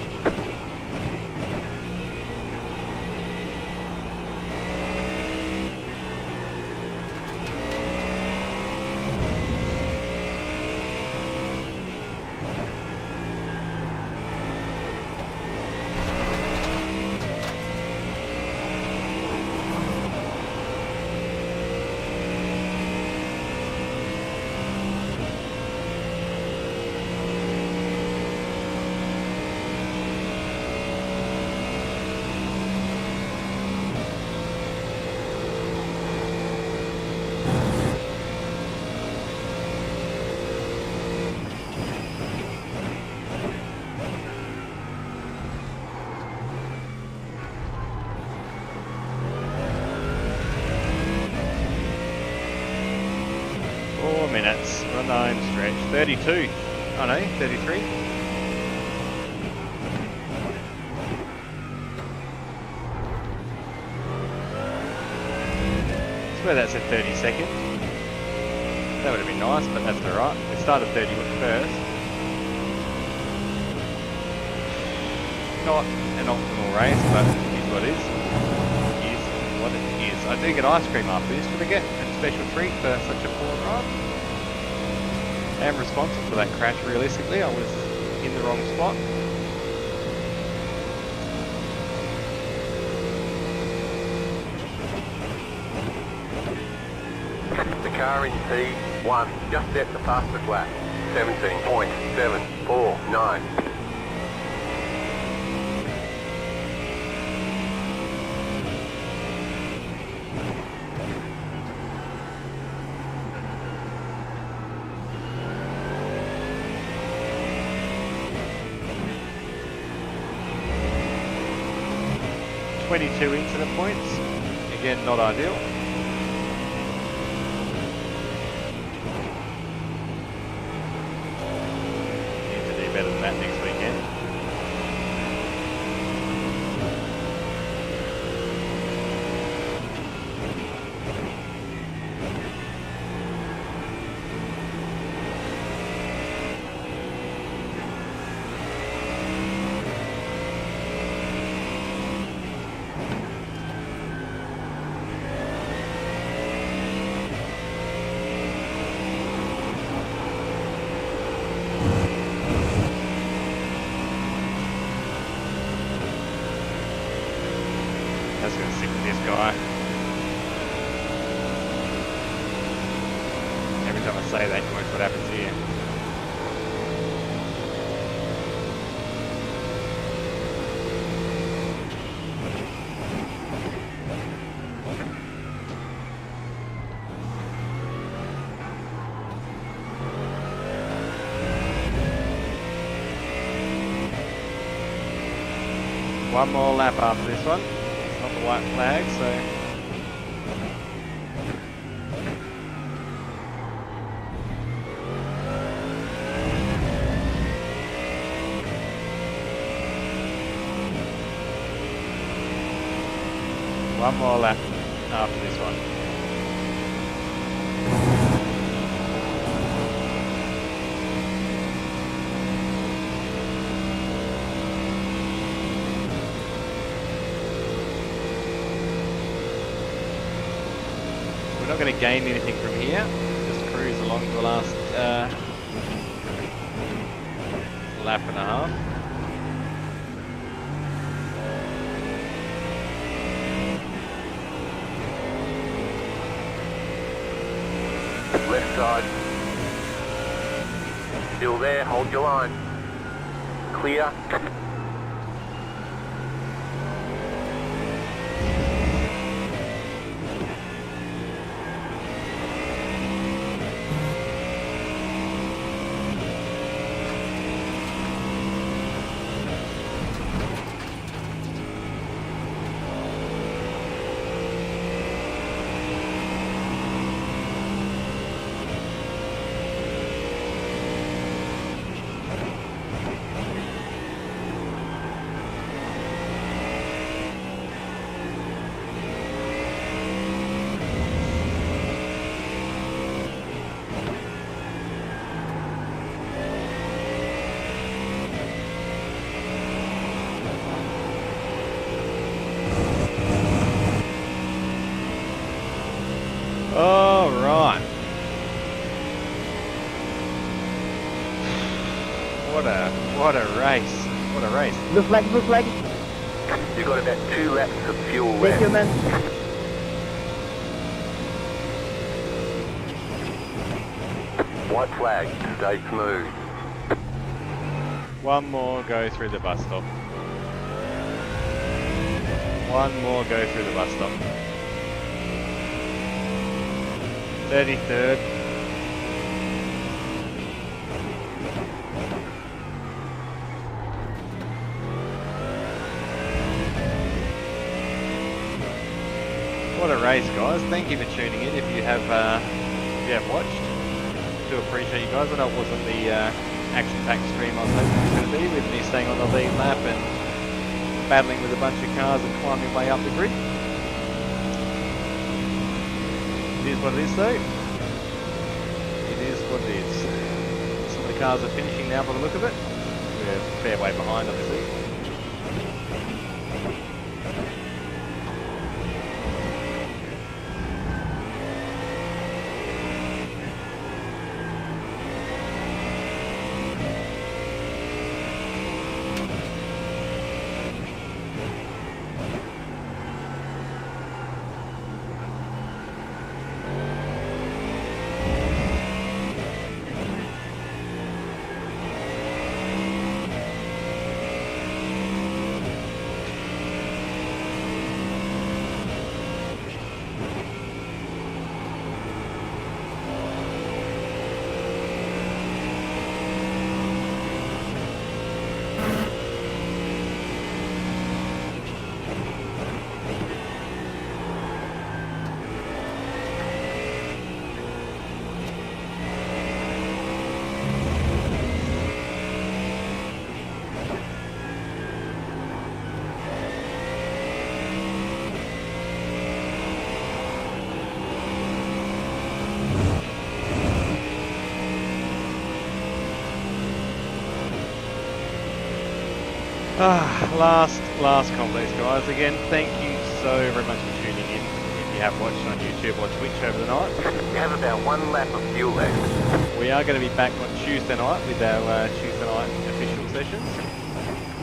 Minutes, run the home stretch, 32, oh no, 33. I swear that said 30 seconds. That would have been nice, but that's alright. We started 30 first. Not an optimal race, but it is what it is. It is what it is. I do get ice cream after this, but I get a special treat for such a poor ride. I am responsible for that crash, realistically. I was in the wrong spot. The car in P1 just set the fastest lap. 17.749. .22 incident points. Again, not ideal. Need to do better than that next weekend. That's gonna stick with this guy. Every time I say that, you watch what happens here. One more lap after this one. It's not the white flag, so... One more lap after this one. We're not going to gain anything from here. Just cruise along to the last lap and a half. Left side. Still there, hold your line. clear. All right. What a race. What a race. Blue flag, blue flag. You've got about 2 laps of fuel Thank you, left. man. White flag, stay smooth. One more go through the bus stop. One more go through the bus stop. 33rd. What a race, guys. Thank you for tuning in if you have watched. Do appreciate you guys. I know it wasn't the action-packed stream I was hoping it was going to be, with me staying on the lead lap and battling with a bunch of cars and climbing way up the grid. It is what it is, though. It is what it is. Some of the cars are finishing now by the look of it. We're a fair way behind, obviously. Last complex, guys. Again, thank you so very much for tuning in. If you have watched on YouTube or Twitch over the night, You have about 1 lap of fuel left. we are going to be back on Tuesday night with our Tuesday night official sessions.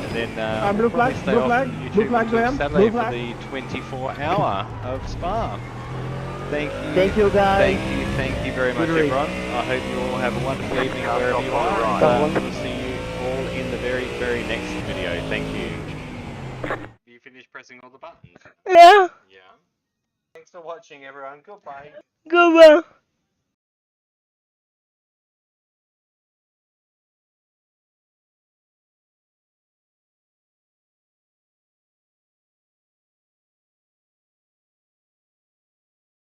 And then Blue we'll probably flag, stay blue off flag, YouTube blue flag, until Graham, Saturday blue for the 24-hour of Spa. Thank you. Thank you, guys. Thank you very much, Good race. everyone. I hope you all have a wonderful evening Cut wherever off you on the are. right. And, we'll see you all in the very, very next video. Thank you. You finished pressing all the buttons? Yeah. Yeah. Thanks for watching, everyone. Goodbye. Goodbye.